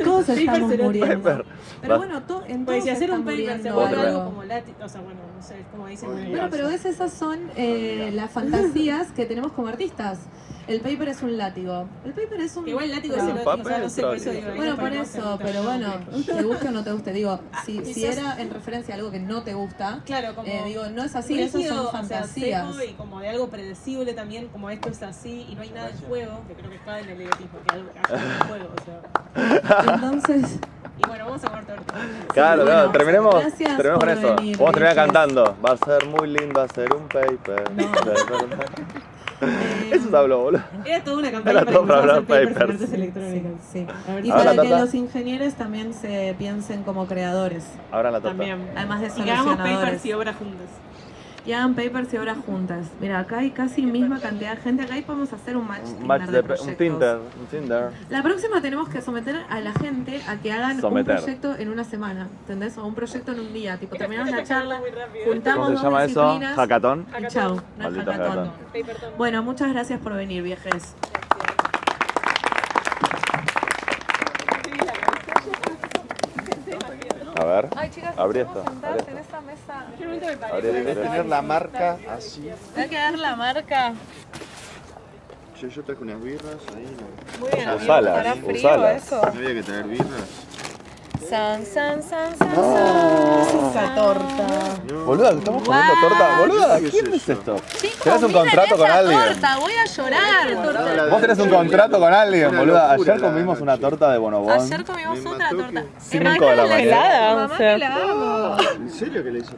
Speaker 4: todos estamos muriendo. Pero bueno,
Speaker 12: pues si hacer un paper se vuelve
Speaker 4: algo
Speaker 12: como látigo, o sea, bueno, no sé, es como dicen en el
Speaker 4: Bueno, pero esas son las fantasías que tenemos como artistas. El paper es un látigo. El paper es un...
Speaker 12: Igual el látigo es erótico, o sea, no sé, por eso digo.
Speaker 4: Bueno, por eso, pero bueno, te guste o no te guste, digo, si era en referencia a algo que no te gusta,
Speaker 12: claro, como
Speaker 4: digo, no es así, esas son fantasías.
Speaker 12: O sea, seco y como de algo predecible también, como esto es así y no hay nada en juego, que creo que cae en el erotismo, que algo en juego, o sea.
Speaker 4: Entonces...
Speaker 12: Y bueno, vamos a cortar ahorita.
Speaker 11: Claro,
Speaker 4: bueno,
Speaker 11: claro, terminemos
Speaker 4: por
Speaker 11: con eso.
Speaker 4: venir,
Speaker 11: Vamos a terminar
Speaker 4: gracias.
Speaker 11: cantando. Va a ser muy lindo hacer un paper. Eso se habló, boludo.
Speaker 12: Era toda una campaña
Speaker 11: Era todo para hablar
Speaker 12: papers en
Speaker 11: papers.
Speaker 12: artes electrónicas.
Speaker 4: Sí.
Speaker 12: A ver
Speaker 4: Y
Speaker 12: si-
Speaker 11: Ahora
Speaker 4: para que
Speaker 11: Tata.
Speaker 4: los ingenieros también se piensen como creadores.
Speaker 11: Abran la torta.
Speaker 12: También.
Speaker 4: Además de
Speaker 12: Y que hagamos
Speaker 4: solucionadores.
Speaker 12: papers y obras juntas.
Speaker 4: Y hagan papers y obras juntas. Mira, acá hay casi misma cantidad de gente. Acá ahí podemos hacer un match,
Speaker 11: Un
Speaker 4: Tinder
Speaker 11: match
Speaker 4: de
Speaker 11: de un
Speaker 4: proyectos.
Speaker 11: Tinder.
Speaker 4: La próxima tenemos que someter a la gente a que hagan
Speaker 11: Someter.
Speaker 4: un proyecto en una semana, ¿entendés? O un proyecto en un día. Tipo, terminamos la charla, juntamos
Speaker 11: ¿Cómo se llama
Speaker 4: dos
Speaker 11: eso?
Speaker 4: disciplinas
Speaker 11: ¿Hackathon?
Speaker 4: y chau. No es
Speaker 11: Maldito
Speaker 4: hackathon.
Speaker 11: hackathon.
Speaker 4: Bueno, muchas gracias por venir, viejes.
Speaker 11: A ver.
Speaker 4: Ay, chicas,
Speaker 11: abrí
Speaker 4: ¿podemos
Speaker 11: esto.
Speaker 4: sentarse
Speaker 11: Abrí
Speaker 4: en
Speaker 11: esto.
Speaker 4: esa mesa?
Speaker 11: Abrí esto.
Speaker 8: Debes tener la marca así.
Speaker 4: Hay que dar la marca.
Speaker 8: Yo traje unas birras ahí.
Speaker 4: Muy bien, amigo,
Speaker 11: Usalas,
Speaker 4: ¿estará frío
Speaker 11: usalas.
Speaker 4: eso?
Speaker 8: No había que traer birras.
Speaker 4: San.
Speaker 9: Esa torta.
Speaker 11: Boluda, estamos comiendo torta. Boluda, ¿quién es esto? ¿Tenés un contrato con alguien?
Speaker 4: Torta, voy a llorar.
Speaker 11: Vos tenés un contrato con alguien, boluda. Ayer comimos una torta de bonobón.
Speaker 4: Ayer comimos otra torta.
Speaker 11: 5 de la mañana.
Speaker 4: Mamá que la amo.
Speaker 8: ¿En serio que le hizo?